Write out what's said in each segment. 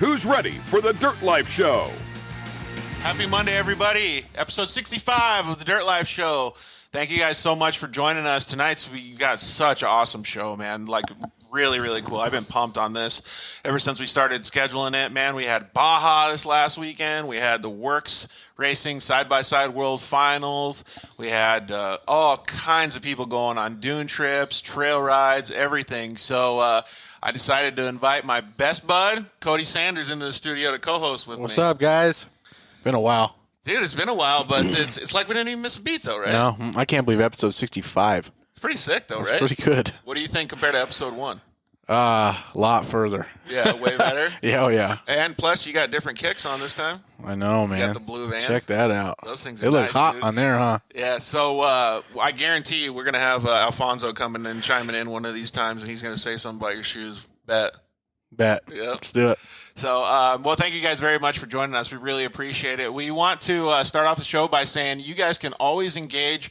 Who's ready for the Dirt Life Show? Happy Monday, everybody. Episode 65 of the Dirt Life Show. Thank you guys so much for joining us tonight. We got such an awesome show, man. Like, really, really cool. I've been pumped on this ever since we started scheduling it, man. We had Baja this last weekend. We had the WORCS Racing Side-by-Side World Finals. We had all kinds of people going on dune trips, trail rides, everything. So I decided to invite my best bud, Cody Sanders, into the studio to co-host with me. What's up, guys? Been a while. Dude, it's been a while, but it's like we didn't even miss a beat, though, right? No, I can't believe episode 65. It's pretty sick, though, That's right? pretty good. What do you think compared to episode 1? A lot further. Yeah, way better. Yeah, oh yeah. And plus, you got different kicks on this time. I know, man. You got the blue Vans. Check that out. Those things are They look nice, hot dude. on there, huh? Yeah, so I guarantee you we're going to have Alfonso coming and chiming in one of these times, and he's going to say something about your shoes. Bet. Bet. Yep. Let's do it. So, well, thank you guys very much for joining us. We really appreciate it. We want to start off the show by saying you guys can always engage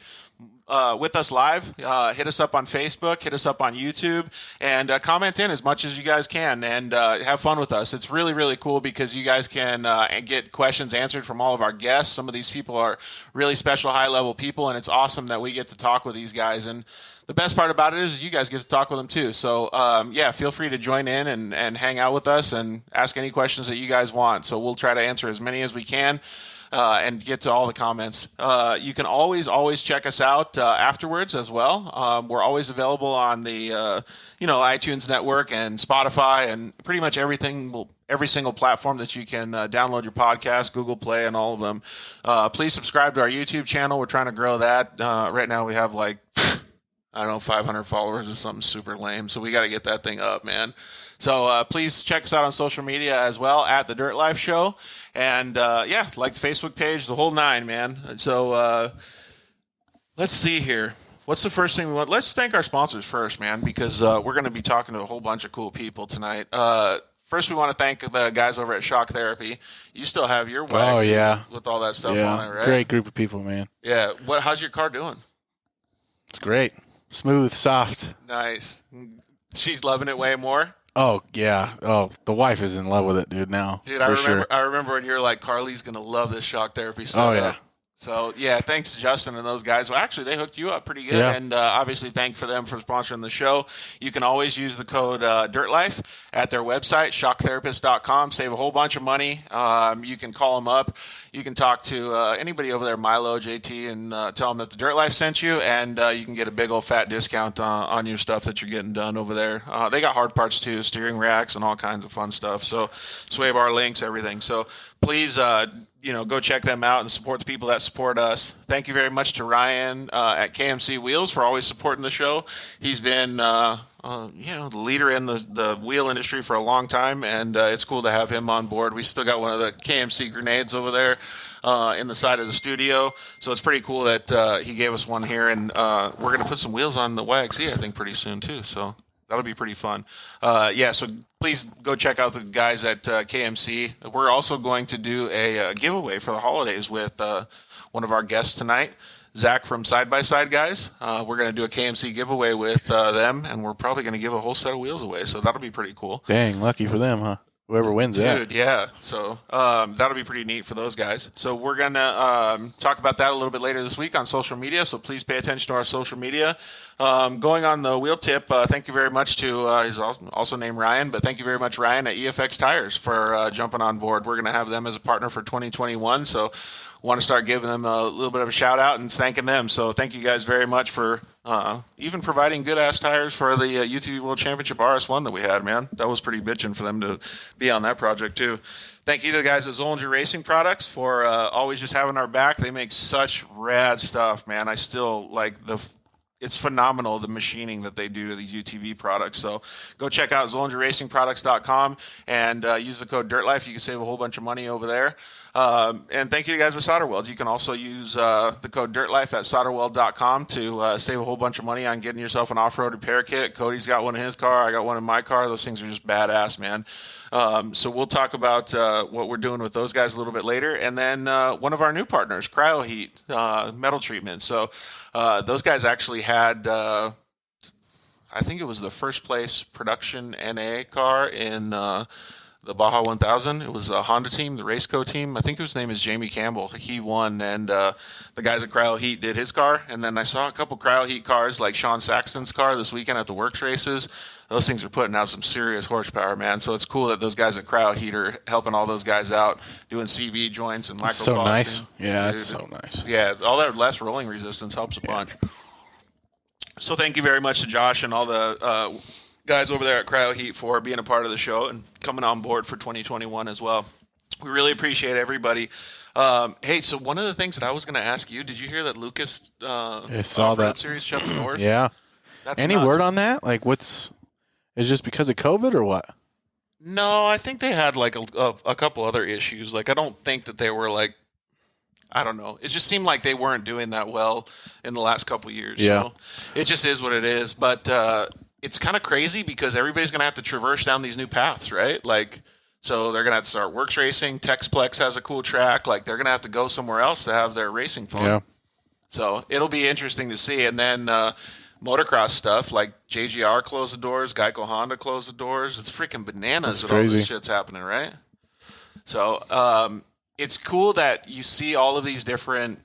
with us live. Hit us up on Facebook, hit us up on YouTube, and comment in as much as you guys can and have fun with us. It's really, really cool because you guys can get questions answered from all of our guests. Some of these people are really special, high-level people, and it's awesome that we get to talk with these guys. And the best part about it is you guys get to talk with them too. So, yeah, feel free to join in and hang out with us and ask any questions that you guys want. So we'll try to answer as many as we can and get to all the comments. You can always check us out afterwards as well. We're always available on the iTunes network and Spotify and pretty much every single platform that you can download your podcast, Google Play, and all of them. Please subscribe to our YouTube channel. We're trying to grow that. Right now we have 500 followers or something super lame. So we got to get that thing up, man. So please check us out on social media as well at The Dirt Life Show. And, like the Facebook page, the whole nine, man. So let's see here. What's the first thing we want? Let's thank our sponsors first, man, because we're going to be talking to a whole bunch of cool people tonight. First, we want to thank the guys over at Shock Therapy. You still have your wax with all that stuff on it, right? Great group of people, man. Yeah. How's your car doing? It's great. Smooth, soft. Nice. She's loving it way more. Oh, yeah. Oh, the wife is in love with it, dude, now. Dude, sure. I remember when you were like, Carly's going to love this Shock Therapy stuff. Oh, yeah. So, yeah, thanks to Justin and those guys. Well, actually, they hooked you up pretty good. Yeah. And obviously, thank for them for sponsoring the show. You can always use the code DIRTLIFE at their website, shocktherapist.com. Save a whole bunch of money. You can call them up. You can talk to anybody over there, Milo, JT, and tell them that the Dirt Life sent you, and you can get a big old fat discount on your stuff that you're getting done over there. They got hard parts too, steering racks and all kinds of fun stuff. So sway bar links, everything. So please, go check them out and support the people that support us. Thank you very much to Ryan at KMC Wheels for always supporting the show. He's been the leader in the wheel industry for a long time, and it's cool to have him on board. We still got one of the KMC grenades over there in the side of the studio, so it's pretty cool that he gave us one here, and we're going to put some wheels on the YXE, I think, pretty soon too, so that'll be pretty fun. So please go check out the guys at KMC. We're also going to do a giveaway for the holidays with one of our guests tonight, Zach from Side-by-Side Guys. We're going to do a KMC giveaway with them, and we're probably going to give a whole set of wheels away, so that'll be pretty cool. Dang, lucky for them, huh? Whoever wins that. Dude, yeah. So that'll be pretty neat for those guys. So we're going to talk about that a little bit later this week on social media, so please pay attention to our social media. Going on the wheel tip, thank you very much to, he's also named Ryan, but thank you very much, Ryan, at EFX Tires for jumping on board. We're going to have them as a partner for 2021, so want to start giving them a little bit of a shout out and thanking them. So thank you guys very much for even providing good ass tires for the UTV World Championship RS1 that we had, man. That was pretty bitching for them to be on that project too. Thank you to the guys at Zollinger Racing Products for always just having our back. They make such rad stuff, man. I still like it's phenomenal, the machining that they do to these UTV products. So go check out ZollingerRacingProducts.com and use the code DIRTLIFE. You can save a whole bunch of money over there. And thank you to guys at Solderweld. You can also use the code DIRTLIFE at solderweld.com to save a whole bunch of money on getting yourself an off-road repair kit. Cody's got one in his car. I got one in my car. Those things are just badass, man. So we'll talk about what we're doing with those guys a little bit later. And then one of our new partners, CryoHeat Metal Treatment. So those guys actually had, I think it was the first place production NA car in the Baja 1000. It was a Honda team, the Raceco team. I think his name is Jamie Campbell. He won, and the guys at Cryo Heat did his car. And then I saw a couple Cryo Heat cars, like Sean Saxton's car this weekend at the WORCS races. Those things are putting out some serious horsepower, man. So it's cool that those guys at Cryo Heat are helping all those guys out, doing CV joints and micro. So nice. Yeah, that's so nice. Yeah, all that less rolling resistance helps a bunch. So thank you very much to Josh and all the guys over there at Cryo Heat for being a part of the show and coming on board for 2021 as well. We really appreciate everybody. Hey, so one of the things that I was going to ask you, did you hear that Lucas saw that series jumped north? Yeah. That's Any nuts. word on that? Like, is it just because of COVID or what? No, I think they had like a couple other issues. Like, I don't think that they were like, I don't know. It just seemed like they weren't doing that well in the last couple of years. Yeah. So it just is what it is. But it's kind of crazy because everybody's going to have to traverse down these new paths, right? Like, so they're going to have to start WORCS racing. Texplex has a cool track. Like, they're going to have to go somewhere else to have their racing fun. Yeah. So it'll be interesting to see. And then motocross stuff, like JGR closed the doors, Geico Honda closed the doors. It's freaking bananas that all this shit's happening, right? So it's cool that you see all of these different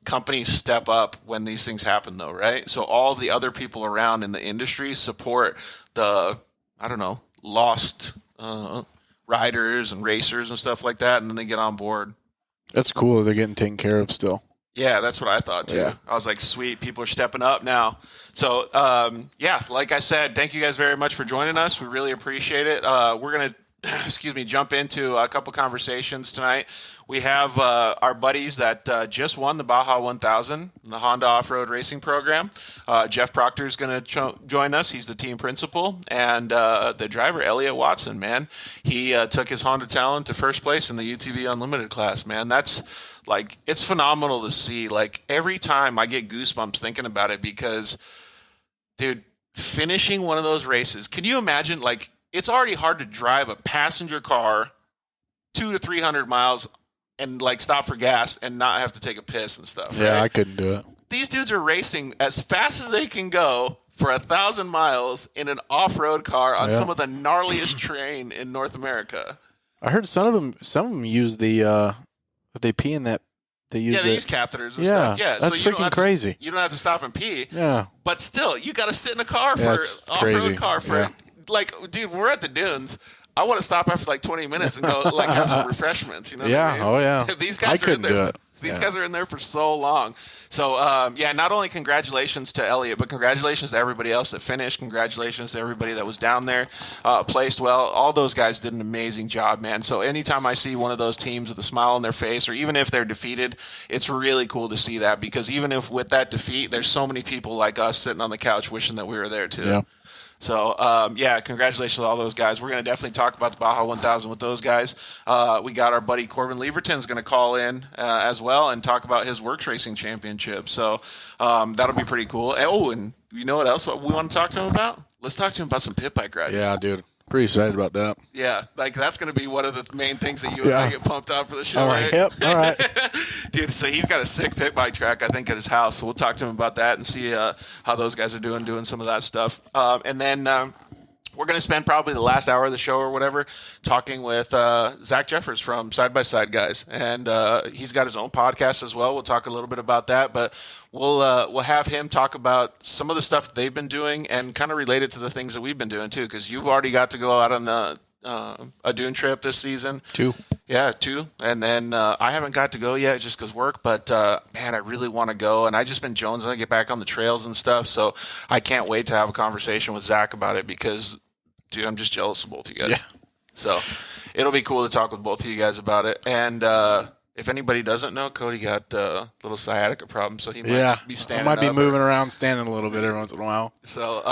companies step up when these things happen, though, right? So all the other people around in the industry support the, I don't know, lost riders and racers and stuff like that, and then they get on board. That's cool. They're getting taken care of still. Yeah, that's what I thought, too. Yeah. I was like, sweet, people are stepping up now. So, yeah, like I said, thank you guys very much for joining us. We really appreciate it. We're going to, jump into a couple conversations tonight. We have our buddies that just won the Baja 1000 in the Honda Offroad Racing Program. Jeff Proctor is going to join us. He's the team principal. And the driver, Eliott Watson, man, he took his Honda Talon to first place in the UTV Unlimited class, man. That's, like, it's phenomenal to see. Like, every time I get goosebumps thinking about it because, dude, finishing one of those races, can you imagine, like, it's already hard to drive a passenger car 200 to 300 miles and, like, stop for gas and not have to take a piss and stuff. Yeah, right? I couldn't do it. These dudes are racing as fast as they can go for 1,000 miles in an off-road car on some of the gnarliest terrain in North America. I heard some of them use the they pee in that. They use use catheters and stuff. Yeah, that's so freaking crazy. You don't have to stop and pee. Yeah. But still, you got to sit in a car for off-road car for like, dude, we're at the dunes. I want to stop after like 20 minutes and go like have some refreshments. You know? What I mean? Oh yeah. These guys I couldn't do it. These guys are in there for so long. So, not only congratulations to Eliott, but congratulations to everybody else that finished. Congratulations to everybody that was down there, placed well. All those guys did an amazing job, man. So anytime I see one of those teams with a smile on their face, or even if they're defeated, it's really cool to see that, because even if with that defeat, there's so many people like us sitting on the couch wishing that we were there too. Yeah. So, congratulations to all those guys. We're going to definitely talk about the Baja 1000 with those guys. We got our buddy Corbin Leaverton is going to call in as well and talk about his WORCS Racing Championship. So that'll be pretty cool. Oh, and you know what else we want to talk to him about? Let's talk to him about some pit bike riding. Yeah, dude. Pretty excited about that. Yeah, like that's going to be one of the main things that you and I get pumped out for the show, all right? Yep, all right. Dude, so he's got a sick pit bike track, I think, at his house. So we'll talk to him about that and see how those guys are doing some of that stuff. And then we're going to spend probably the last hour of the show or whatever talking with Zach Jeffers from SXS Guys. And he's got his own podcast as well. We'll talk a little bit about that, but we'll have him talk about some of the stuff that they've been doing and kind of relate it to the things that we've been doing too, because you've already got to go out on the a dune trip this season. 2. Yeah, 2. And then I haven't got to go yet just because work, but man, I really want to go. And I just been jonesing to get back on the trails and stuff. So I can't wait to have a conversation with Zach about it because, dude, I'm just jealous of both of you guys. Yeah. So it'll be cool to talk with both of you guys about it. And if anybody doesn't know, Cody got a little sciatica problem, so he might be standing up. I might be moving around, standing a little bit every once in a while. So,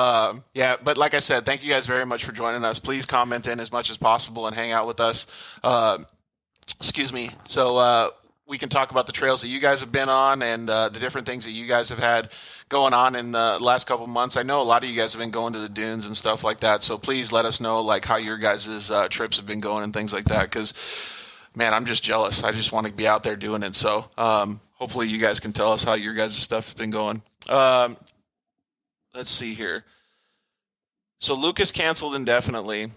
but like I said, thank you guys very much for joining us. Please comment in as much as possible and hang out with us. So we can talk about the trails that you guys have been on and the different things that you guys have had going on in the last couple of months. I know a lot of you guys have been going to the dunes and stuff like that, so please let us know like how your guys' trips have been going and things like that, because man, I'm just jealous. I just want to be out there doing it. So hopefully you guys can tell us how your guys' stuff has been going. Let's see here. So Lucas canceled indefinitely.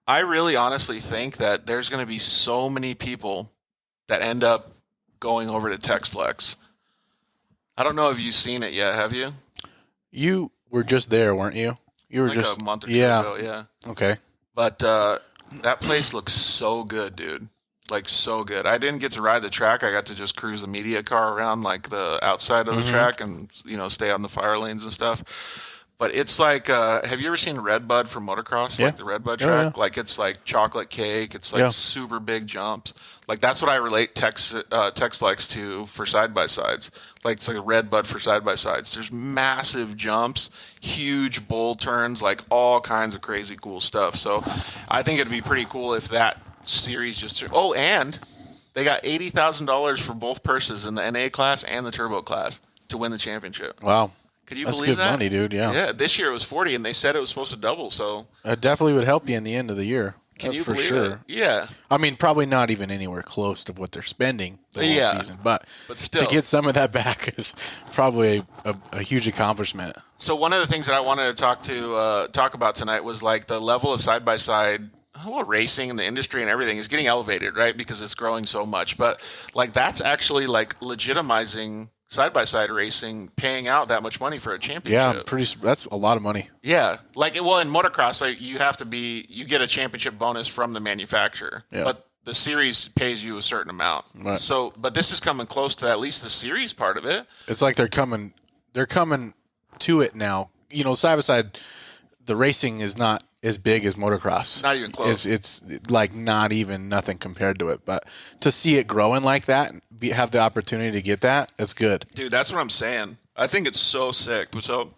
I really honestly think that there's going to be so many people that end up going over to Texplex. I don't know if you've seen it yet, have you? You were just there, weren't you? You were Like just a month or two ago, yeah. Okay. But that place looks so good, dude. Like, so good. I didn't get to ride the track. I got to just cruise the media car around, like, the outside of the track and, stay on the fire lanes and stuff. But it's like, have you ever seen Redbud from motocross? Yeah. Like the Redbud track? Yeah. Like, it's like chocolate cake. It's like super big jumps. Like, that's what I relate Texplex to for side-by-sides. Like, it's like a Redbud for side-by-sides. There's massive jumps, huge bull turns, like all kinds of crazy cool stuff. So I think it'd be pretty cool if that series just... Oh, and they got $80,000 for both purses in the NA class and the turbo class to win the championship. Wow. Could you That's believe good that? money, dude. Yeah. Yeah, this year it was 40, and they said it was supposed to double. So It definitely would help you in the end of the year. can That's you for believe sure. it? Yeah, I mean, probably not even anywhere close to what they're spending the whole season, but still, to get some of that back is probably a huge accomplishment. So one of the things that I wanted to talk about tonight was like the level of side by side. Well, racing and the industry and everything is getting elevated, right? Because it's growing so much. But like that's actually like legitimizing side-by-side racing, paying out that much money for a championship. Yeah, that's a lot of money. Yeah, like in motocross, like, you get a championship bonus from the manufacturer, but the series pays you a certain amount. Right. So, but this is coming close to at least the series part of it. It's like they're coming to it now. Side-by-side, the racing is not as big as motocross. Not even close. It's like not even nothing compared to it. But to see it growing like that, and have the opportunity to get that, it's good. Dude, that's what I'm saying. I think it's so sick. So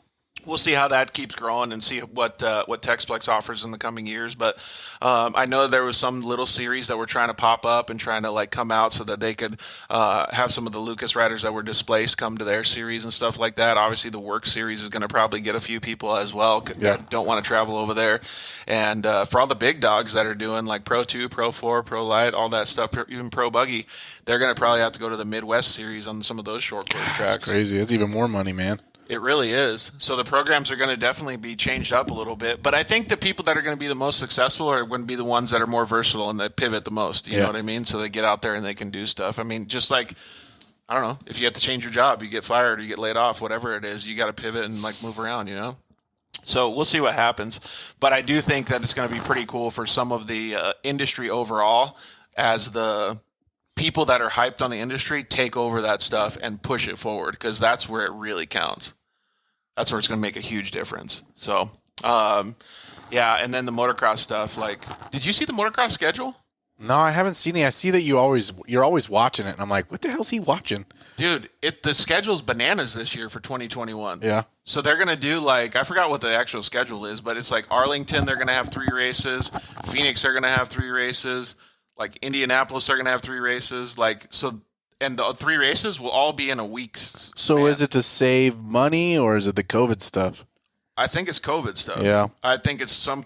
we'll see how that keeps growing and see what Texplex offers in the coming years. But I know there was some little series that were trying to pop up and trying to like come out so that they could have some of the Lucas riders that were displaced come to their series and stuff like that. Obviously, the WORCS series is going to probably get a few people as well that don't want to travel over there. And for all the big dogs that are doing like Pro 2, Pro 4, Pro Light, all that stuff, even Pro Buggy, they're going to probably have to go to the Midwest series on some of those short course tracks. That's crazy. It's even more money, man. It really is. So the programs are going to definitely be changed up a little bit. But I think the people that are going to be the most successful are going to be the ones that are more versatile and that pivot the most. You know what I mean? So they get out there and they can do stuff. I mean, just like, I don't know, if you have to change your job, you get fired, or you get laid off, whatever it is, you got to pivot and like move around, So we'll see what happens. But I do think that it's going to be pretty cool for some of the industry overall as the people that are hyped on the industry take over that stuff and push it forward, because that's where it really counts. That's where it's going to make a huge difference. So, and then the motocross stuff. Like, did you see the motocross schedule? No, I haven't seen it. I see that you're always watching it, and I'm like, what the hell's he watching? Dude, the schedule's bananas this year for 2021. Yeah. So they're going to do like, I forgot what the actual schedule is, but it's like Arlington, they're going to have 3 races. Phoenix, they're going to have 3 races. Like Indianapolis, they're going to have 3 races. Like, so... And the 3 races will all be in a week. So is it to save money, or is it the COVID stuff? I think it's COVID stuff. Yeah. I think it's some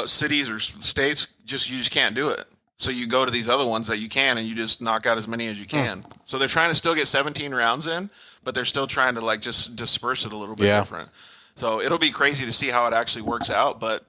cities or states you just can't do it. So you go to these other ones that you can, and you just knock out as many as you can. So they're trying to still get 17 rounds in, but they're still trying to like just disperse it a little bit different. So it'll be crazy to see how it actually works out. But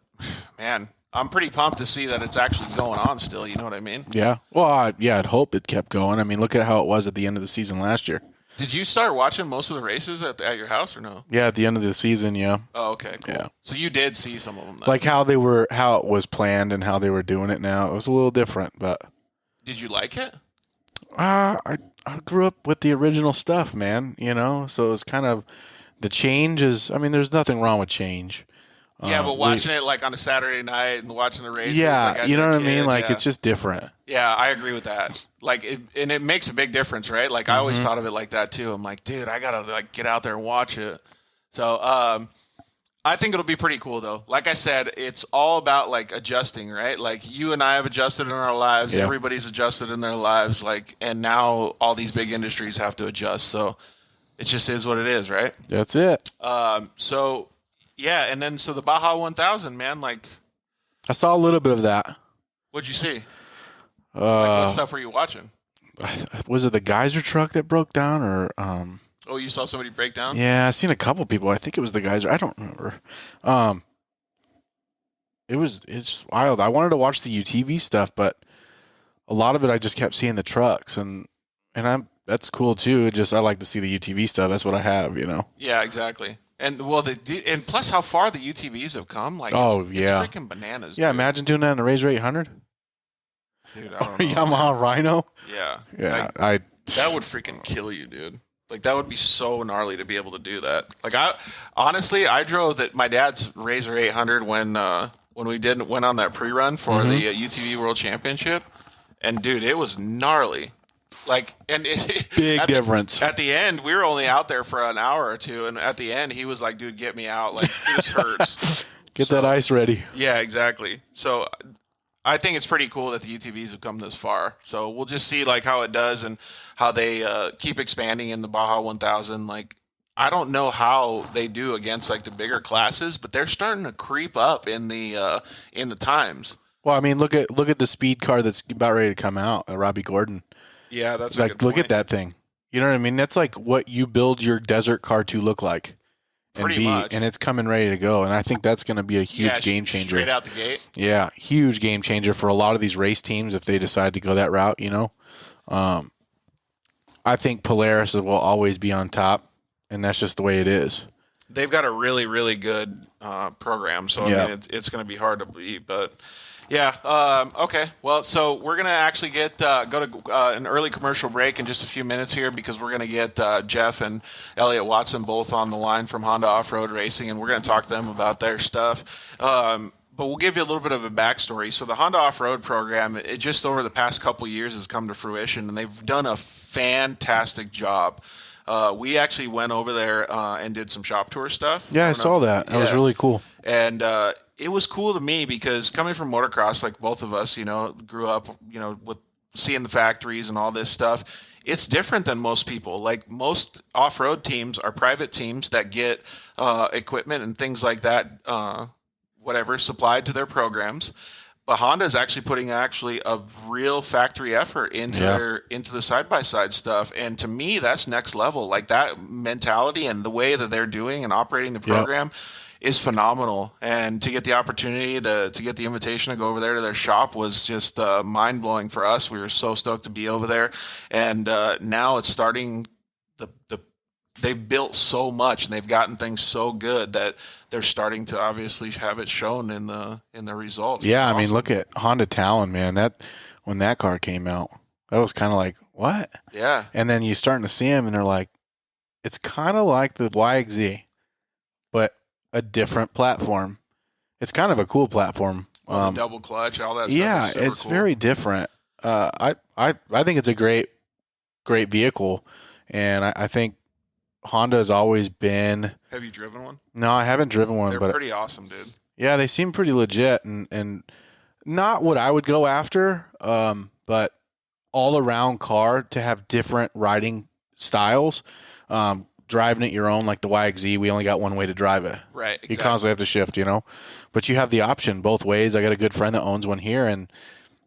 man, I'm pretty pumped to see that it's actually going on still. You know what I mean? Yeah. Well, I'd hope it kept going. I mean, look at how it was at the end of the season last year. Did you start watching most of the races at your house or no? Yeah, at the end of the season, yeah. Oh, okay, cool. Yeah. So you did see some of them then. Like how it was planned and how they were doing it now. It was a little different, but... Did you like it? I grew up with the original stuff, man, So it was kind of... The change is... I mean, there's nothing wrong with change. Yeah, but watching it like on a Saturday night and watching the races. Yeah, like, you know what I mean? Like, it's just different. Yeah, I agree with that. Like, it makes a big difference, right? Like, I always thought of it like that too. I'm like, dude, I gotta like get out there and watch it. So, I think it'll be pretty cool though. Like I said, it's all about like adjusting, right? Like you and I have adjusted in our lives. Yeah. Everybody's adjusted in their lives. Like, and now all these big industries have to adjust. So it just is what it is, right? That's it. So. Yeah, and then so the Baja 1000, man, like... I saw a little bit of that. What'd you see? Like, what stuff were you watching? Was it the geyser truck that broke down, or... Oh, you saw somebody break down? Yeah, I seen a couple people. I think it was the geyser. I don't remember. it's wild. I wanted to watch the UTV stuff, but a lot of it I just kept seeing the trucks, and that's cool too. I like to see the UTV stuff. That's what I have, Yeah, exactly. And and plus how far the UTVs have come. Like, Oh, it's yeah. freaking bananas. Yeah, dude. imagine doing that in a Razor 800 Dude, I or don't know. Yamaha Rhino. Yeah. Yeah, Like, that would freaking kill you, dude. Like, that would be so gnarly to be able to do that. Like, I drove my dad's Razor 800 when we went on that pre-run for the UTV World Championship, and dude, it was gnarly. Like, and big difference. At the end, we were only out there for an hour or two, and at the end, he was like, "Dude, get me out! Like, this hurts." Get that ice ready. Yeah, exactly. So I think it's pretty cool that the UTVs have come this far. So we'll just see like how it does and how they keep expanding in the Baja 1000. Like, I don't know how they do against like the bigger classes, but they're starting to creep up in the times. Well, I mean, look at the speed car that's about ready to come out, Robbie Gordon. Yeah, that's like, a good look point. at that thing. You know what I mean? That's like what you build your desert car to look like. Pretty much. And it's coming ready to go. And I think that's going to be a huge game changer. Straight out the gate. Yeah, huge game changer for a lot of these race teams if they decide to go that route, I think Polaris will always be on top, and that's just the way it is. They've got a really, really good program, so I mean, it's going to be hard to beat, but yeah. Okay. Well, so we're gonna actually go to an early commercial break in just a few minutes here because we're gonna get Jeff and Eliott Watson both on the line from Honda Offroad Racing, and we're gonna talk to them about their stuff. But we'll give you a little bit of a backstory. So the Honda Off-Road program, it just over the past couple years has come to fruition, and they've done a fantastic job. We actually went over there and did some shop tour stuff. Yeah, I saw that. That was really cool. And it was cool to me because coming from motocross, like both of us, grew up, with seeing the factories and all this stuff. It's different than most people. Like most off-road teams are private teams that get equipment and things like that, supplied to their programs. But Honda is actually putting a real factory effort into the side-by-side stuff. And to me, that's next level. Like that mentality and the way that they're doing and operating the program is phenomenal. And to get the opportunity to get the invitation to go over there to their shop was just mind-blowing for us. We were so stoked to be over there. And now it's starting they've built so much and they've gotten things so good that they're starting to obviously have it shown in the results. Yeah, I mean, look at Honda Talon, man. When that car came out, that was kind of like, what? Yeah. And then you're starting to see them, and they're like, it's kind of like the YXZ, but a different platform. It's kind of a cool platform. The double clutch, all that stuff. Yeah, it's cool. Very different. I think it's a great vehicle, and I think Honda has always been. Have you driven one? No, I haven't driven one. They're but pretty awesome, dude. Yeah, they seem pretty legit and not what I would go after, but all around car to have different riding styles. Driving it your own, like the YXZ, we only got one way to drive it. Right. Exactly. You constantly have to shift, but you have the option both ways. I got a good friend that owns one here, and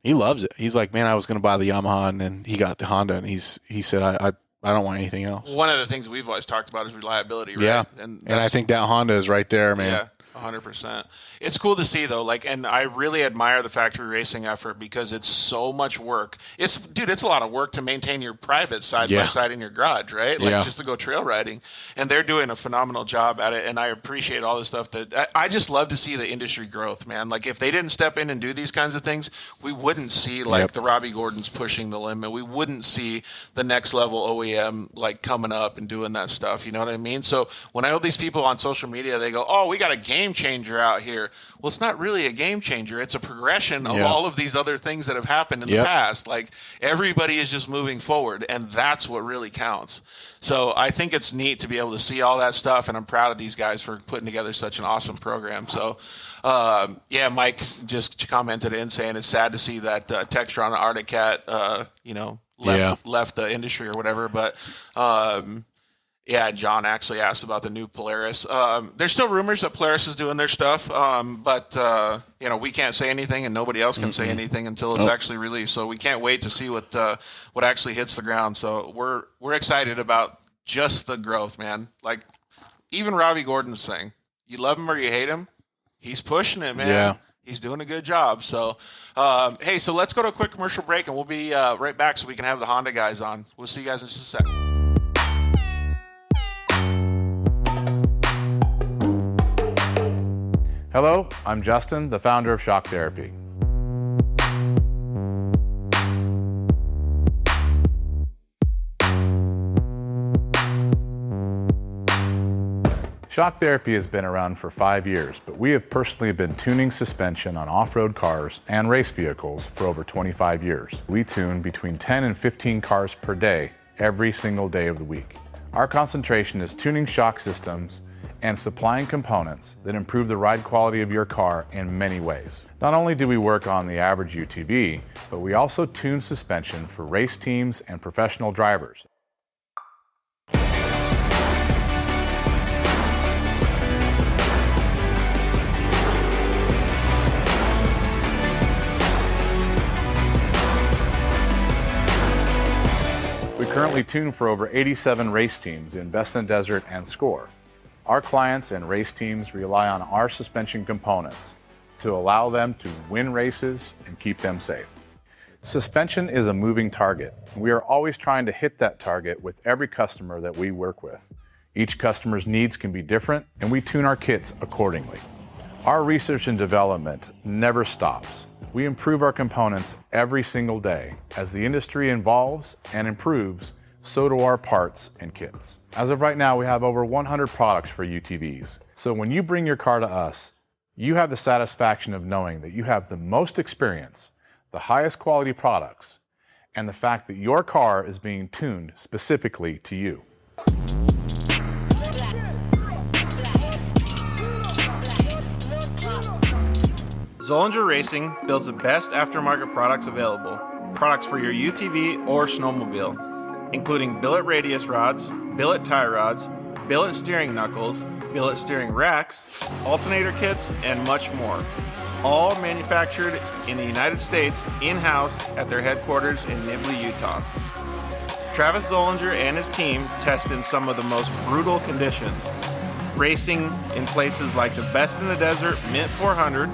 he loves it. He's like, man, I was going to buy the Yamaha, and then he got the Honda, and he said, I don't want anything else. One of the things we've always talked about is reliability, right? Yeah, and I think that Honda is right there, man. Yeah, 100%. It's cool to see though, and I really admire the factory racing effort because it's so much work. It's a lot of work to maintain your private side by side in your garage, right? Just to go trail riding, and they're doing a phenomenal job at it. And I appreciate all the stuff that I just love to see the industry growth, man. Like if they didn't step in and do these kinds of things, we wouldn't see the Robbie Gordons pushing the limit. We wouldn't see the next level OEM coming up and doing that stuff. You know what I mean? So when I know these people on social media, they go, "Oh, we got a game changer out here." Well, it's not really a game changer. It's a progression of all of these other things that have happened in the past. Like everybody is just moving forward, and that's what really counts. So I think it's neat to be able to see all that stuff, and I'm proud of these guys for putting together such an awesome program. So, Mike just commented in saying it's sad to see that Textron and Arctic Cat, left the industry or whatever, but. John actually asked about the new Polaris. There's still rumors that Polaris is doing their stuff, but we can't say anything, and nobody else can say anything until it's actually released. So we can't wait to see what actually hits the ground. So we're excited about just the growth, man. Like even Robbie Gordon's thing, you love him or you hate him, he's pushing it, man. Yeah. He's doing a good job. So, hey, so let's go to a quick commercial break, and we'll be right back so we can have the Honda guys on. We'll see you guys in just a sec. Hello, I'm Justin, the founder of Shock Therapy. Shock Therapy has been around for 5 years, but we have personally been tuning suspension on off-road cars and race vehicles for over 25 years. We tune between 10 and 15 cars per day, every single day of the week. Our concentration is tuning shock systems and supplying components that improve the ride quality of your car in many ways. Not only do we work on the average UTV, but we also tune suspension for race teams and professional drivers. We currently tune for over 87 race teams in Best in Desert and Score. Our clients and race teams rely on our suspension components to allow them to win races and keep them safe. Suspension is a moving target. We are always trying to hit that target with every customer that we work with. Each customer's needs can be different, and we tune our kits accordingly. Our research and development never stops. We improve our components every single day. As the industry evolves and improves, so do our parts and kits. As of right now, we have over 100 products for UTVs. So when you bring your car to us, you have the satisfaction of knowing that you have the most experience, the highest quality products, and the fact that your car is being tuned specifically to you. Zollinger Racing builds the best aftermarket products available. Products for your UTV or snowmobile, including billet radius rods, billet tie rods, billet steering knuckles, billet steering racks, alternator kits, and much more. All manufactured in the United States in-house at their headquarters in Nibley, Utah. Travis Zollinger and his team test in some of the most brutal conditions, racing in places like the Best in the Desert Mint 400,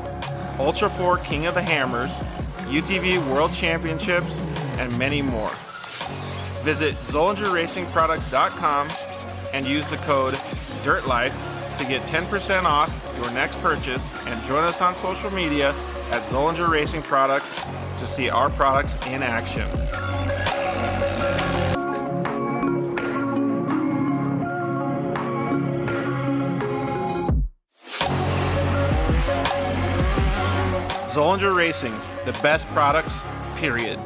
Ultra 4 King of the Hammers, UTV World Championships, and many more. Visit ZollingerRacingProducts.com and use the code DIRTLIFE to get 10% off your next purchase, and join us on social media at Zollinger Racing Products to see our products in action. Zollinger Racing, the best products, period.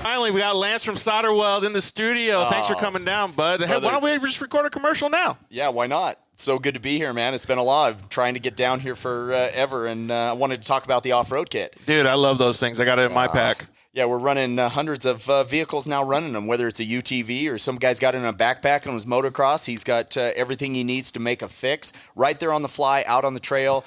Finally, we got Lance from Solderweld in the studio. Thanks for coming down, bud. Hey, why don't we just record a commercial now? Yeah, why not? So good to be here, man. It's been a lot. I'm trying to get down here forever, and I wanted to talk about the off-road kit. Dude, I love those things. I got it in my pack. Yeah, we're running hundreds of vehicles now running them, whether it's a UTV or some guy's got it in a backpack on his motocross. He's got everything he needs to make a fix right there on the fly, out on the trail,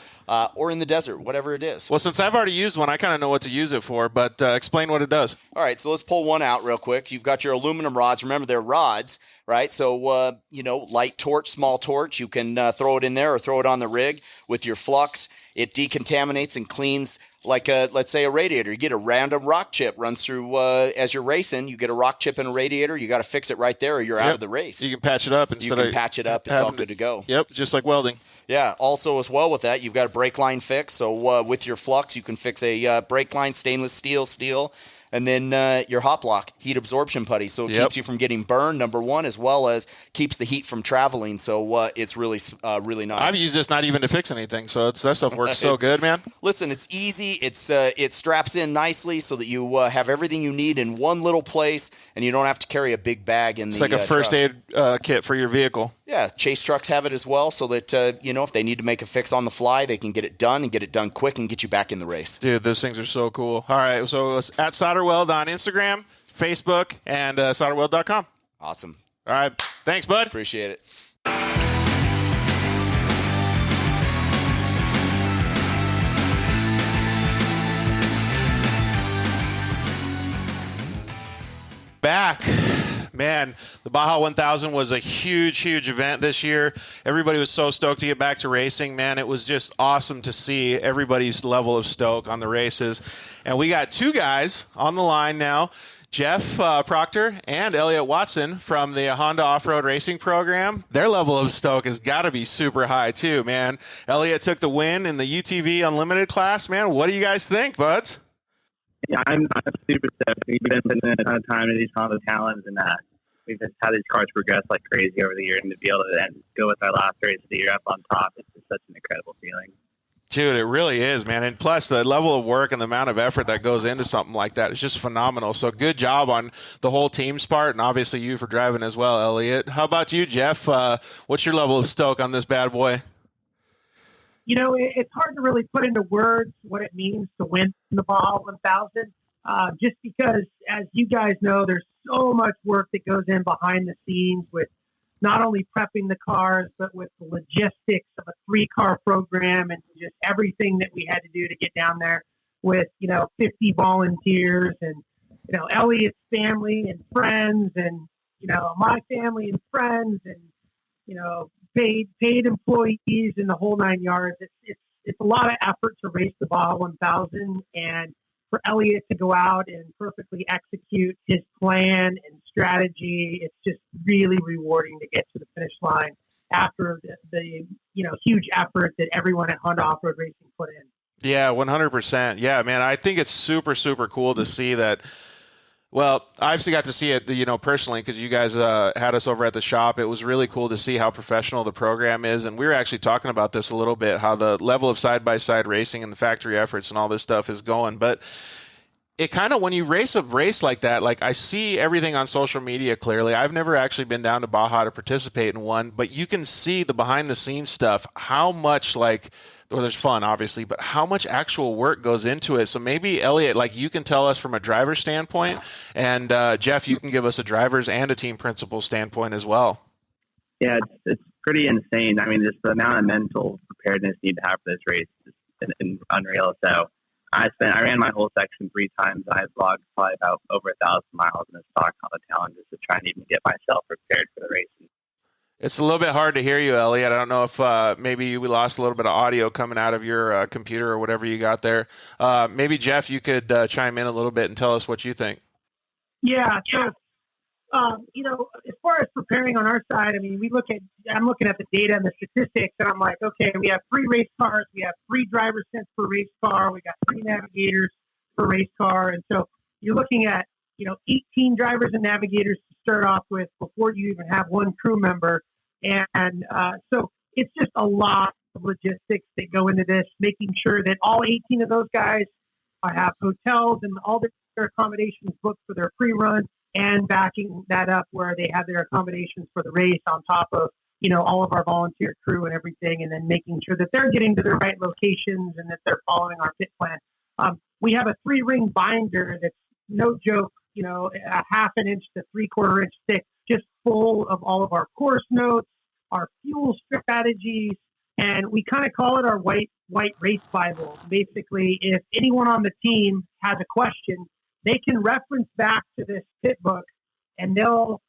or in the desert, whatever it is. Well, since I've already used one, I kind of know what to use it for, but explain what it does. All right, so let's pull one out real quick. You've got your aluminum rods. Remember, they're rods, right? So, light torch, small torch. You can throw it in there or throw it on the rig with your flux. It decontaminates and cleans like let's say a radiator. You get a random rock chip runs through as you're racing. You get a rock chip in a radiator. You got to fix it right there, or you're out of the race. You can patch it up instead of It's all good to go. Yep, just like welding. Yeah. Also, as well with that, you've got a brake line fix. So with your flux, you can fix a brake line, stainless steel. And then your hop lock, heat absorption putty. So it keeps you from getting burned, number one, as well as keeps the heat from traveling. So it's really nice. I've used this not even to fix anything. So that stuff works so good, man. Listen, it's easy. It straps in nicely so that you have everything you need in one little place, and you don't have to carry a big bag in It's like a first aid kit for your vehicle. Yeah, chase trucks have it as well, so that if they need to make a fix on the fly, they can get it done and get it done quick and get you back in the race. Dude, those things are so cool. All right, so it's at Solderweld on Instagram, Facebook, and solderweld.com. Awesome. All right, thanks, bud. Appreciate it. Back. Man, the Baja 1000 was a huge event this year. Everybody was so stoked to get back to racing. Man, it was just awesome to see everybody's level of stoke on the races. And we got two guys on the line now, Jeff Proctor and Eliott Watson from the Honda Off-Road Racing Program. Their level of stoke has got to be super high too, man. Eliott took the win in the UTV Unlimited class. Man, what do you guys think, buds? Yeah, I'm super stoked. We've been putting in a ton of time into these Honda Talons, and we've just had these cars progress like crazy over the year, and to be able to then go with our last race of the year up on top, it's just such an incredible feeling. Dude, it really is, man. And plus, the level of work and the amount of effort that goes into something like that is just phenomenal. So good job on the whole team's part, and obviously you for driving as well, Eliott. How about you, Jeff? What's your level of stoke on this bad boy? You know, it's hard to really put into words what it means to win the Baja 1000, just because, as you guys know, there's so much work that goes in behind the scenes with not only prepping the cars, but with the logistics of a 3-car program and just everything that we had to do to get down there with, 50 volunteers and, Elliott's family and friends and, my family and friends and, paid employees in the whole 9 yards. It's a lot of effort to race the Baja 1000, and for Eliott to go out and perfectly execute his plan and strategy, it's just really rewarding to get to the finish line after the huge effort that everyone at Honda Off-Road Racing put in. Yeah, 100%. Yeah, man, I think it's super cool to see that. Well, I actually got to see it, personally, because you guys had us over at the shop. It was really cool to see how professional the program is, and we were actually talking about this a little bit, how the level of side-by-side racing and the factory efforts and all this stuff is going. But it kind of, when you race a race like that, like I see everything on social media clearly. I've never actually been down to Baja to participate in one, but you can see the behind-the-scenes stuff, how much there's fun, obviously, but how much actual work goes into it. So maybe, Eliott, you can tell us from a driver standpoint, and Jeff, you can give us a driver's and a team principal standpoint as well. Yeah, it's pretty insane. I mean, just the amount of mental preparedness you need to have for this race is unreal. So I ran my whole section 3 times. I logged probably about over 1,000 miles in the stock on the talent just to try and even get myself prepared for the race. It's a little bit hard to hear you, Eliott. I don't know if maybe we lost a little bit of audio coming out of your computer or whatever you got there. Maybe, Jeff, you could chime in a little bit and tell us what you think. Yeah. So, as far as preparing on our side, I mean, I'm looking at the data and the statistics, and I'm like, okay, we have 3 race cars. We have 3 driver sets per race car. We got 3 navigators per race car. And so you're looking at, 18 drivers and navigators to start off with before you even have 1 crew member. And so it's just a lot of logistics that go into this, making sure that all 18 of those guys have hotels and all their accommodations booked for their pre-run, and backing that up where they have their accommodations for the race on top of, all of our volunteer crew and everything, and then making sure that they're getting to the right locations and that they're following our pit plan. We have a 3-ring binder that's no joke, a half an inch to 3/4 inch thick, just full of all of our course notes, our fuel strategies, and we kind of call it our white race Bible. Basically, if anyone on the team has a question, they can reference back to this pit book, and they'll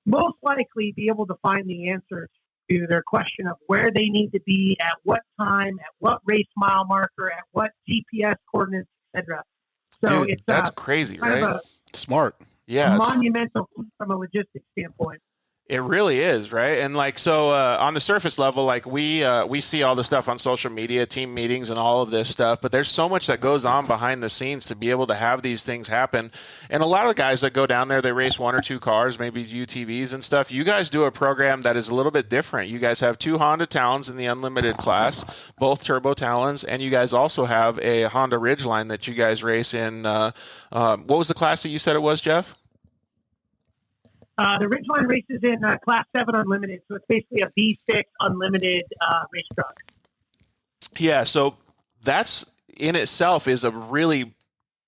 most likely be able to find the answer to their question of where they need to be, at what time, at what race mile marker, at what GPS coordinates, etc. So Dude, that's crazy, right? Smart. Yeah. Monumental from a logistics standpoint. It really is, right? And on the surface level, we see all the stuff on social media, team meetings and all of this stuff, but there's so much that goes on behind the scenes to be able to have these things happen. And a lot of the guys that go down there, they race 1 or 2 cars, maybe UTVs and stuff. You guys do a program that is a little bit different. You guys have 2 Honda Talons in the Unlimited class, both turbo Talons, and you guys also have a Honda Ridgeline that you guys race in. What was the class that you said it was, Jeff? The Ridgeline races in Class 7 Unlimited, so it's basically a B6 Unlimited race truck. Yeah, so that's in itself is a really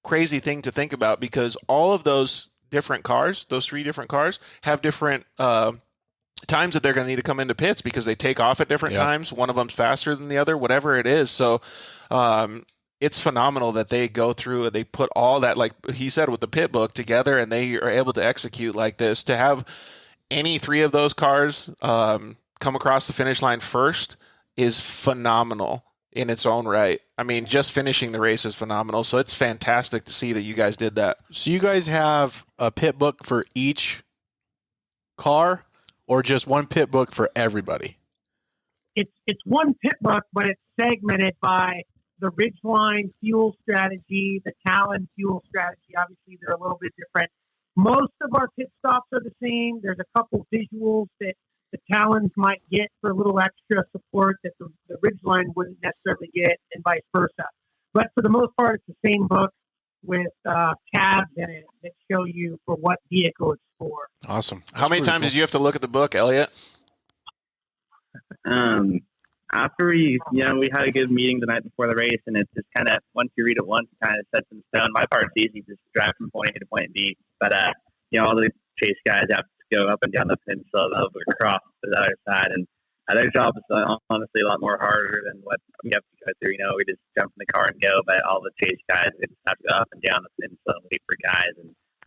crazy thing to think about, because all of those different cars, those 3 different cars, have different times that they're going to need to come into pits because they take off at different times. One of them's faster than the other, whatever it is. So it's phenomenal that they go through and they put all that, like he said, with the pit book together, and they are able to execute like this. To have any three of those cars come across the finish line first is phenomenal in its own right. I mean, just finishing the race is phenomenal. So it's fantastic to see that you guys did that. So you guys have a pit book for each car, or just one pit book for everybody? It's one pit book, but it's segmented by the Ridgeline fuel strategy, the Talon fuel strategy. Obviously, they're a little bit different. Most of our pit stops are the same. There's a couple visuals that the Talons might get for a little extra support that the Ridgeline wouldn't necessarily get, and vice versa. But for the most part, it's the same book with tabs in it that show you for what vehicle it's for. Awesome. How many times did you have to look at the book, Eliott? After we had a good meeting the night before the race, and it's just kind of, once you read it once, it kind of sets in stone. My part's easy, just drive from point A to point B. But all the chase guys have to go up and down the peninsula, over across to the other side, and their job is honestly a lot more harder than what we have to go through. We just jump in the car and go, but all the chase guys, they just have to go up and down the peninsula and wait for guys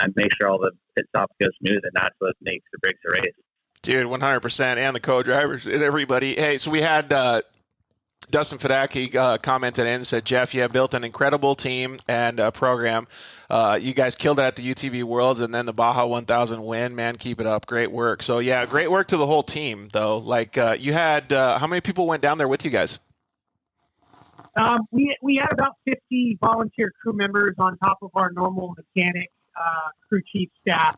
and make sure all the pit stops go smooth, and that's what makes or breaks the race. Dude, 100%, and the co-drivers and everybody. Hey, so we had Dustin Fedaki commented in and said, Jeff, you have built an incredible team and program. You guys killed it at the UTV Worlds and then the Baja 1000 win. Man, keep it up. Great work. So, yeah, great work to the whole team, though. Like, you had how many people went down there with you guys? We had about 50 volunteer crew members on top of our normal mechanic crew chief staff.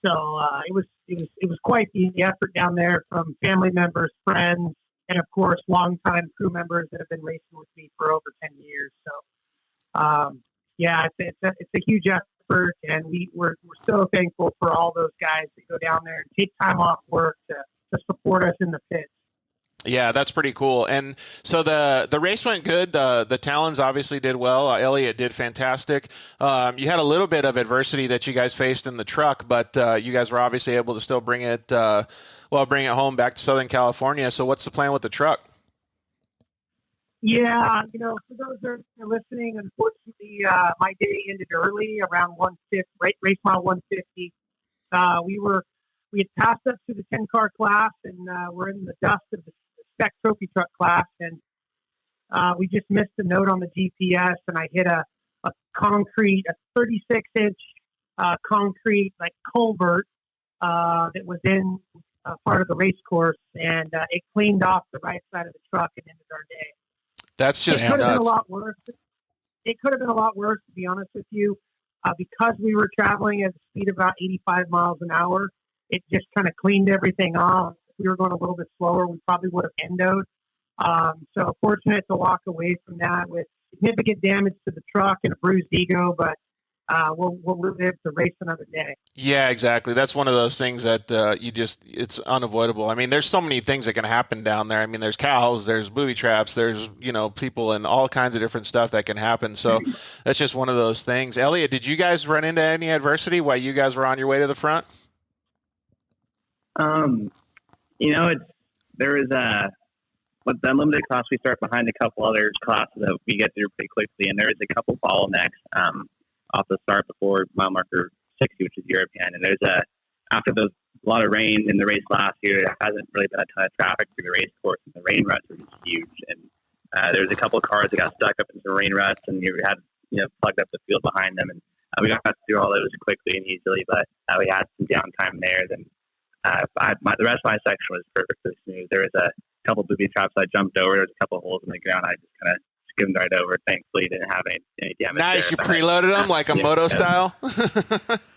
So it was quite the effort down there, from family members, friends, and of course, longtime crew members that have been racing with me for over 10 years. So, it's a huge effort, and we're so thankful for all those guys that go down there and take time off work to support us in the pits. Yeah, that's pretty cool. And so the race went good. The Talons obviously did well. Eliott did fantastic. You had a little bit of adversity that you guys faced in the truck, but you guys were obviously able to still bring it home back to Southern California. So what's the plan with the truck? Yeah, for those that are listening, unfortunately, my day ended early around 150, race mile 150. We had passed up to the 10-car class, and we're in the dust of the spec trophy truck class, and we just missed a note on the GPS, and I hit a 36-inch concrete culvert that was in part of the race course, and it cleaned off the right side of the truck and ended our day. That's just It could have been a lot worse. It could have been a lot worse, to be honest with you, because we were traveling at a speed of about 85 miles an hour. It just kind of cleaned everything off. If we were going a little bit slower, we probably would have endoed. So fortunate to walk away from that with significant damage to the truck and a bruised ego, but we'll live to race another day. Yeah, exactly. That's one of those things that it's unavoidable. I mean, there's so many things that can happen down there. I mean, there's cows, there's booby traps, there's, people and all kinds of different stuff that can happen. So that's just one of those things. Eliott, did you guys run into any adversity while you guys were on your way to the front? There is with the unlimited class, we start behind a couple other classes that we get through pretty quickly, and there is a couple bottlenecks off the start before mile marker 60, which is European. And there's after a lot of rain in the race last year, there hasn't really been a ton of traffic through the race course, and the rain ruts are just huge. And there's a couple of cars that got stuck up into the rain ruts, and you had plugged up the field behind them, and we got through all those quickly and easily, but we had some downtime there. Then the rest of my section was perfectly smooth. There was a couple booby traps I jumped over. There was a couple of holes in the ground. I just kind of skimmed right over. Thankfully, didn't have any damage. Nice. There. You preloaded them like a moto style?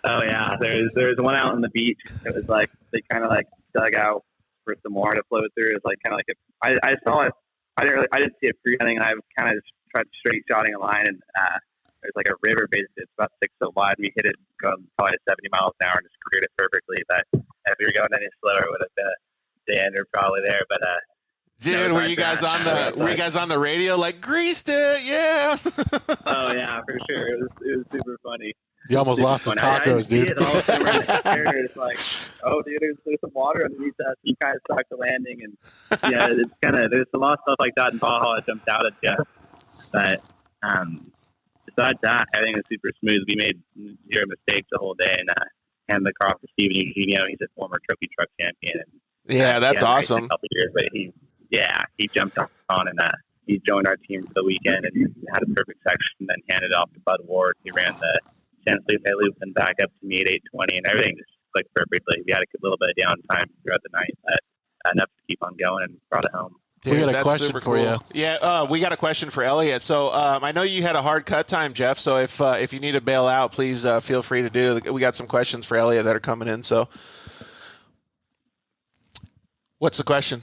Oh, yeah. There's one out on the beach. It was like they kind of dug out for some water to flow through. It was kind of I saw it. I didn't see it freehanding. I kind of just tried straight shotting a line, and there's a river basically. It's about 6 foot wide. We hit it going probably 70 miles an hour and just cleared it perfectly. But if we were going any slower, it would have been the end or probably there. But dude, were you guys on the radio greased it? Yeah. Oh yeah, for sure. It was super funny. You almost lost his tacos, dude. It's oh, dude, there's some water underneath us. You kind of stuck the landing, and yeah, it's there's a lot of stuff like that in Baja. I jumped out at Jeff, but Besides that, everything was super smooth. We made 0 mistakes the whole day, and handed the car off to Steven Eugenio. He's a former trophy truck champion. And, Yeah, that's awesome. A couple years, but he jumped on and he joined our team for the weekend and had a perfect section. Then handed it off to Bud Ward. He ran the Chansley loop and back up to me at 8:20, and everything just clicked perfectly. We had a little bit of downtime throughout the night, but enough to keep on going and brought it home. Dude, we got a that's question super for cool. you. Yeah, we got a question for Eliott. So I know you had a hard cut time, Jeff. So if you need to bail out, please feel free to do. We got some questions for Eliott that are coming in. So, what's the question?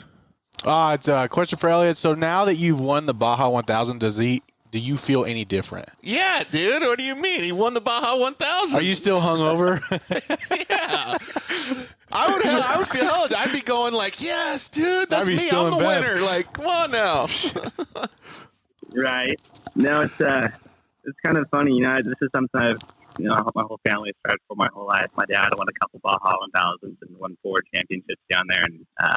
It's a question for Eliott. So now that you've won the Baja 1000, do you feel any different? Yeah, dude. What do you mean? He won the Baja 1000. Are you still hungover? Yeah. I would feel hell. I'd be going like, yes, dude, that's me. I'm the winner. Like, come on now. Right. No, it's kind of funny. This is something I've, my whole family started for my whole life. My dad won a couple Baja 1000s and won 4 championships down there. And for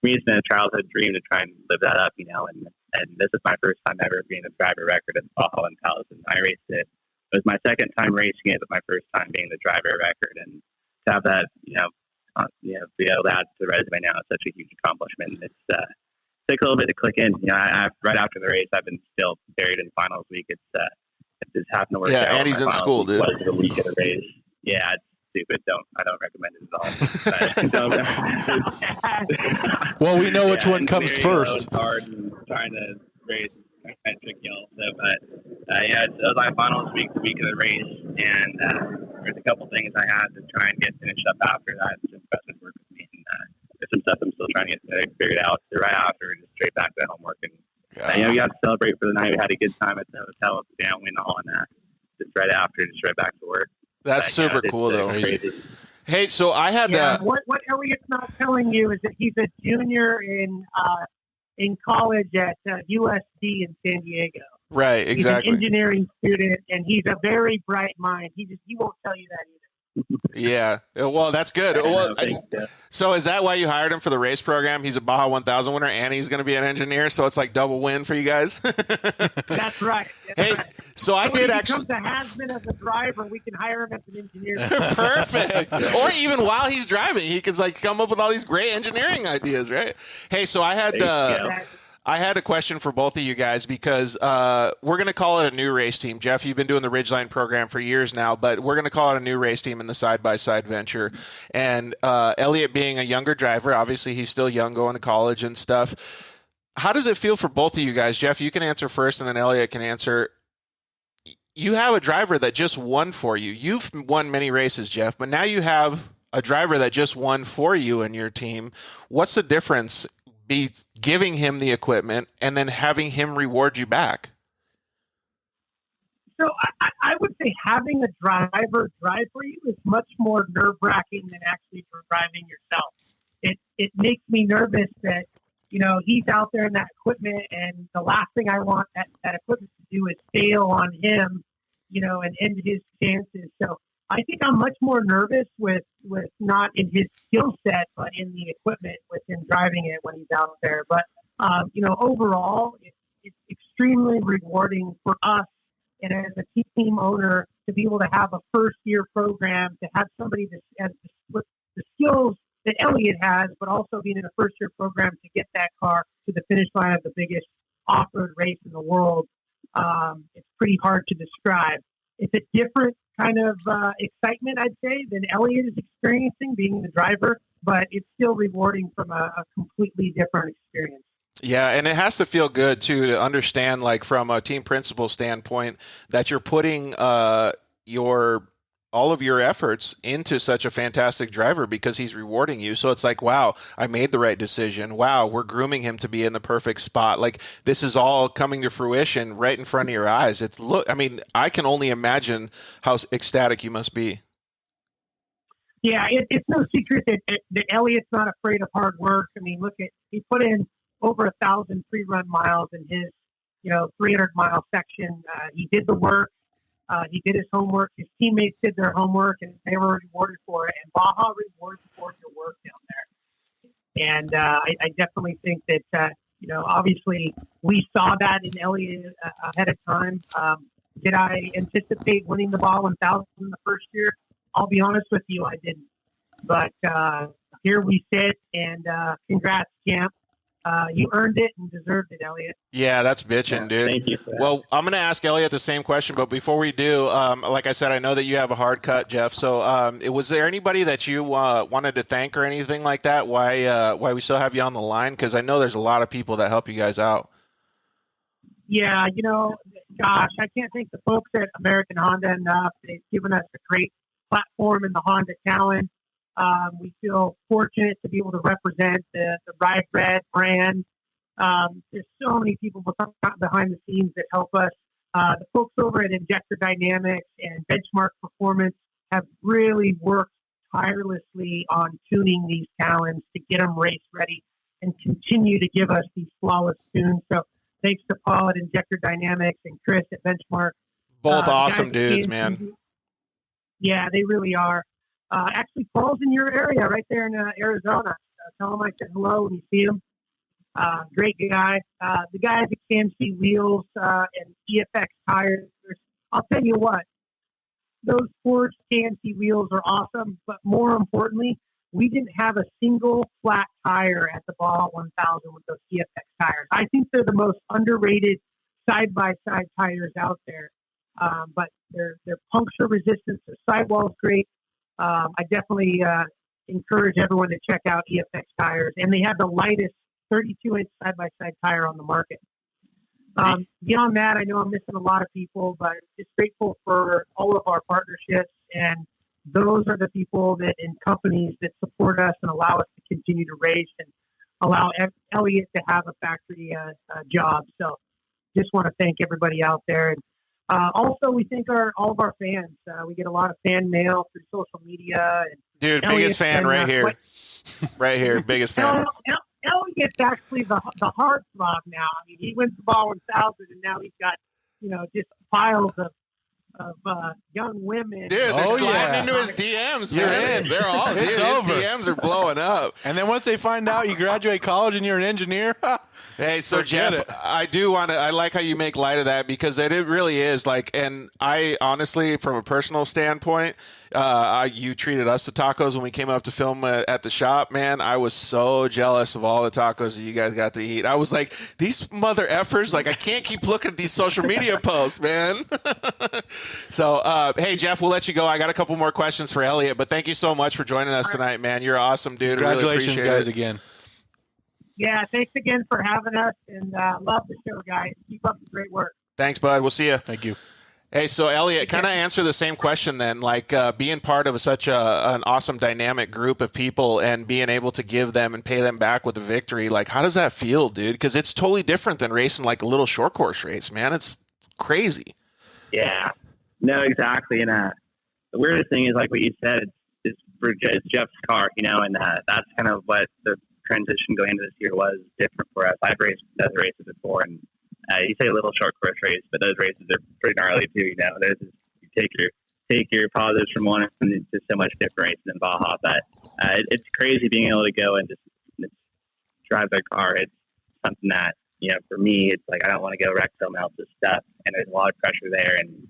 me, it's been a childhood dream to try and live that up, and this is my first time ever being a driver record at the Baja 1000. I raced it. It was my second time racing it, but my first time being the driver record. And to have that, be able to add to the resume now is such a huge accomplishment. It's took a little bit to click in. Right after the race, I've been still buried in finals week. It just happened to work out. Yeah, and he's in school, dude. Was the week of the race. Yeah, it's stupid. I don't recommend it at all. Well, we know which one comes first. It's hard and trying to race. I took y'all, but it was my finals week, the week of the race, and there's a couple things I had to try and get finished up after that. Just doesn't work with me. And, there's some stuff I'm still trying to get figured out. So right after, just straight back to homework, and we got to celebrate for the night. We had a good time at the hotel with the family and all, and just right after, just right back to work. That's super cool, though. Crazy. Hey, so I had what Elliott's not telling you is that he's a junior in college at USD in San Diego. Right, exactly. He's an engineering student, and he's a very bright mind. He won't tell you that either. Yeah. Well, that's good. So is that why you hired him for the race program? He's a Baja 1000 winner, and he's going to be an engineer, so it's like double win for you guys? That's right. Hey, so I did actually. If he becomes a has-been as a driver, we can hire him as an engineer. Perfect. Or even while he's driving, he can come up with all these great engineering ideas, right? Hey, so I had a question for both of you guys because we're going to call it a new race team. Jeff, you've been doing the Ridgeline program for years now, but we're going to call it a new race team in the side-by-side venture. And Eliott being a younger driver, obviously he's still young, going to college and stuff. How does it feel for both of you guys? Jeff, you can answer first, and then Eliott can answer. You have a driver that just won for you. You've won many races, Jeff, but now you have a driver that just won for you and your team. What's the difference be giving him the equipment and then having him reward you back? So I would say having a driver drive for you is much more nerve-wracking than actually driving yourself. It makes me nervous that, he's out there in that equipment, and the last thing I want that equipment to do is fail on him, and end his chances. So I think I'm much more nervous with not in his skill set, but in the equipment, with him driving it when he's out there. But, overall, it's extremely rewarding for us, and as a team owner, to be able to have a first-year program, to have somebody that has with the skills that Eliott has, but also being in a first-year program to get that car to the finish line of the biggest off-road race in the world. It's pretty hard to describe. It's a different kind of excitement, I'd say, than Eliott is experiencing being the driver, but it's still rewarding from a completely different experience. Yeah, and it has to feel good, too, to understand, from a team principal standpoint, that you're putting all of your efforts into such a fantastic driver because he's rewarding you. So it's like, wow, I made the right decision. Wow, we're grooming him to be in the perfect spot. This is all coming to fruition right in front of your eyes. I can only imagine how ecstatic you must be. Yeah, it's no secret that Elliott's not afraid of hard work. He put in over 1,000 pre-run miles in his, 300-mile section. He did the work. He did his homework. His teammates did their homework, and they were rewarded for it. And Baja rewards for your work down there. And I definitely think that obviously we saw that in Eliott ahead of time. Did I anticipate winning the Baja 1000 in the first year? I'll be honest with you, I didn't. But here we sit, and congrats, champ. You earned it and deserved it, Eliott. Yeah, that's bitching, dude. Thank you for that. Well, I'm going to ask Eliott the same question, but before we do, like I said, I know that you have a hard cut, Jeff. So was there anybody that you wanted to thank or anything like that? Why we still have you on the line? Because I know there's a lot of people that help you guys out. Yeah, gosh, I can't thank the folks at American Honda enough. They've given us a great platform in the Honda Talent. We feel fortunate to be able to represent the Ride Red brand. There's so many people behind the scenes that help us. The folks over at Injector Dynamics and Benchmark Performance have really worked tirelessly on tuning these Talons to get them race ready and continue to give us these flawless tunes. So thanks to Paul at Injector Dynamics and Chris at Benchmark. Both awesome guys dudes, man. Yeah, they really are. Actually, Paul's in your area right there in Arizona. Tell him I said hello when you see him. Great guy. The guys at KMC Wheels and EFX Tires. I'll tell you what, those forged KMC wheels are awesome, but more importantly, we didn't have a single flat tire at the Baja 1000 with those EFX tires. I think they're the most underrated side-by-side tires out there. But they're puncture resistant. Their sidewall's great. I definitely encourage everyone to check out EFX tires, and they have the lightest 32-inch side-by-side tire on the market. Beyond that, I know I'm missing a lot of people, but just grateful for all of our partnerships, and those are the people that and companies that support us and allow us to continue to race and allow Eliott to have a factory job. So just want to thank everybody out there. And also, we thank all of our fans. We get a lot of fan mail through social media. And Dude, biggest fan right here. Right here, biggest fan. Elliott's actually the heartthrob now. I mean, he went to Baja 1000, and now he's got, just piles of young women. Dude, they're sliding into his DMs, man. They're all It's his over. DMs are blowing up. And then once they find out you graduate college and you're an engineer, hey, so forget Jeff, it. I like how you make light of that, because it really is like, and I honestly, from a personal standpoint, you treated us to tacos when we came up to film at the shop, man. I was so jealous of all the tacos that you guys got to eat. I was like, these mother effers, like I can't keep looking at these social media posts, man. So, hey, Jeff, we'll let you go. I got a couple more questions for Eliott, but thank you so much for joining us tonight, man. You're awesome, dude. Congratulations, really guys, it. again. Yeah, thanks again for having us, and love the show, guys. Keep up the great work. Thanks, bud. We'll see you. Thank you. Hey, so Eliott, kind of answer the same question then, like being part of such an awesome dynamic group of people and being able to give them and pay them back with a victory. Like, how does that feel, dude? Because it's totally different than racing like a little short course race, man. It's crazy. Yeah, no, exactly. And the weirdest thing is, like what you said, it's Jeff's car, and that's kind of what the transition going into this year was different for us. I've raced desert races before, and you say a little short course race, but those races are pretty gnarly too. There's you take your positives from one, and it's just so much different racing than Baja. But it's crazy being able to go and just drive their car. It's something that for me, it's like I don't want to go wreck someone else's stuff, and there's a lot of pressure there. And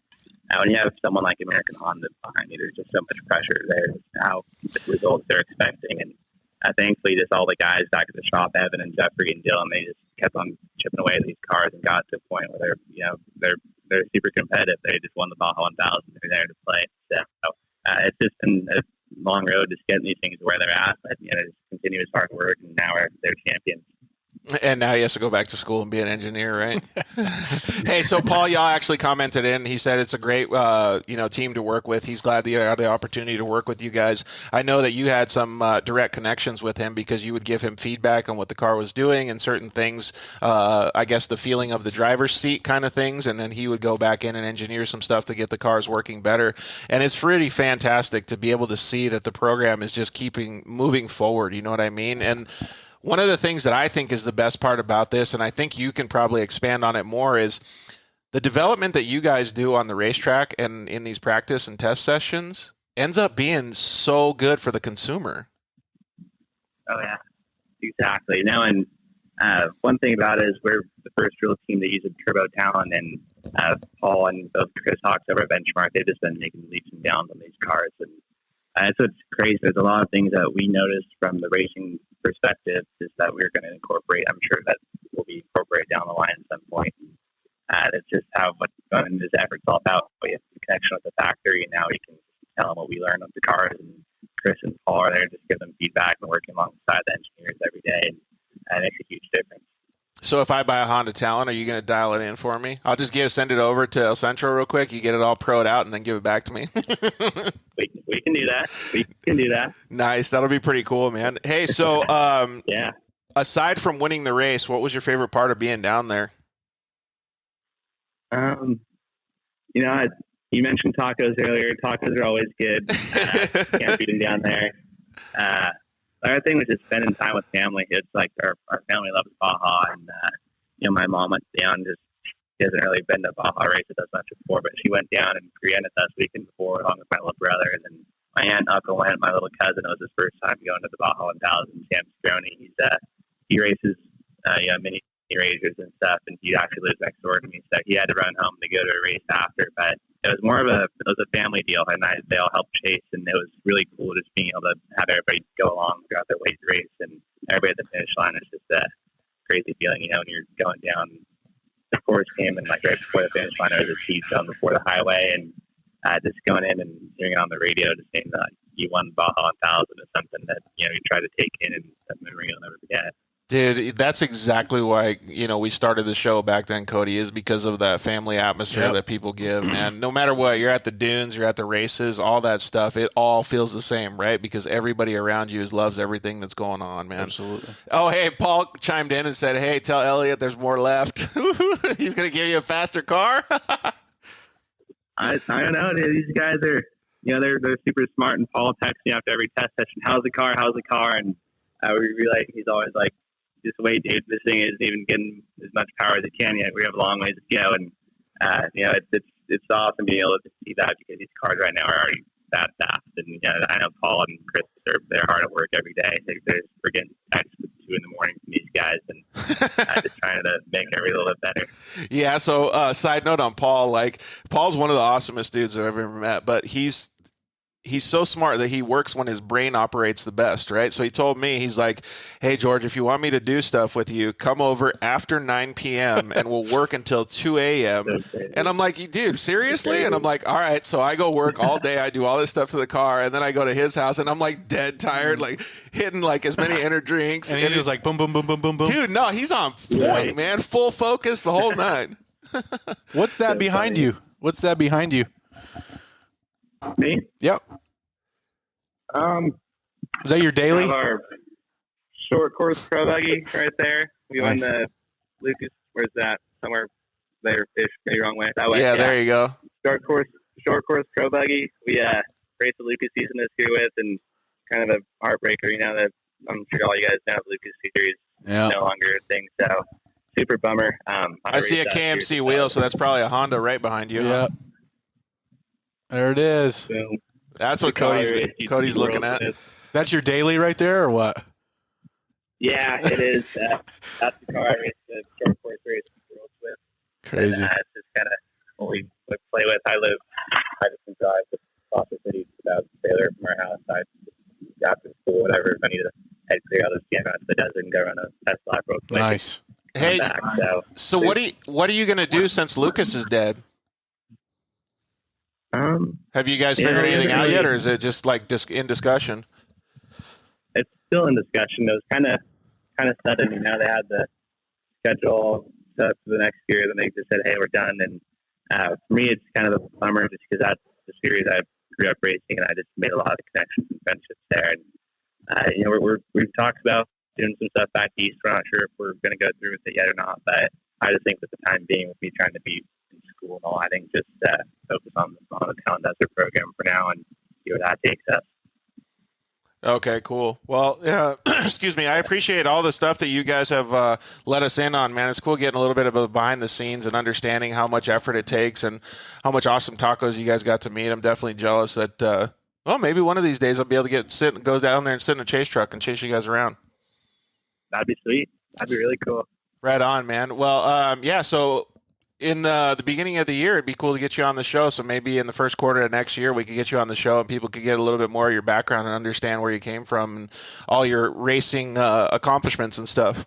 when you have someone like American Honda behind you, there's just so much pressure there. How the results they're expecting, and thankfully, just all the guys back at the shop, Evan and Jeffrey and Dylan, they just kept on chipping away at these cars and got to a point where they're super competitive. They just won the Baja 1000. They're there to play. So it's just been a long road just getting these things where they're at. But just continuous hard work, and now they're champions. And now he has to go back to school and be an engineer, right? Hey, so Paul Yaw actually commented in. He said it's a great, team to work with. He's glad that he had the opportunity to work with you guys. I know that you had some direct connections with him because you would give him feedback on what the car was doing and certain things. I guess the feeling of the driver's seat kind of things, and then he would go back in and engineer some stuff to get the cars working better. And it's really fantastic to be able to see that the program is just moving forward. You know what I mean? And one of the things that I think is the best part about this, and I think you can probably expand on it more, is the development that you guys do on the racetrack and in these practice and test sessions ends up being so good for the consumer. Oh, yeah, exactly. And one thing about it is we're the first real team to use a turbo talent, and Paul and both Chris Hawks over at Benchmark, they've just been making leaps and bounds on these cars. And that's what's crazy. There's a lot of things that we noticed from the racing perspective is that we're going to incorporate. I'm sure that will be incorporated down the line at some point. It's just how much fun this effort's all about. We have the connection with the factory, and now we can tell them what we learned on the cars. And Chris and Paul are there just give them feedback and working alongside the engineers every day. And it makes a huge difference. So if I buy a Honda Talent, are you going to dial it in for me? I'll just send it over to El Centro real quick. You get it all pro'd out and then give it back to me. we can do that. We can do that. Nice. That'll be pretty cool, man. Hey, so yeah. Aside from winning the race, what was your favorite part of being down there? You mentioned tacos earlier. Tacos are always good. Can't beat them down there. The other thing was just spending time with family. It's like our family loves Baja, and my mom went down. She hasn't really been to Baja races as much before, but she went down and presented us weekend before along with my little brother, and then my aunt and uncle went. My little cousin, it was his first time going to the Baja 1000. Sam Stroni, he races mini racers and stuff, and he actually lives next door to me, so he had to run home to go to a race after. But it was more of a family deal, and they all helped chase, and it was really cool just being able to have everybody go along throughout the race, and everybody at the finish line. It's just a crazy feeling, when you're going down. The course came, and like right before the finish line, there was a speed zone before the highway, and just going in and hearing it on the radio, just saying that you won Baja 1000 is something that you try to take in, and that memory you'll never forget. Dude, that's exactly why, we started the show back then, Cody, is because of that family atmosphere that people give, man. No matter what, you're at the dunes, you're at the races, all that stuff, it all feels the same, right? Because everybody around you loves everything that's going on, man. Absolutely. Oh, hey, Paul chimed in and said, hey, tell Elliott there's more left. He's going to give you a faster car? I don't know. These guys are, they're super smart, and Paul texts me after every test session, how's the car? And he's always like, just wait, dude. This thing isn't even getting as much power as it can yet. We have a long ways to go, and it's awesome being able to see that because these cars right now are already that fast. And I know Paul and Chris they're hard at work every day. We're getting texts at 2 a.m. from these guys, and just trying to make every little bit better. Yeah. So, side note on Paul, Paul's one of the awesomest dudes I've ever met, but he's so smart that he works when his brain operates the best, right? So he told me, he's like, hey, George, if you want me to do stuff with you, come over after 9 p.m. and we'll work until 2 a.m. And I'm like, dude, seriously? And I'm like, all right. So I go work all day. I do all this stuff to the car. And then I go to his house and I'm like dead tired, hitting as many energy drinks. And he's just like, boom, boom, boom, boom, boom, boom. Dude, no, he's on point, man. Full focus the whole night. What's that behind you? What's that behind you? Me? Yep. Is that your daily? Our short course pro buggy right there. We won the Lucas. Where's that? Somewhere there. Maybe wrong way. That way. Yeah, there you go. Short course pro buggy. We raced the Lucas season this year with, and kind of a heartbreaker. That I'm sure all you guys know the Lucas series is no longer a thing. So super bummer. I see a KMC wheel, so that's probably a Honda right behind you. Yep. Huh? There it is. So, that's what Cody's looking at. That's your daily right there, or what? Yeah, it is. That's the car I raced the short course race with. Crazy. And, it's just kind of what we play with. I just drive to Proctor City without a trailer from our house. I after school, whatever. If I need to head clear, I'll just get out to the desert and go run a test lap real quick. Nice. Hey, so what are you going to do since Lucas is dead? Have you guys figured anything out yet, or is it just in discussion? It's still in discussion. It was kind of sudden. They had the schedule set up for the next year, then they just said, "Hey, we're done." And for me, it's kind of a bummer just because that's the series I grew up racing, and I just made a lot of connections and friendships there. And we've talked about doing some stuff back east. We're not sure if we're going to go through with it yet or not, but I just think with the time being, with me trying to be in school and all, I think just focus on the Talent Desert program for now and see where that takes us. Okay, cool. Well, yeah, excuse me. I appreciate all the stuff that you guys have let us in on, man. It's cool getting a little bit of a behind the scenes and understanding how much effort it takes and how much awesome tacos you guys got to meet. I'm definitely jealous that, maybe one of these days I'll be able to go down there and sit in a chase truck and chase you guys around. That'd be sweet. That'd be really cool. Right on, man. Well, yeah. So in the beginning of the year, it'd be cool to get you on the show. So maybe in the first quarter of next year, we could get you on the show and people could get a little bit more of your background and understand where you came from and all your racing accomplishments and stuff.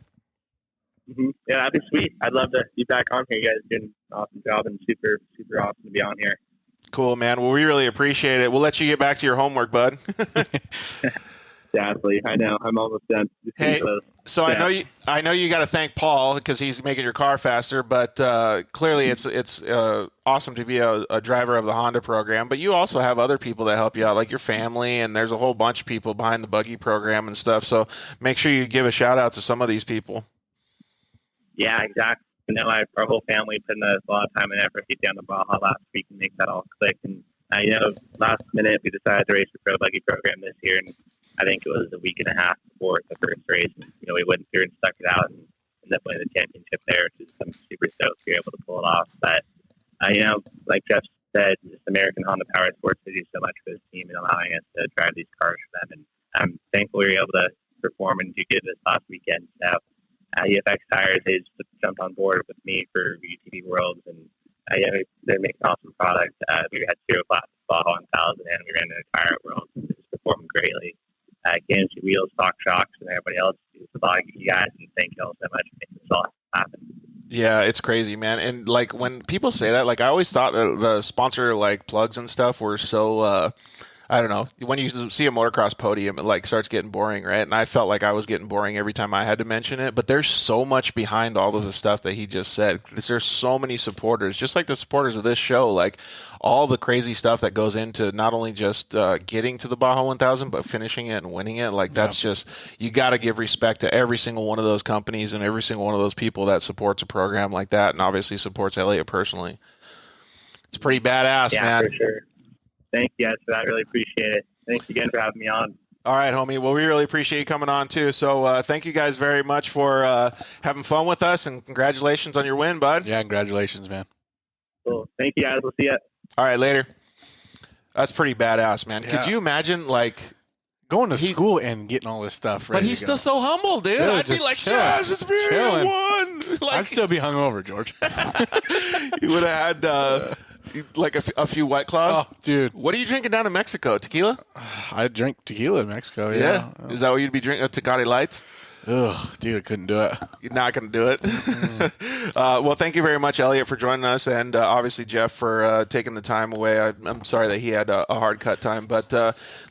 Mm-hmm. Yeah, that'd be sweet. I'd love to be back on here. You guys are doing an awesome job and super, super awesome to be on here. Cool, man. Well, we really appreciate it. We'll let you get back to your homework, bud. Exactly. I know. I'm almost done. Hey, so yeah. I know you got to thank Paul because he's making your car faster, but clearly it's awesome to be a driver of the Honda program. But you also have other people that help you out, like your family, and there's a whole bunch of people behind the buggy program and stuff. So make sure you give a shout out to some of these people. Yeah, exactly. You know, our whole family put in a lot of time and effort to get down to Baja last week and make that all click. And last minute we decided to race the pro buggy program this year, and I think it was a week and a half before the first race. And, we went through and stuck it out and ended up winning the championship there, which is I'm super stoked we were able to pull it off. But, like Jeff said, just American Honda Power Sports, they do so much for this team and allowing us to drive these cars for them. And I'm thankful we were able to perform and do good this last weekend. So, EFX Tires, they just jumped on board with me for UTV Worlds, and they're making awesome product. We had 0 classes, Baja 1000, and we ran the entire World. It was performing greatly. Guaranteed wheels, stock shocks, and everybody else. It's a lot of you guys, and thank you all so much for making this all happen. Yeah, it's crazy, man. And like when people say that, like I always thought that the sponsor like plugs and stuff were so I don't know. When you see a motocross podium, it like starts getting boring, right? And I felt like I was getting boring every time I had to mention it. But there's so much behind all of the stuff that he just said. There's so many supporters, just like the supporters of this show. Like all the crazy stuff that goes into not only just getting to the Baja 1000, but finishing it and winning it. Like that's just, you got to give respect to every single one of those companies and every single one of those people that supports a program like that, and obviously supports Eliott personally. It's pretty badass, man. Yeah, for sure. Thank you guys for that. Really appreciate it. Thanks again for having me on. All right, homie. Well, we really appreciate you coming on, too. So thank you guys very much for having fun with us, and congratulations on your win, bud. Yeah, congratulations, man. Cool. Thank you, guys. We'll see you. All right, later. That's pretty badass, man. Yeah. Could you imagine, like, going to school and getting all this stuff ready but he's still so humble, dude. Yeah, I'd be like, yes, it's me, I won. Like, I'd still be hungover, George. You would have had... like a few White Claws? Oh, dude. What are you drinking down in Mexico? Tequila? I drink tequila in Mexico, yeah. Is that what you'd be drinking? Tecate Lights? Ugh, dude, I couldn't do it. You're not going to do it? Well, thank you very much, Eliott, for joining us, and obviously Jeff for taking the time away. I'm sorry that he had a hard cut time, but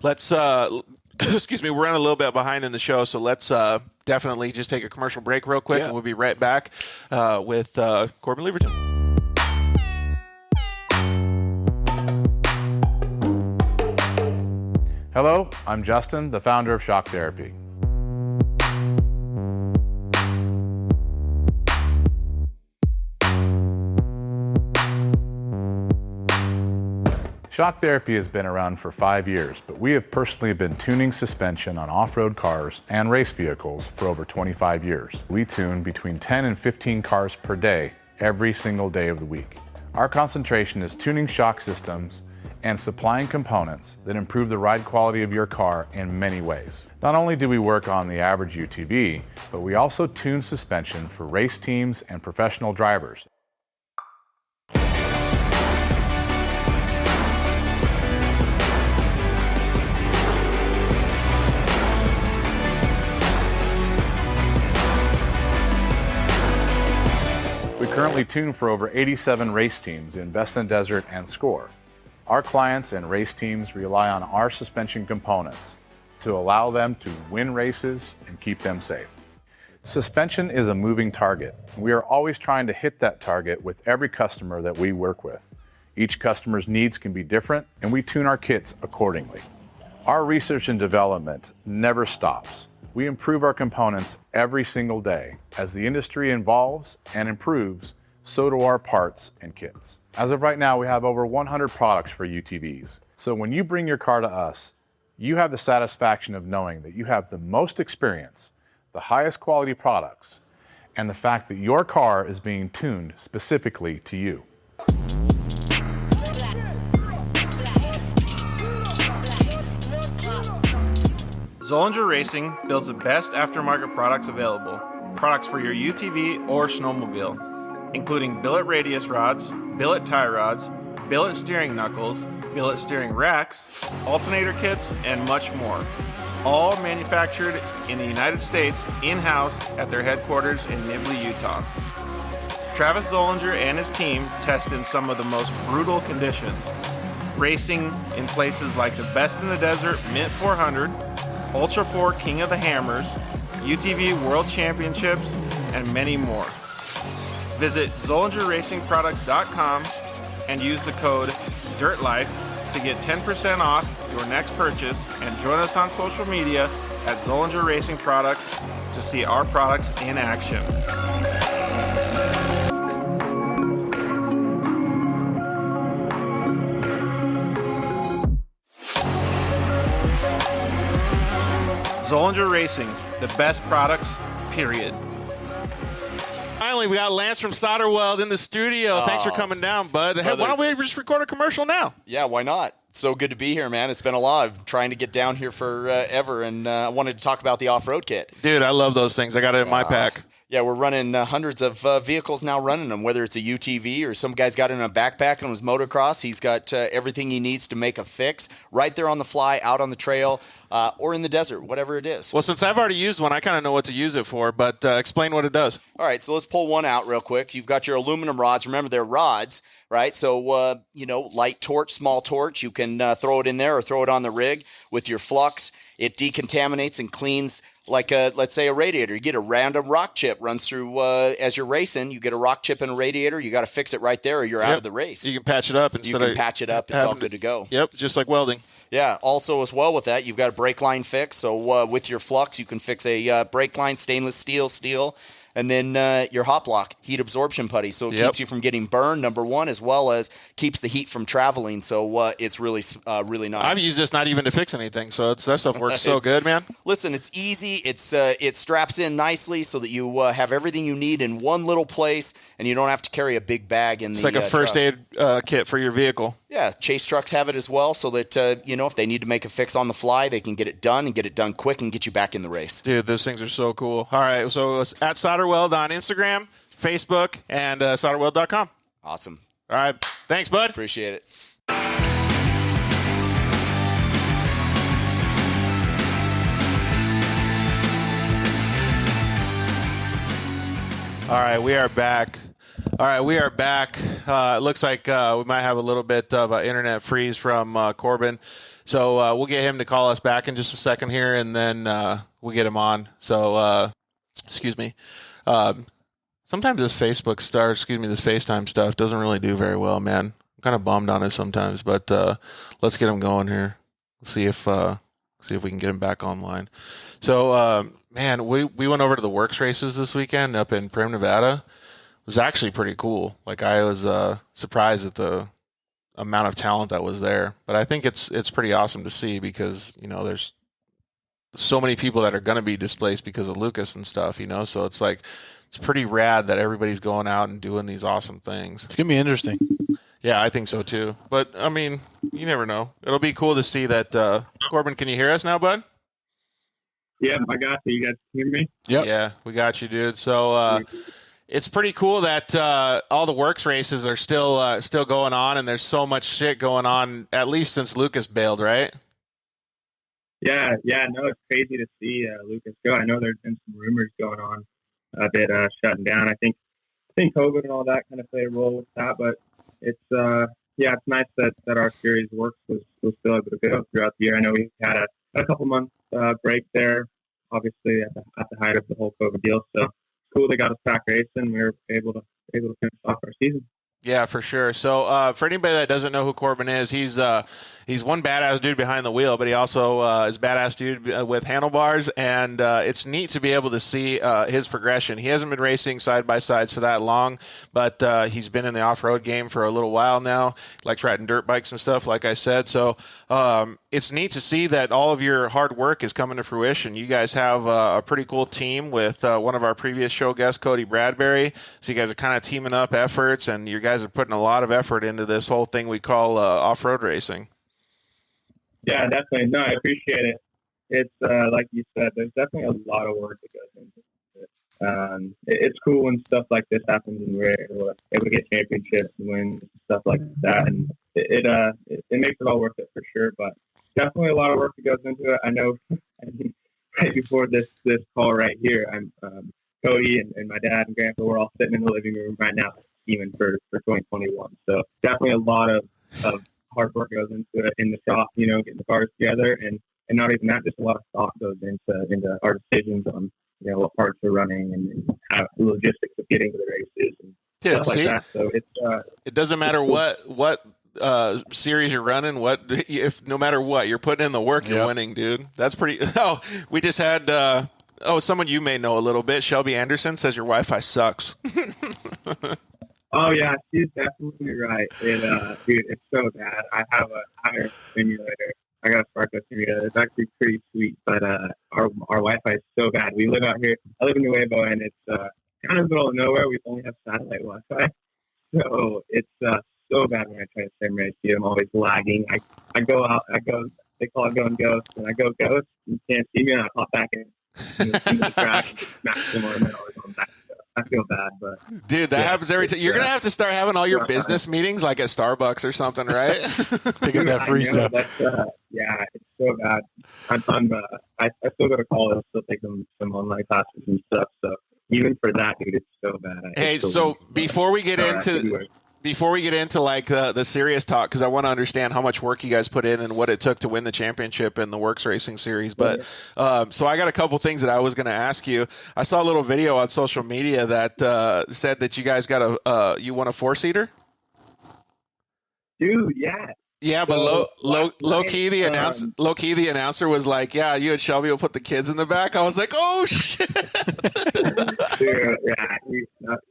let's excuse me, we're running a little bit behind in the show, so let's definitely just take a commercial break real quick, and we'll be right back with Corbin Leaverton. Hello, I'm Justin, the founder of Shock Therapy. Shock Therapy has been around for 5 years, but we have personally been tuning suspension on off-road cars and race vehicles for over 25 years. We tune between 10 and 15 cars per day, every single day of the week. Our concentration is tuning shock systems and supplying components that improve the ride quality of your car in many ways. Not only do we work on the average UTV, but we also tune suspension for race teams and professional drivers. We currently tune for over 87 race teams in Best Desert and Score. Our clients and race teams rely on our suspension components to allow them to win races and keep them safe. Suspension is a moving target. We are always trying to hit that target with every customer that we work with. Each customer's needs can be different, and we tune our kits accordingly. Our research and development never stops. We improve our components every single day. As the industry evolves and improves, so do our parts and kits. As of right now, we have over 100 products for UTVs. So when you bring your car to us, you have the satisfaction of knowing that you have the most experience, the highest quality products, and the fact that your car is being tuned specifically to you. Zollinger Racing builds the best aftermarket products available. products for your UTV or snowmobile, including billet radius rods, billet tie rods, billet steering knuckles, billet steering racks, alternator kits, and much more. All manufactured in the United States in-house at their headquarters in Nibley, Utah. Travis Zollinger and his team test in some of the most brutal conditions, racing in places like the Best in the Desert Mint 400, Ultra 4 King of the Hammers, UTV World Championships, and many more. Visit ZollingerRacingProducts.com and use the code DIRTLIFE to get 10% off your next purchase, and join us on social media at Zollinger Racing Products to see our products in action. Zollinger Racing, the best products, period. Finally, we got Lance from Solderweld in the studio. Thanks for coming down, bud. Hey, why don't we just record a commercial now? Yeah, why not? So good to be here, man. It's been a lot. I've been trying to get down here forever, and I wanted to talk about the off-road kit. Dude, I love those things. I got it in my pack. Yeah, we're running hundreds of vehicles now running them, whether it's a UTV or some guy's got it in a backpack on his motocross. He's got everything he needs to make a fix right there on the fly, out on the trail, or in the desert, whatever it is. Well, since I've already used one, I kind of know what to use it for, but explain what it does. All right, so let's pull one out real quick. You've got your aluminum rods. Remember, they're rods, right? So, light torch, small torch. You can throw it in there or throw it on the rig with your flux. It decontaminates and cleans like let's say a radiator. You get a random rock chip runs through as you're racing. You get a rock chip in a radiator. You got to fix it right there, or you're out of the race. You can patch it up instead of It's all good to go. Yep, just like welding. Yeah. Also, as well with that, you've got a brake line fix. So with your flux, you can fix a brake line, stainless steel. And then your hot block, heat absorption putty. So it keeps you from getting burned, number one, as well as keeps the heat from traveling. So it's really nice. I've used this not even to fix anything, so that stuff works so good, man. Listen, it's easy. It straps in nicely so that you have everything you need in one little place, and you don't have to carry a big bag in It's like a first aid kit for your vehicle. Yeah, Chase trucks have it as well, so that if they need to make a fix on the fly, they can get it done and get it done quick and get you back in the race. Dude, those things are so cool. All right, so it's at Solderweld on Instagram, Facebook, and solderweld.com. Awesome. All right, thanks, bud. Appreciate it. All right, we are back. It looks like we might have a little bit of an internet freeze from Corbin. So we'll get him to call us back in just a second here, and then we'll get him on. So, excuse me. Sometimes this FaceTime stuff doesn't really do very well, man. I'm kind of bummed on it sometimes, but let's get him going here. See if we can get him back online. So, man, we went over to the WORCS races this weekend up in Primm, Nevada. It was actually pretty cool. Like, I was surprised at the amount of talent that was there. But I think it's pretty awesome to see because, there's so many people that are going to be displaced because of Lucas and stuff, so it's like it's pretty rad that everybody's going out and doing these awesome things. It's going to be interesting. Yeah, I think so too. But, I mean, you never know. It'll be cool to see that. Corbin, can you hear us now, bud? Yeah, I got you. You guys hear me? Yep. Yeah, we got you, dude. So it's pretty cool that all the WORCS races are still going on, and there's so much shit going on, at least since Lucas bailed, right? Yeah. No, it's crazy to see Lucas go. I know there's been some rumors going on a bit shutting down. I think COVID and all that kind of played a role with that, but it's it's nice that our series WORCS was still able to go throughout the year. I know we had a couple months break there, obviously at the height of the whole COVID deal. So it's cool they got us back racing. We were able to finish off our season. Yeah, for sure. So for anybody that doesn't know who Corbin is, he's one badass dude behind the wheel, but he also is badass dude with handlebars, and it's neat to be able to see his progression. He hasn't been racing side-by-sides for that long, but he's been in the off-road game for a little while now. He likes riding dirt bikes and stuff, like I said. So it's neat to see that all of your hard work is coming to fruition. You guys have a pretty cool team with one of our previous show guests, Cody Bradbury. So you guys are kind of teaming up efforts, and you guys are putting a lot of effort into this whole thing we call off-road racing. Yeah, definitely. No, I appreciate it. It's like you said, there's definitely a lot of work that goes into it. It's cool when stuff like this happens and we're able to get championships and win stuff like that, and it makes it all worth it for sure. But definitely a lot of work that goes into it. I know. Right before this call right here, I'm Cody and my dad and grandpa, we're all sitting in the living room right now scheming for 2021. So definitely a lot of hard work goes into it in the shop, getting the cars together, and not even that, just a lot of thought goes into our decisions on what parts we're running and how the logistics of getting to the races and stuff like that. So it doesn't matter what series you're running, no matter what you're putting in the work, you're winning, dude. That's pretty. Oh, we just had someone you may know a little bit, Shelby Anderson, says your Wi-Fi sucks. Oh yeah, she's definitely right. Dude, it's so bad. I have a higher simulator. I got a Sparko simulator. It's actually pretty sweet, but our Wi-Fi is so bad. We live out here. I live in Nuevo, and it's kind of in the middle of nowhere. We only have satellite Wi-Fi, so it's so bad when I try to sim race. I'm always lagging. I go out. They call it going ghost, and I go ghost. You can't see me, and I pop back in the track and smash them on, and then always on back. I feel bad, but dude, that happens every time. You're gonna have to start having all your business meetings like at Starbucks or something, right? Picking that free stuff. Yeah, it's so bad. I still go to college, still take some online classes and stuff. So even for that, dude, it's so bad. Hey, so before we get into like the serious talk, because I want to understand how much work you guys put in and what it took to win the championship in the WORCS Racing Series. But so I got a couple things that I was going to ask you. I saw a little video on social media that said that you guys got you won a 4-seater. Dude, yeah. Yeah, but low key the announcer was like, "Yeah, you and Shelby will put the kids in the back." I was like, "Oh shit!" Dude, yeah,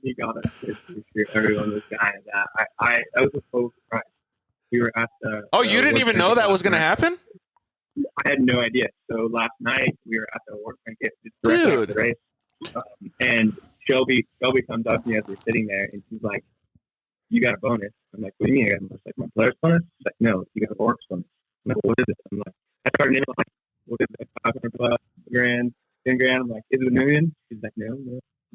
he got us. Everyone was dying at that. I was a full surprise. We were at the. Oh, you didn't even know that was going to happen? I had no idea. So last night we were at the WORCS directly after the race, and Shelby comes up to me as we're sitting there, and she's like, "You got a bonus." I'm like, "What do you mean?" I'm like, "My player's bonus?" She's like, "No, you got a WORCS bonus." I'm like, "What is it?" I'm like, I started naming like, "What is it? 500 grand, 10 grand?" I'm like, "Is it $1 million?" She's like, "No."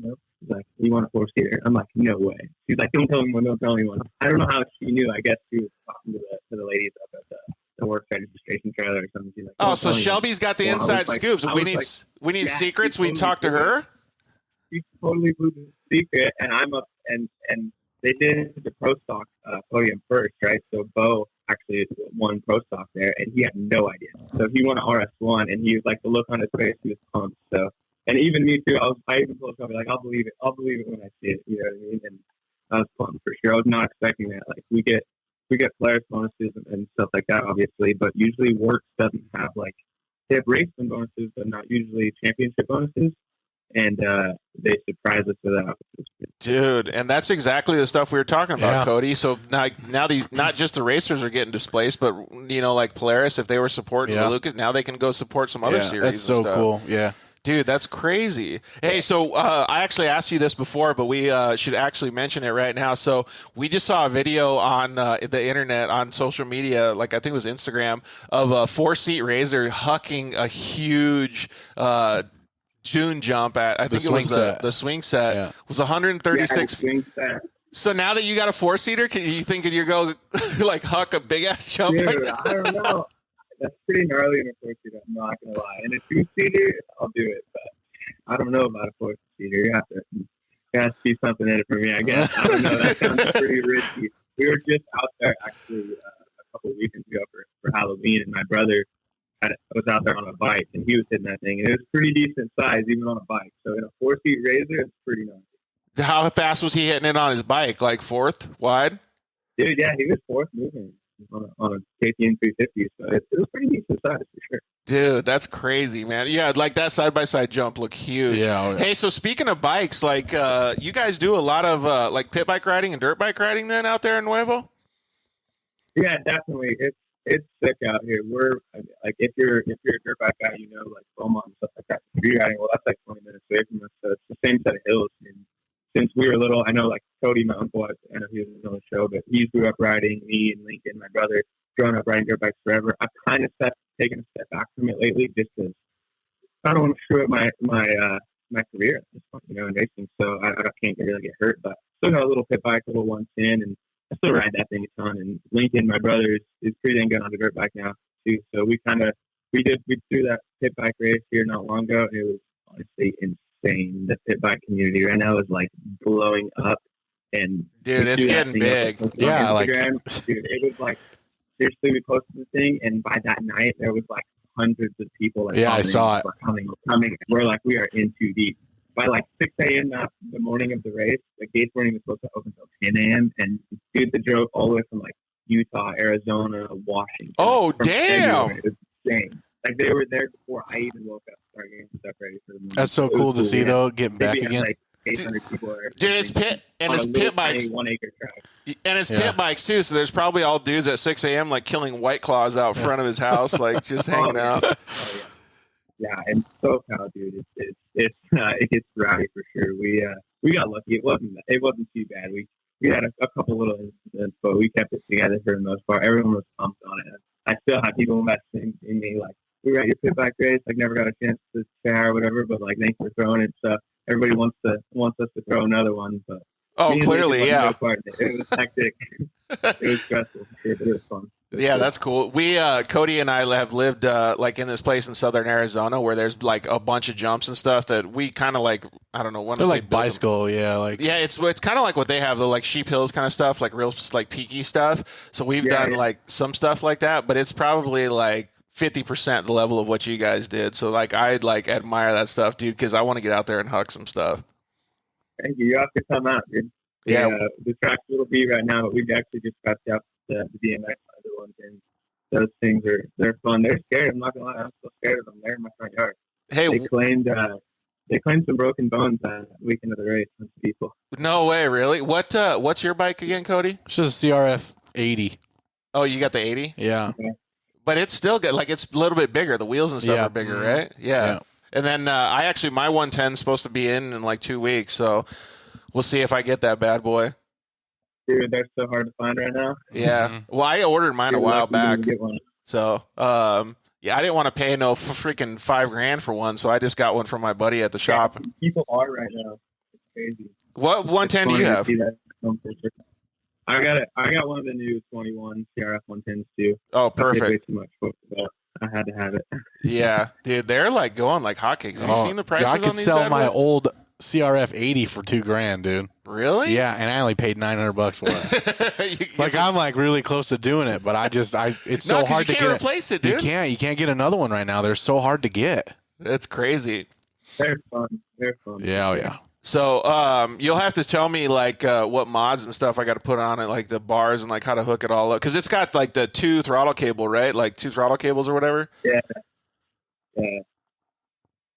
She's like, "You want a 4-seater?" I'm like, "No way." She's like, "Don't tell anyone. Don't tell anyone." I don't know how she knew. I guess she was talking to the ladies up at the WORCS registration trailer or something. She's like, "Oh, so Shelby's got the inside scoops. If we need secrets, we talk to her." She totally blew the secret, and I'm up and they did the pro stock podium first, right? So Bo actually won pro stock there, and he had no idea. So he won RS1, and he was like, the look on his face, he was pumped. So, and even me too. I even told him like, I'll believe it when I see it. You know what I mean? And I was pumped for sure. I was not expecting that. Like we get players bonuses and stuff like that, obviously, but usually WORCS doesn't have they have race win bonuses, but not usually championship bonuses. And they surprised us with that. Dude, and that's exactly the stuff we were talking about, Cody. So now these not just the racers are getting displaced, but like Polaris, if they were supporting the Lucas, now they can go support some other series. That's so cool. Yeah. Dude, that's crazy. Hey, so I actually asked you this before, but we should actually mention it right now. So we just saw a video on the internet, on social media, like I think it was Instagram, of a 4-seat RZR hucking a huge dune jump at, I think it was the swing set. Yeah. Was 136 feet. So now that you got a 4-seater, can you think you go like huck a big ass jump? Dude, like that? I don't know. That's pretty gnarly in a 4-seater. I'm not gonna lie. In a 2-seater, I'll do it, but I don't know about a 4-seater. You have to see something in it for me, I guess. I don't know. That sounds pretty risky. We were just out there actually a couple of weekends ago for Halloween, and my brother was out there on a bike, and he was hitting that thing, and it was pretty decent size, even on a bike. So in a 4-seat RZR, it's pretty nice. How fast was he hitting it on his bike? Like 4th wide? Dude, yeah, he was 4th moving on a KTM 350, so it was pretty decent size for sure. Dude, that's crazy, man. Yeah, like that side-by-side jump looked huge. Yeah. Hey, so speaking of bikes, like you guys do a lot of like pit bike riding and dirt bike riding then out there in Nuevo? Yeah, definitely. It's sick out here. We're like, if you're a dirt bike guy, like Beaumont and stuff like that. If you're riding, well, that's like 20 minutes away from us. So it's the same set of hills. And since we were little, I know like Cody, my uncle, I know he was on the show, but he grew up riding. Me and Lincoln, my brother, growing up riding dirt bikes forever. I've kind of taken a step back from it lately, just because I don't want to screw up my my career at this point, in racing. So I can't really get hurt, but still got a little pit bike, a little 110, and I still ride that thing a ton. And Lincoln, my brother, is pretty dang good on the dirt bike now too. So we threw that pit bike race here not long ago. It was honestly insane. The pit bike community right now is like blowing up, and dude, it's getting big. Yeah, Instagram, dude, it was like seriously, we posted the thing, and by that night there was like hundreds of people. Like, I saw it. Coming. We're like, we are in too deep. By like 6 a.m. the morning of the race, the gates weren't even supposed to open until 10 a.m. And dude, they drove all the way from like Utah, Arizona, Washington. Oh, damn! It was insane. Like they were there before I even woke up, started getting stuff ready for the morning. That's so cool to see, though, getting back Maybe again. like 800 people there. Dude, it's pit bikes. 1 acre track. And it's pit bikes too, so there's probably all dudes at 6 a.m. like killing White Claws out front of his house, like just hanging out. Oh, yeah, and SoCal, dude, it gets rowdy for sure. We got lucky. It wasn't too bad. We had a couple little incidents, but we kept it together for the most part. Everyone was pumped on it. I still have people messaging in me like, we were at your pit bike race, like never got a chance to chat or whatever, but like thanks for throwing it. So everybody wants us to throw another one, but clearly, yeah. It was hectic. It was stressful, but it was fun. Yeah, that's cool. We Cody and I have lived like in this place in southern Arizona where there's like a bunch of jumps and stuff that we kind of like. I don't know. They're like bicycle, it's kind of like what they have, the like Sheep Hills kind of stuff, like real like Paqui stuff. So we've done like some stuff like that, but it's probably like 50% the level of what you guys did. So like I'd like admire that stuff, dude, because I want to get out there and huck some stuff. Thank you. You have to come out, dude. Yeah, the track's a little beat right now, but we've actually just got up the DMX other ones, and those things they're fun. They're scary. I'm not gonna lie, I'm still scared of them. They're in my front yard. Hey, they claimed some broken bones that weekend of the race. Some people. No way, really? What's your bike again, Cody? It's just a CRF 80. Oh, you got the 80? Yeah. Okay. But it's still good. Like it's a little bit bigger. The wheels and stuff are bigger, right? Yeah. And then my 110 is supposed to be in like 2 weeks, so we'll see if I get that bad boy. Dude, they're so hard to find right now. Yeah. Well, I ordered mine a while back. So, I didn't want to pay no freaking $5,000 for one, so I just got one from my buddy at the shop. People are right now. It's crazy. What 110 do you have? I got one of the new 21 CRF 110s too. Oh, perfect. Way too much, but I had to have it. Yeah, dude, they're like going like hotcakes. Have you seen the prices on these? I could sell my old CRF 80 for $2,000, dude. Really? Yeah, and I only paid $900 for it. Like I'm like really close to doing it, but it's so hard to get. You can't replace it, dude. You can't get another one right now. They're so hard to get. That's crazy. They're fun. Yeah, yeah. So you'll have to tell me like what mods and stuff I got to put on it, like the bars and like how to hook it all up, because it's got like the 2 throttle cable, right? Like 2 throttle cables or whatever. Yeah.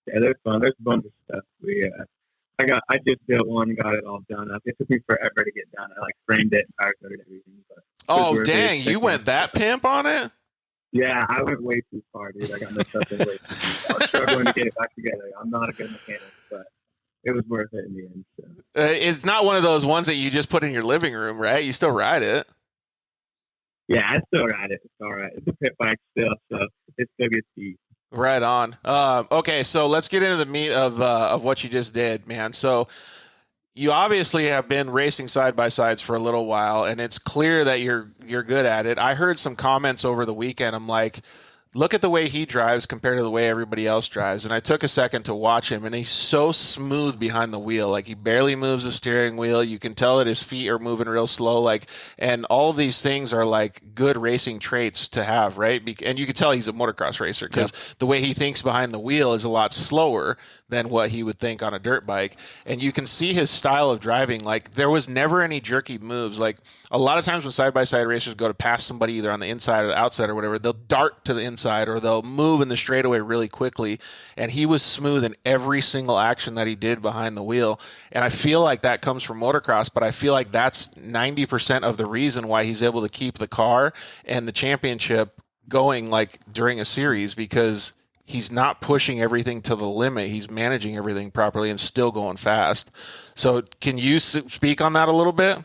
There's fun. There's a bunch of stuff. I just built one, got it all done up. It took me forever to get done. I like framed it, power coded everything. But dang! You went that pimp on it? Yeah, I went way too far, dude. I got messed up in way too far. I'm struggling to get it back together. I'm not a good mechanic, but it was worth it in the end. So. It's not one of those ones that you just put in your living room, right? You still ride it. Yeah, I still ride it. It's all right. It's a pit bike still, so it still gets beat. Right on. Okay, so let's get into the meat of what you just did, man. So you obviously have been racing side by sides for a little while, and it's clear that you're good at it. I heard some comments over the weekend. I'm like, look at the way he drives compared to the way everybody else drives. And I took a second to watch him, and he's so smooth behind the wheel. Like, he barely moves the steering wheel. You can tell that his feet are moving real slow. Like, and all of these things are like good racing traits to have, right? And you can tell he's a motocross racer because the way he thinks behind the wheel is a lot slower than what he would think on a dirt bike. And you can see his style of driving. Like, there was never any jerky moves. Like, a lot of times when side-by-side racers go to pass somebody either on the inside or the outside or whatever, they'll dart to the inside or they'll move in the straightaway really quickly. And he was smooth in every single action that he did behind the wheel. And I feel like that comes from motocross, but I feel like that's 90% of the reason why he's able to keep the car and the championship going, like, during a series, because he's not pushing everything to the limit. He's managing everything properly and still going fast. So can you speak on that a little bit?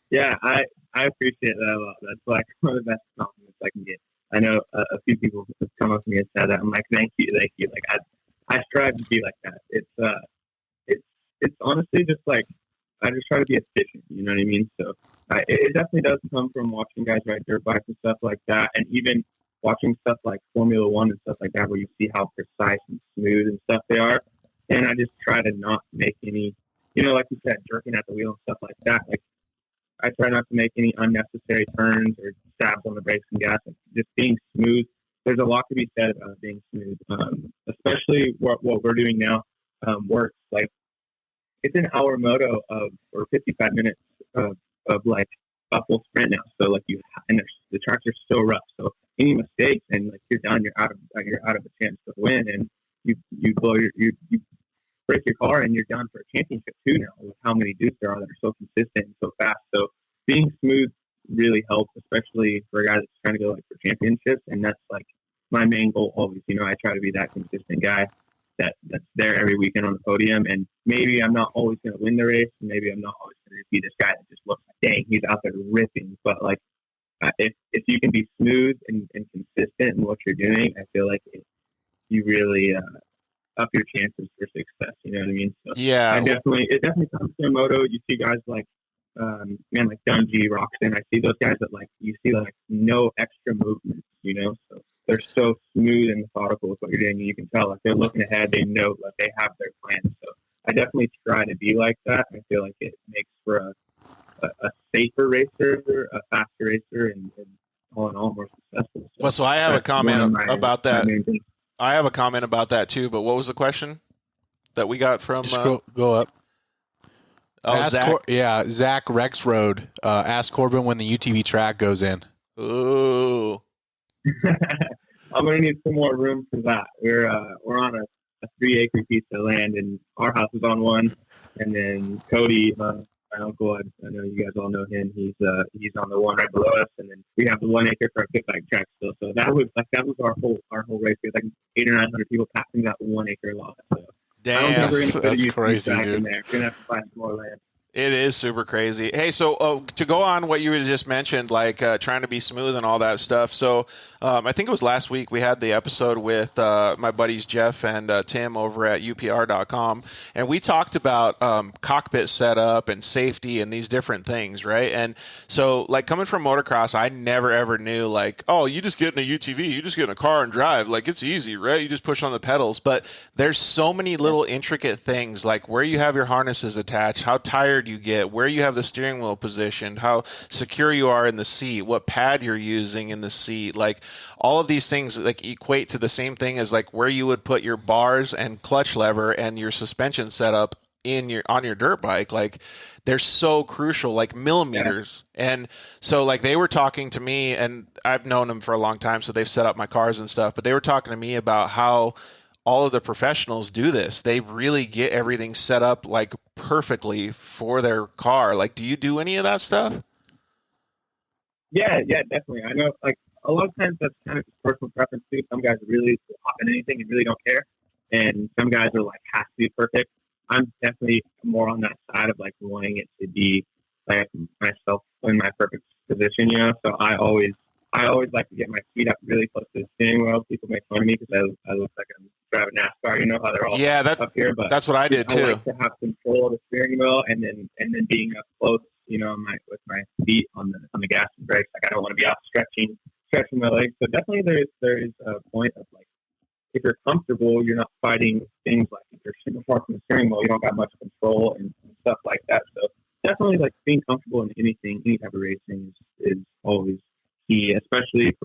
Yeah, I appreciate that a lot. That's like one of the best compliments I can get. I know a few people have come up to me and said that. I'm like, thank you. Like, I strive to be like that. It's honestly just like I just try to be efficient. You know what I mean? So it definitely does come from watching guys ride dirt bikes and stuff like that, and even watching stuff like Formula One and stuff like that, where you see how precise and smooth and stuff they are. And I just try to not make any, like you said, jerking at the wheel and stuff like that. Like I try not to make any unnecessary turns or stabs on the brakes and gas. Like, just being smooth. There's a lot to be said about being smooth, especially what we're doing now. WORCS, like it's an hour moto or 55 minutes of like a full sprint now. So like the tracks are so rough. So any mistakes and like you're done, you're out of a chance to win, and you break your car and you're done for a championship too now. With how many dudes there are that are so consistent and so fast. So being smooth really helps, especially for a guy that's trying to go like for championships, and that's like my main goal always. I try to be that consistent guy that's there every weekend on the podium, and maybe I'm not always going to win the race, and maybe I'm not always going to be this guy that just looks like, dang, he's out there ripping, but like if you can be smooth and consistent in what you're doing, I feel like you really up your chances for success. You know what I mean? So Yeah. it definitely comes to a moto. You see guys like like Dungy, Roxon. I see those guys that like you see like no extra movement. So they're so smooth and methodical with what you're doing. You can tell like they're looking ahead. They know that they have their plan. So I definitely try to be like that. I feel like it makes for a safer racer, a faster racer, and all in all more successful. So I have a comment about that. I have a comment about that too. But what was the question that we got from? Just go up. Oh, Zach. Zach Rexroad. Ask Corbin when the UTV track goes in. Ooh. I'm gonna need some more room for that. We're on a 3-acre piece of land, and our house is on one. And then Cody, my uncle, I know you guys all know him. He's on the one right below us, and then we have the 1 acre for our pit bike track still. So that was our whole race. It was like 800 or 900 people passing that 1 acre lot. So damn, that's crazy, dude. We're gonna have to find some more land. It is super crazy. Hey, so to go on what you just mentioned, like trying to be smooth and all that stuff. So I think it was last week we had the episode with my buddies Jeff and Tim over at upr.com, and we talked about cockpit setup and safety and these different things, right? And so like coming from motocross, I never ever knew like, oh, you just get in a UTV, you just get in a car and drive. Like it's easy, right? You just push on the pedals. But there's so many little intricate things like where you have your harnesses attached, how tired you get, where you have the steering wheel positioned, how secure you are in the seat, what pad you're using in the seat, like all of these things like equate to the same thing as like where you would put your bars and clutch lever and your suspension setup on your dirt bike. Like they're so crucial, like millimeters. Yeah. And so like they were talking to me, and I've known them for a long time, so they've set up my cars and stuff, but they were talking to me about how all of the professionals do this. They really get everything set up like perfectly for their car. Like, do you do any of that stuff? Yeah, definitely. I know, like a lot of times that's kind of just personal preference too. Some guys really hop in anything and really don't care, and some guys are like has to be perfect. I'm definitely more on that side of like wanting it to be like myself in my perfect position, So I always like to get my feet up really close to the steering wheel. People make fun of me because I look like I'm driving NASCAR. How they're all up here. But that's what I did too. I like to have control of the steering wheel and then being up close, with my feet on the gas and brakes. Like I don't want to be out stretching my legs. So definitely there is a point of like if you're comfortable, you're not fighting things like if you're super far from the steering wheel, you don't got much control and stuff like that. So definitely like being comfortable in anything, any type of racing is always key, especially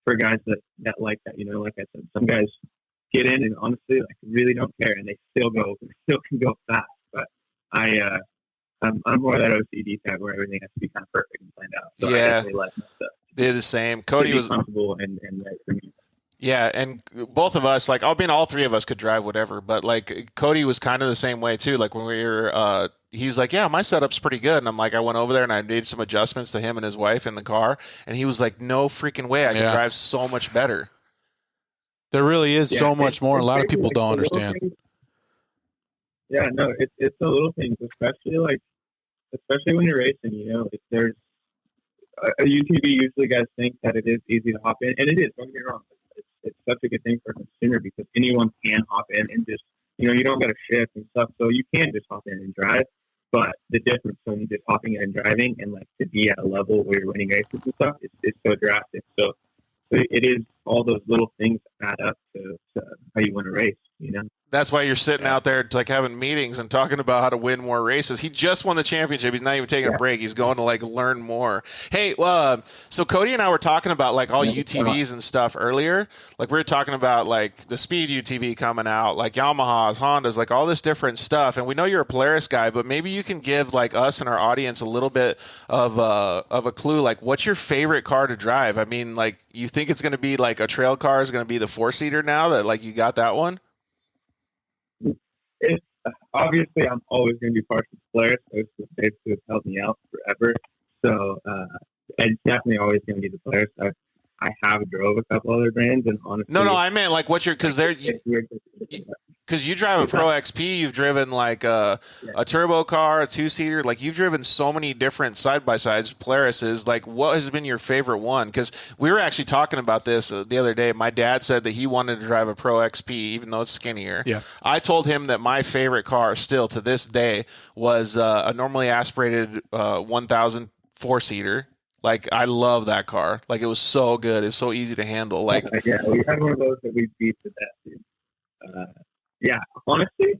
for guys that like that. Like I said, some guys get in and honestly like really don't care, and they still can go fast. But I'm more that OCD type where everything has to be kind of perfect and planned out. So I definitely like my stuff. They're the same. Cody was comfortable and right for me. Yeah, and both of us, like, all three of us could drive whatever, but, like, Cody was kind of the same way, too. Like, when we were, he was like, yeah, my setup's pretty good. And I'm like, I went over there and I made some adjustments to him and his wife in the car. And he was like, no freaking way. I can drive so much better. There really is so much more. A lot of people like don't understand. Yeah, no, it's the little things, especially when you're racing, like there's a UTV, usually guys think that it is easy to hop in, and it is, don't get me wrong. it's such a good thing for a consumer because anyone can hop in and just, you don't got to shift and stuff. So you can just hop in and drive. But the difference from just hopping in and driving and like to be at a level where you're winning races and stuff, it's so drastic. So it is all those little things add up to how you win a race, That's why you're sitting out there like having meetings and talking about how to win more races. He just won the championship. He's not even taking a break. He's going to like learn more. Hey, so Cody and I were talking about like all UTVs and stuff earlier. Like we were talking about like the Speed UTV coming out, like Yamahas, Hondas, like all this different stuff. And we know you're a Polaris guy, but maybe you can give like us and our audience a little bit of a clue. Like what's your favorite car to drive? I mean, like you think it's going to be like a trail car is going to be the 4-seater now that like you got that one? Obviously, I'm always going to be partial to Polaris. Those basically have helped me out forever. So it's definitely always going to be the Polaris. I have drove a couple other brands, and honestly, no, I meant like what's your because you drive a Pro XP, you've driven like a turbo car, a 2-seater, like you've driven so many different side by sides. Polaris's, like what has been your favorite one? Because we were actually talking about this the other day. My dad said that he wanted to drive a Pro XP, even though it's skinnier. Yeah, I told him that my favorite car, still to this day, was a normally aspirated 1000 4-seater. Like I love that car. Like it was so good. It's so easy to handle. Like yeah, we had one of those that we beat to death, dude. Yeah, honestly,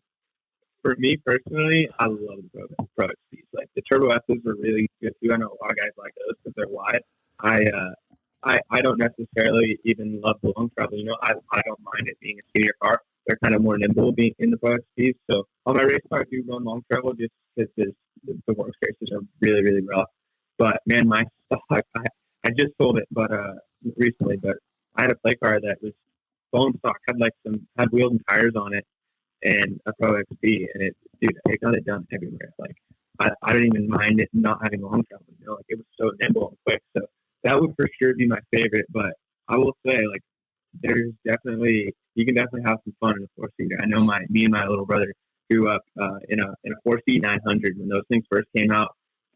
for me personally, I love the Pro XPs. Like the Turbo S's are really good too. I know a lot of guys like those because they're wide. I don't necessarily even love the long travel. I don't mind it being a skinnier car. They're kind of more nimble being in the Pro XPs. So on my race car, I do run long travel just because the WORCS races are really, really rough. But man, my stock, I just sold it, but recently. But I had a play car that was bone stock, had wheels and tires on it, and a Pro XP, and it got it done everywhere. Like I don't even mind it not having long travel. Like it was so nimble and quick. So that would for sure be my favorite. But I will say, like, you can definitely have some fun in a 4-seater. I know me and my little brother grew up in a 4-seat 900 when those things first came out.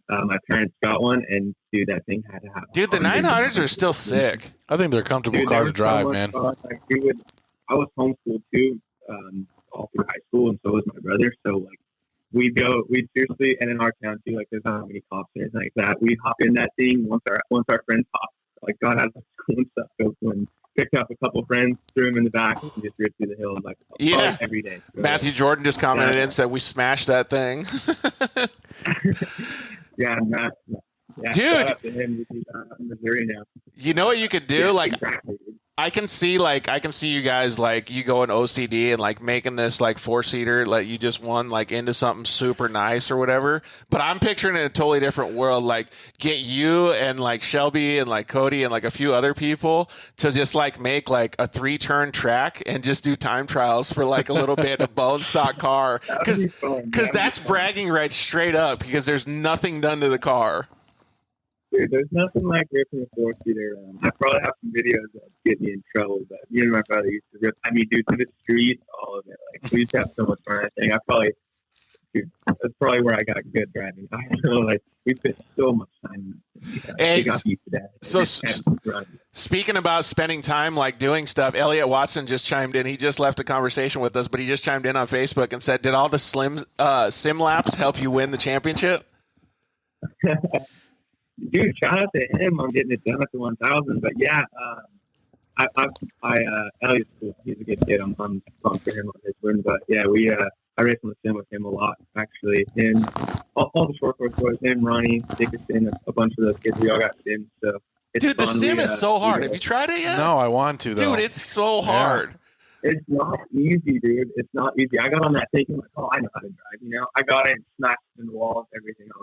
My parents got one, and dude, that thing had to happen. Dude, the 900s are still sick. I think they're a comfortable car to drive, man. Like, I was homeschooled too, all through high school, and so was my brother. So like, we'd seriously, and in our town too, like there's not many cops and anything like that. We'd hop in that thing once our friends hopped, like got out of school and stuff. So when picked up a couple friends, threw them in the back, and just ripped through the hill like every day. So, Matthew Jordan just commented and said we smashed that thing. Yeah, Matt. Yeah, dude, shout out to him. He's in Missouri now. You know what you could do? Like, exactly. I can see you guys like you going OCD and like making this like 4-seater like you just won like into something super nice or whatever. But I'm picturing it in a totally different world. Like get you and like Shelby and like Cody and like a few other people to just like make like a 3-turn track and just do time trials for like a little bit of bone stock car because that's bragging rights straight up because there's nothing done to the car. Dude, there's nothing like ripping a 4-seater. I probably have some videos that get me in trouble, but me and my brother used to rip. I mean, dude, to the streets, all of it. Like, we used to have so much fun. I think that's probably where I got good driving. I don't know, like, we spent so much time. Hey, got used to that. So, speaking about spending time, like, doing stuff, Elliot Watson just chimed in. He just left a conversation with us, but he just chimed in on Facebook and said, did all the sim laps help you win the championship? Dude, shout out to him on getting it done at the 1000. But yeah, Elliott's cool. He's a good kid. I'm pumped for him on his win. But yeah, I raced on the sim with him a lot, actually. Him, all the short course boys, him, Ronnie, Dickerson, a bunch of those kids. We all got sims. So dude, the sim is so hard. Have you tried it yet? No, I want to though. Dude, it's so hard. It's not easy, dude. It's not easy. I got on that thinking like, oh, I know how to drive. I got it, smashed in the walls, everything. I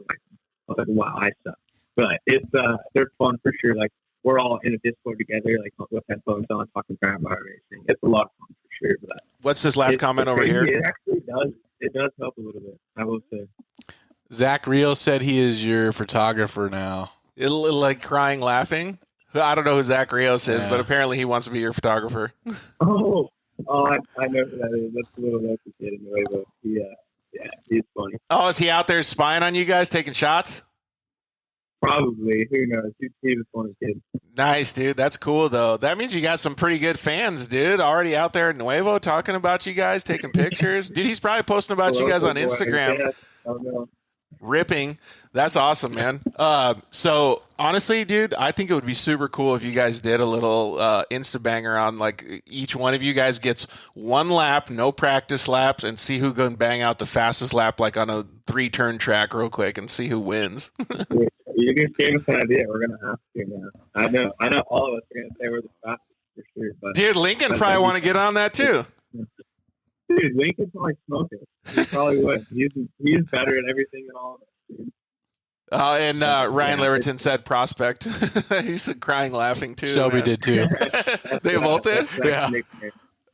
was like, wow, I suck. But it's they're fun for sure. Like we're all in a Discord together, like with headphones on, talking crap about racing. It's a lot of fun for sure. But what's this last comment over here? It actually does. It does help a little bit, I will say. Zach Rios said he is your photographer now. Like crying, laughing. I don't know who Zach Rios is, but apparently he wants to be your photographer. Oh, I know who that is. That's a little local kid anyway, but yeah, he's funny. Oh, is he out there spying on you guys, taking shots? Probably. Who knows? He's a funny kid. Nice, dude. That's cool, though. That means you got some pretty good fans, dude. Already out there in Nuevo talking about you guys, taking pictures. Dude, he's probably posting about you guys on Instagram. Yeah. Oh, no. Ripping. That's awesome, man. So honestly, dude, I think it would be super cool if you guys did a little Insta banger on, like, each one of you guys gets one lap, no practice laps, and see who can bang out the fastest lap, like on a 3-turn track real quick, and see who wins. You just gave us an idea. We're gonna have to now. I know all of us are gonna say we're the fastest for sure. But Dude, Lincoln probably want to get on that too. Dude, Lincoln's probably smoking. He probably would. He's better at everything than all of us, dude. And Ryan Leaverton said prospect. He said crying, laughing too. Shelby man. did too. They both did? That's Yeah. his nickname.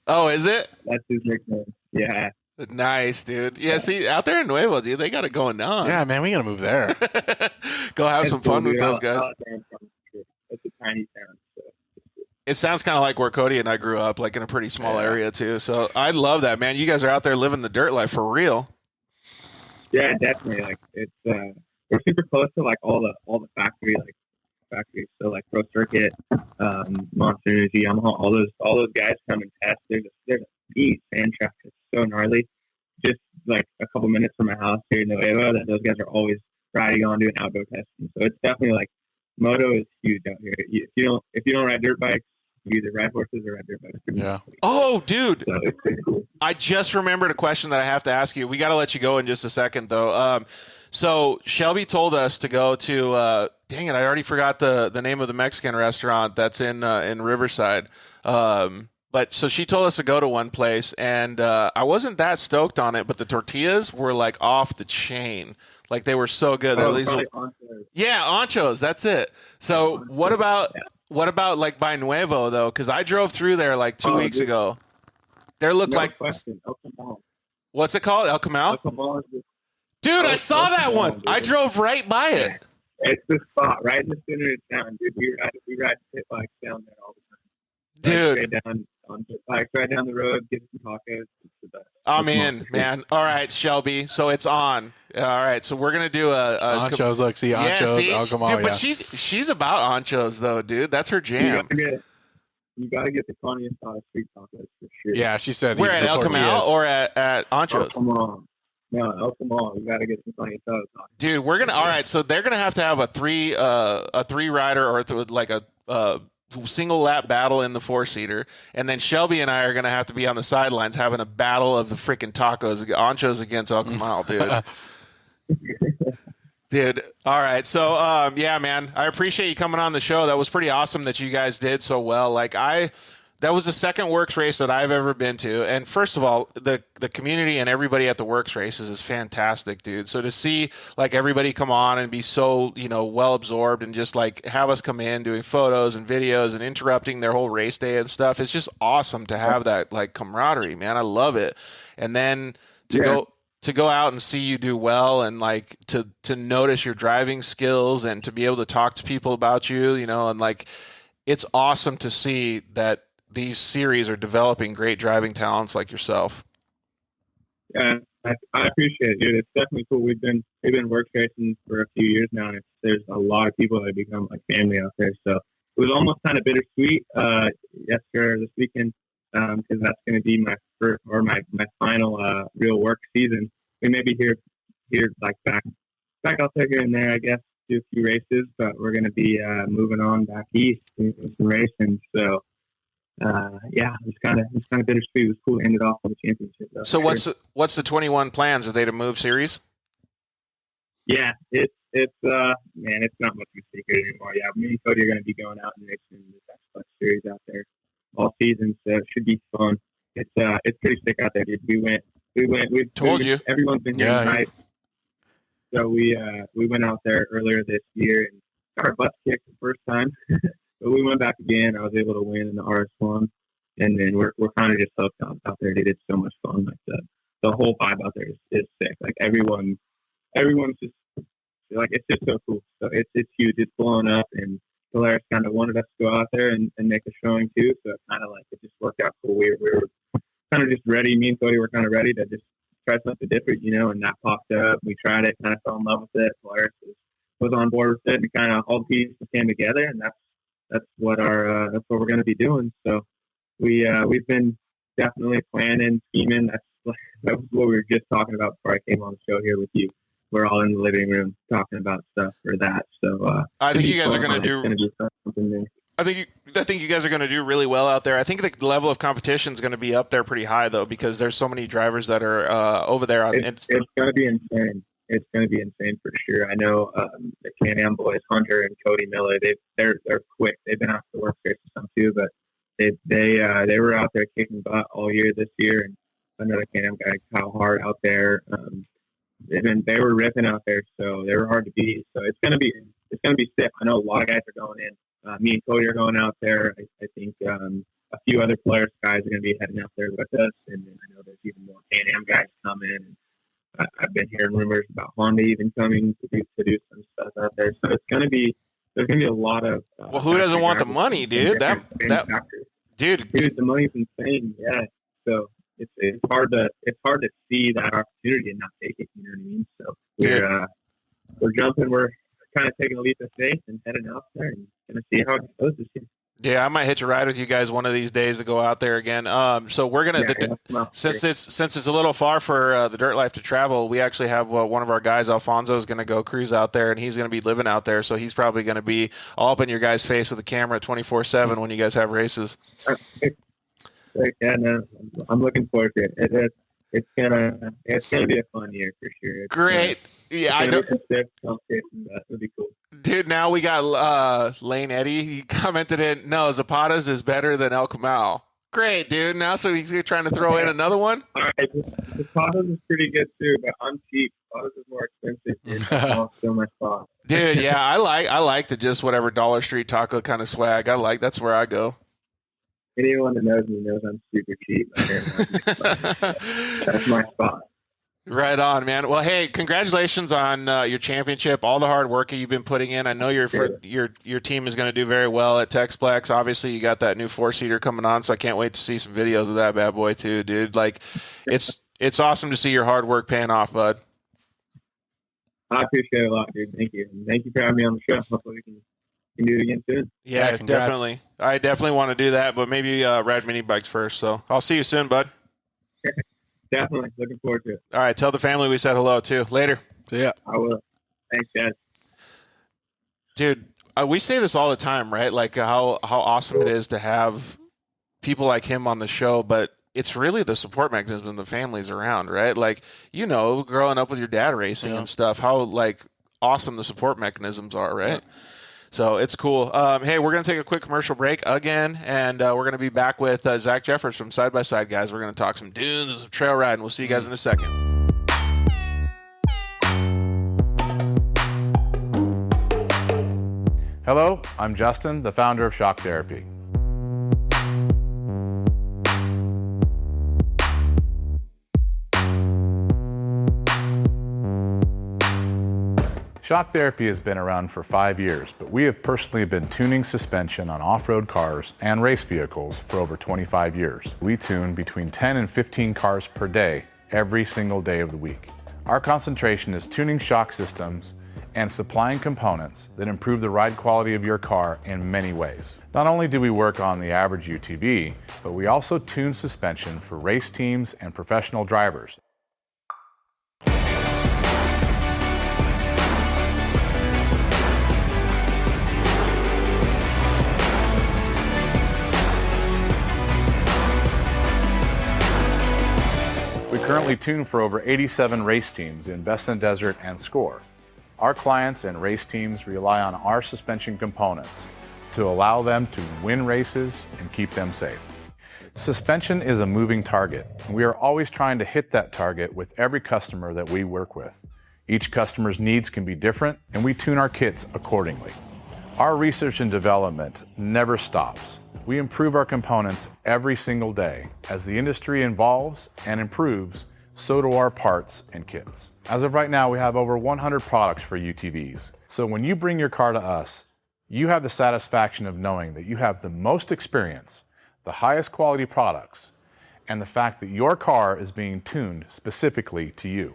Oh, is it? That's his nickname. Yeah. Nice, dude. Yeah, see, out there in Nuevo, dude, they got it going on. Yeah, man, we gotta move there. Go have some fun with Dude, those guys. It's a tiny town. So. It sounds kind of like where Cody and I grew up, like in a pretty small area too. So I love that, man. You guys are out there living the dirt life for real. Yeah, definitely. Like it's we're super close to like all the factories. So like Pro Circuit, Monster Energy, Yamaha, all those guys come and test. There's a beast sand track. It's so gnarly. Just like a couple minutes from my house here in Nuevo, that those guys are always riding on doing outdoor testing. So it's definitely like moto is huge out here. If you don't ride dirt bikes, you either ride horses or ride dirt bikes. Yeah. Oh, dude. So it's pretty cool. I just remembered a question that I have to ask you. We got to let you go in just a second, though. So Shelby told us to go to, dang it, I already forgot the name of the Mexican restaurant that's in Riverside. But so she told us to go to one place, and I wasn't that stoked on it, but the tortillas were like off the chain. Like they were so good. Oh, These probably little- Ontario. yeah, anchos. That's it. So what about like by Nuevo though? Because I drove through there like 2 weeks ago. There looked No like question. El Camal. what's it called? El Camal? El Camal is the- Dude, I El saw that Camal, one. dude. I drove right by it. It's the spot right in the center of town, dude. We ride pit bikes down there all the time. Dude. Right down on pit bikes, right down the road, get some tacos. It's the best. I'm in, man. All right, Shelby. So it's on. All right, so we're gonna do a Anchos, look, see, Yeah, Anchos, see? El Camal, dude, but yeah. she's about anchos though, dude. That's her jam. You gotta get the funniest street tacos for sure. Yeah, she said We're the at El tortillas. Camal or at El Anchos? Camal. No, El Camal. You gotta get some funny tacos. Dude, we're gonna. All right, so they're gonna have to have a three rider or like a single lap battle in the 4-seater, and then Shelby and I are gonna have to be on the sidelines having a battle of the freaking tacos, anchos against El Camal, dude. Dude, all right. So, yeah, man, I appreciate you coming on the show. That was pretty awesome that you guys did so well. That was the second WORCS race that I've ever been to. And first of all, the community and everybody at the WORCS races is fantastic, dude. So to see like everybody come on and be so, well absorbed and just like have us come in doing photos and videos and interrupting their whole race day and stuff, it's just awesome to have that like camaraderie, man. I love it. And then to go out and see you do well and like to notice your driving skills and to be able to talk to people about you, and like it's awesome to see that these series are developing great driving talents like yourself. Yeah, I appreciate it, dude. It's definitely cool. We've been WORCS racing for a few years now, and there's a lot of people that become like family out there. So it was almost kind of bittersweet this weekend because that's going to be my first or my final real WORCS season. We may be here like back out there here and there, I guess, do a few races, but we're going to be moving on back east and some racing. So. It's kind of bittersweet. It was cool to end it off with a championship. Though, so what's the 21 plans? Are they to move series? Yeah, it's man, it's not much of a secret anymore. Yeah, me and Cody are going to be going out and racing this SXS series out there all season, so it should be fun. It's pretty sick out there, dude. We went. Everyone's been here tonight. So we went out there earlier this year and got our butts kicked the first time. But we went back again. I was able to win in the RS1, and then we're kind of just hooked out there. Dude, it's so much fun. Like the whole vibe out there is sick. Like everyone's just like it's just so cool. So it's huge. It's blowing up, and Polaris kind of wanted us to go out there and make a showing too. So it kind of like it just worked out cool. We were kind of just ready. Me and Cody were kind of ready to just try something different, and that popped up. We tried it, kind of fell in love with it. Polaris was on board with it, and kind of all the pieces came together, and that's what we're going to be doing. So we've been definitely planning, scheming. That was what we were just talking about before I came on the show here with you. We're all in the living room talking about stuff for that. So I think you guys are going to do something new. I think you guys are going to do really well out there. I think the level of competition is going to be up there pretty high, though, because there's so many drivers that are over there. It's going to be insane. It's going to be insane for sure. I know the Can-Am boys, Hunter and Cody Miller, they're quick. They've been out to WORCS Racing some too, but they were out there kicking butt all year this year. And another Can-Am guy, Kyle Hart, out there. They were ripping out there, so they were hard to beat. So it's going to be stiff. I know a lot of guys are going in. Me and Cody are going out there. I think a few other players, guys, are going to be heading out there with us. And then I know there's even more Can-Am guys coming. And I've been hearing rumors about Honda even coming to do some stuff out there. So there's going to be a lot of. Well, who doesn't want the money, dude? Dude, the money's insane. Yeah. So it's hard to see that opportunity and not take it. You know what I mean? So we're jumping. We're kind of taking a leap of faith and heading out there and gonna see how it goes this year. Yeah, I might hitch a ride with you guys one of these days to go out there again. So we're gonna since it's a little far for the Dirt Life to travel, we actually have one of our guys, Alfonso, is gonna go cruise out there, and he's gonna be living out there. So he's probably gonna be all up in your guys' face with the camera 24/7 when you guys have races. Yeah, no, I'm looking forward to it. It's gonna be a fun year for sure. Great. Yeah, I know. That would be cool. Dude, now we got Lane Eddy. He commented in, no, Zapatas is better than El Camel. Great, dude. Now, so he's trying to throw in another one? All right. Zapatas is pretty good, too, but I'm cheap. Zapatas is more expensive. Dude. I'll steal my spot. Dude, yeah, I like the just whatever Dollar Street taco kind of swag. That's where I go. Anyone that knows me knows I'm super cheap. That's my spot. Right on, man. Well, hey, congratulations on your championship, all the hard work you've been putting in. I know your team is going to do very well at Texplex. Obviously, you got that new 4-seater coming on, so I can't wait to see some videos of that bad boy too, dude. Like, it's awesome to see your hard work paying off, bud. I appreciate it a lot, dude. Thank you. Thank you for having me on the show. Hopefully we can do it again soon. Yeah, definitely. I definitely want to do that, but maybe ride mini bikes first. So I'll see you soon, bud. Definitely. Looking forward to it. All right. Tell the family we said hello, too. Later. Yeah. I will. Thanks, guys. Dude, we say this all the time, right? Like how awesome it is to have people like him on the show, but it's really the support mechanism the family's around, right? Like, growing up with your dad racing and stuff, how, like, awesome the support mechanisms are, right? Yeah. So it's cool. Hey, we're going to take a quick commercial break again, and we're going to be back with Zach Jeffers from Side by Side Guys. We're going to talk some dunes, some trail riding. We'll see you guys in a second. Hello, I'm Justin, the founder of Shock Therapy. Shock Therapy has been around for 5 years, but we have personally been tuning suspension on off-road cars and race vehicles for over 25 years. We tune between 10 and 15 cars per day, every single day of the week. Our concentration is tuning shock systems and supplying components that improve the ride quality of your car in many ways. Not only do we work on the average UTV, but we also tune suspension for race teams and professional drivers. We currently tune for over 87 race teams in Best in Desert and Score. Our clients and race teams rely on our suspension components to allow them to win races and keep them safe. Suspension is a moving target, and we are always trying to hit that target with every customer that we work with. Each customer's needs can be different, and we tune our kits accordingly. Our research and development never stops. We improve our components every single day. As the industry evolves and improves, so do our parts and kits. As of right now, we have over 100 products for UTVs. So when you bring your car to us, you have the satisfaction of knowing that you have the most experience, the highest quality products, and the fact that your car is being tuned specifically to you.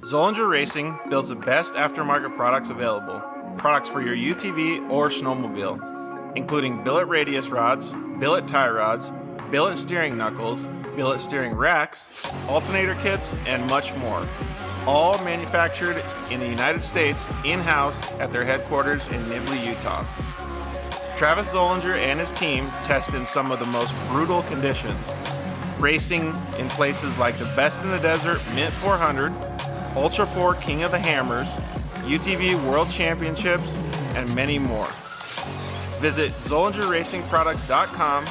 Zollinger Racing builds the best aftermarket products available. Products for your UTV or snowmobile, including billet radius rods, billet tie rods, billet steering knuckles, billet steering racks, alternator kits, and much more. All manufactured in the United States in-house at their headquarters in Nibley, Utah. Travis Zollinger and his team test in some of the most brutal conditions, racing in places like the Best in the Desert Mint 400, Ultra 4 King of the Hammers, UTV World Championships, and many more. Visit ZollingerRacingProducts.com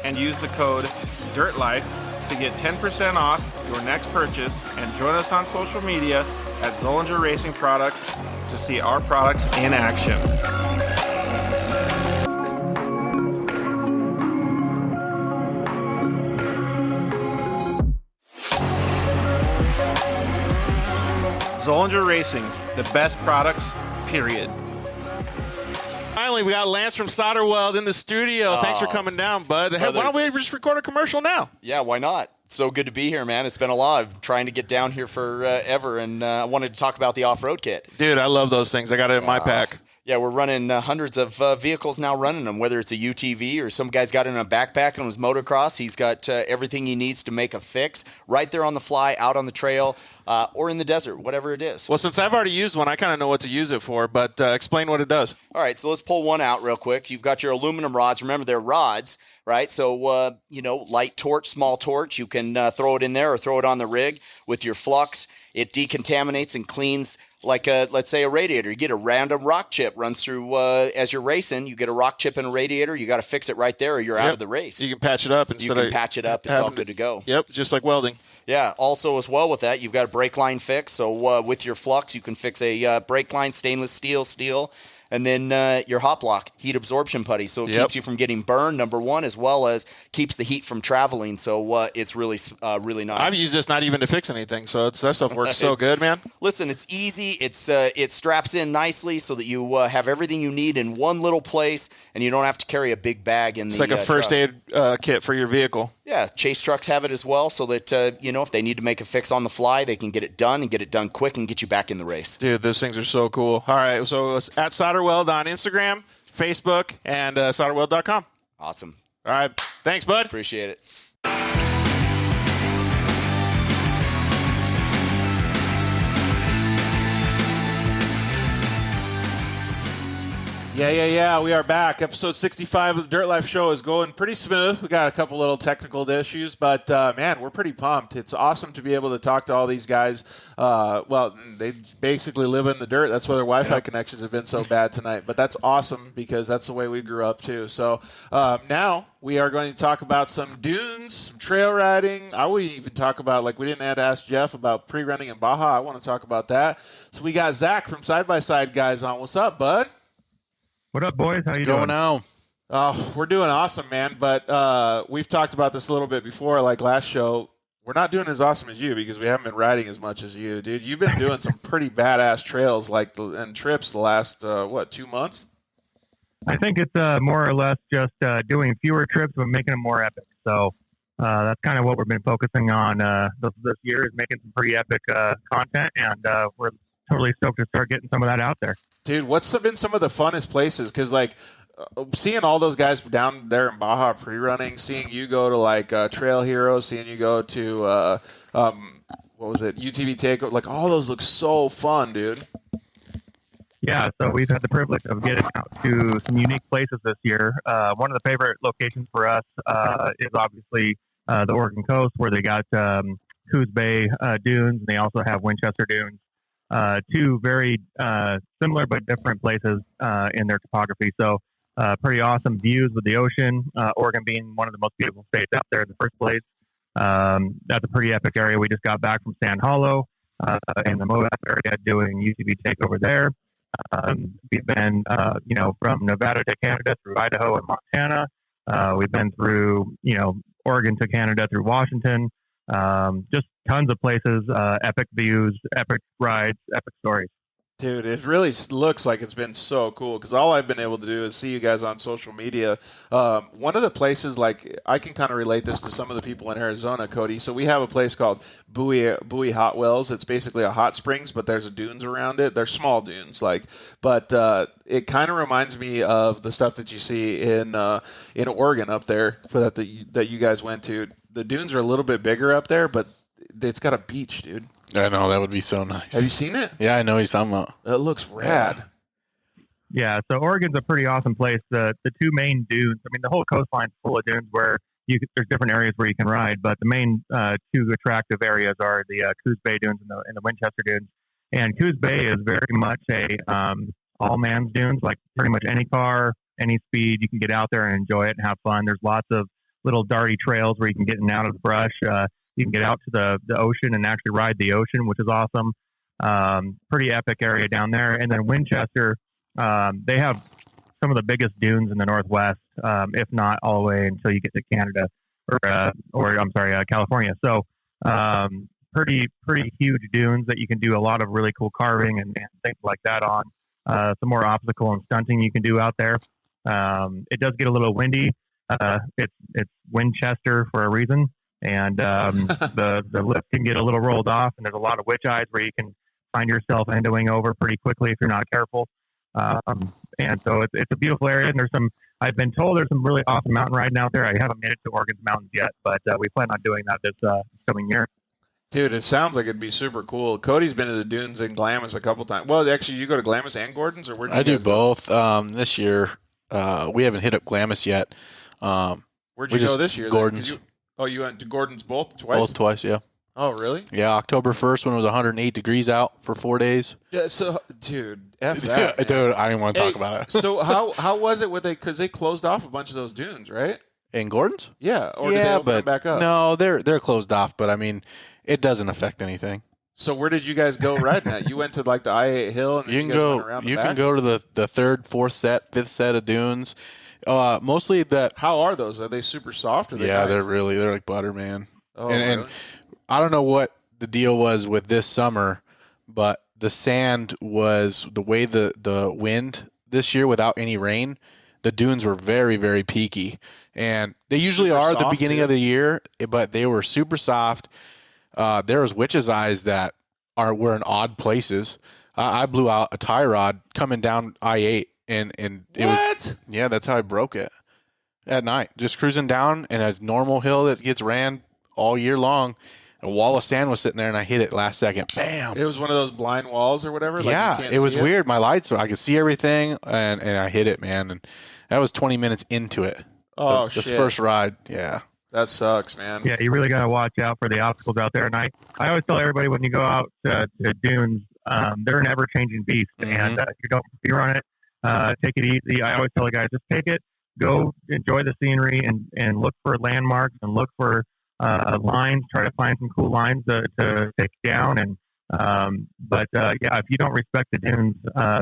and use the code DIRTLIFE to get 10% off your next purchase, and join us on social media at Zollinger Racing Products to see our products in action. Zollinger Racing, the best products, period. Finally, we got Lance from Solderweld in the studio. Thanks for coming down, bud. Hey, why don't we just record a commercial now? Yeah, why not? So good to be here, man. It's been a lot. I'm trying to get down here forever, and I wanted to talk about the off-road kit. Dude, I love those things. I got it in my pack. Yeah, we're running hundreds of vehicles now running them, whether it's a UTV or some guy's got it in a backpack on his motocross. He's got everything he needs to make a fix right there on the fly, out on the trail, or in the desert, whatever it is. Well, since I've already used one, I kind of know what to use it for, but explain what it does. All right, so let's pull one out real quick. You've got your aluminum rods. Remember, they're rods, right? So, light torch, small torch. You can throw it in there or throw it on the rig with your flux. It decontaminates and cleans like let's say a radiator. You get a random rock chip runs through as you're racing. You get a rock chip in a radiator. You got to fix it right there, or you're out of the race. You can patch it up You can patch it up. It's all good to go. Yep, just like welding. Yeah. Also, as well with that, you've got a brake line fix. So with your flux, you can fix a brake line, stainless steel. And then your hot block, heat absorption putty. So it keeps you from getting burned, number one, as well as keeps the heat from traveling. So it's really, really nice. I've used this not even to fix anything. So that stuff works so good, man. Listen, it's easy. It straps in nicely so that you have everything you need in one little place, and you don't have to carry a big bag in It's like a first aid kit for your vehicle. Yeah, Chase trucks have it as well, so that if they need to make a fix on the fly, they can get it done and get it done quick and get you back in the race. Dude, those things are so cool. All right, so it's at Solderweld on Instagram, Facebook, and solderweld.com. Awesome. All right, thanks, bud. Appreciate it. Yeah. We are back. Episode 65 of the Dirt Life Show is going pretty smooth. We got a couple little technical issues, but man, we're pretty pumped. It's awesome to be able to talk to all these guys. They basically live in the dirt. That's why their Wi-Fi connections have been so bad tonight. But that's awesome because that's the way we grew up too. So now we are going to talk about some dunes, some trail riding. I would even talk about, we didn't have to ask Jeff about pre-running in Baja. I want to talk about that. So we got Zach from Side by Side Guys on. What's up, bud? What up, boys? How you Going doing? now. We're doing awesome, man. But we've talked about this a little bit before, like last show. We're not doing as awesome as you because we haven't been riding as much as you, dude. You've been doing some pretty badass trails and trips the last, 2 months? I think it's more or less just doing fewer trips but making them more epic. So that's kind of what we've been focusing on this year, is making some pretty epic content, and we're totally stoked to start getting some of that out there. Dude, what's been some of the funnest places? Because, seeing all those guys down there in Baja pre-running, seeing you go to, Trail Heroes, seeing you go to, UTV Takeover, all those look so fun, dude. Yeah, so we've had the privilege of getting out to some unique places this year. One of the favorite locations for us is obviously the Oregon coast, where they got Coos Bay dunes, and they also have Winchester dunes. Two very similar but different places in their topography. So pretty awesome views with the ocean, Oregon being one of the most beautiful states out there in the first place. That's a pretty epic area. We just got back from Sand Hollow in the Moab area doing UTV takeover there. We've been, from Nevada to Canada through Idaho and Montana. We've been through, Oregon to Canada through Washington. Just tons of places, epic views, epic rides, epic stories. Dude, it really looks like it's been so cool because all I've been able to do is see you guys on social media. One of the places, like, I can kind of relate this to some of the people in Arizona, Cody. So we have a place called Bowie Hot Wells. It's basically a hot springs, but there's dunes around it. They're small dunes, but it kind of reminds me of the stuff that you see in Oregon up there that you guys went to. The dunes are a little bit bigger up there, but it's got a beach, dude. I know, that would be so nice. Have you seen it? Yeah, I know he's talking about. It looks rad. Yeah, so Oregon's a pretty awesome place. The two main dunes, I mean, the whole coastline's full of dunes where there's different areas where you can ride, but the main two attractive areas are the Coos Bay dunes and the Winchester dunes. And Coos Bay is very much a all-man's dunes, like pretty much any car, any speed, you can get out there and enjoy it and have fun. There's lots of little darty trails where you can get in and out of the brush. You can get out to the ocean and actually ride the ocean, which is awesome. Pretty epic area down there. And then Winchester, they have some of the biggest dunes in the Northwest, if not all the way until you get to Canada or California. So pretty huge dunes that you can do a lot of really cool carving and things like that on. Some more obstacle and stunting you can do out there. It does get a little windy. It's Winchester for a reason. And the lift can get a little rolled off, and there's a lot of witch eyes where you can find yourself endoing over pretty quickly if you're not careful. And so it's a beautiful area, and I've been told there's some really awesome mountain riding out there. I haven't made it to Oregon's mountains yet, but we plan on doing that this coming year. Dude, it sounds like it'd be super cool. Cody's been to the dunes in Glamis a couple times. Well, actually, you go to Glamis and Gordon's, or where do you I do guys go? both. This year, we haven't hit up Glamis yet. Where'd you go this year? Gordon's. You went to Gordon's both twice? Both twice, yeah. Oh, really? Yeah, October 1st when it was 108 degrees out for 4 days. Yeah, so, dude, F that, man. Dude, I didn't want to talk about it. So how was it because they closed off a bunch of those dunes, right? In Gordon's? Yeah, or did they open them back up? No, they're closed off, but I mean, it doesn't affect anything. So where did you guys go riding at? You went to like the I-8 hill, and you can guys go. went around the You back? can go to the third, fourth set, fifth set of dunes. Mostly that. How are those? Are they super soft? Or Yeah, nice? they're like butter, man. Oh, and really? I don't know what the deal was with this summer, but the sand was the way the wind this year without any rain. The dunes were very, very peaky, and they usually Super are at the soft, beginning too. of the year, but they were super soft. There was witches' eyes that were in odd places. I blew out a tie rod coming down I-8, and it was, yeah, that's how I broke it at night. Just cruising down in a normal hill that gets ran all year long. A wall of sand was sitting there, and I hit it last second. Bam! It was one of those blind walls or whatever. Yeah, it was weird. My lights, I could see everything, and I hit it, man. And that was 20 minutes into it. Oh, this shit. first ride, yeah. That sucks, man. Yeah, you really got to watch out for the obstacles out there. And I always tell everybody when you go out to dunes, they're an ever-changing beast. Mm-hmm. And if you don't fear on it, take it easy. I always tell the guys, just take it, go enjoy the scenery, and look for landmarks and look for lines. Try to find some cool lines to take down. And but if you don't respect the dunes,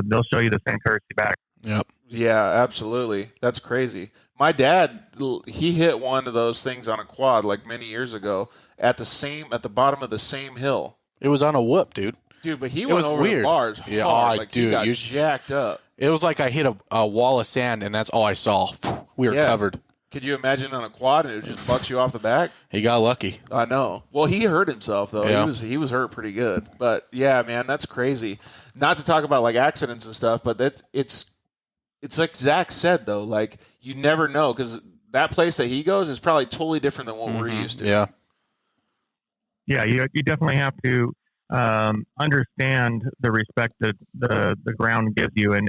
they'll show you the same courtesy back. Yep. Yeah, absolutely. That's crazy. My dad, he hit one of those things on a quad like many years ago at the bottom of the same hill. It was on a whoop, dude. Dude, but he It went was over weird. the bars hard. Yeah, like, dude, he got you- jacked up. It was like I hit a wall of sand, and that's all I saw. We were Yeah. covered. Could you imagine on a quad and it just bucks you off the back? He got lucky. I know. Well, he hurt himself though. Yeah. He was hurt pretty good. But yeah, man, that's crazy. Not to talk about like accidents and stuff, but it's like Zach said though. Like you never know because that place that he goes is probably totally different than what we're used to. Yeah. Yeah, you definitely have to understand the respect that the ground gives you, and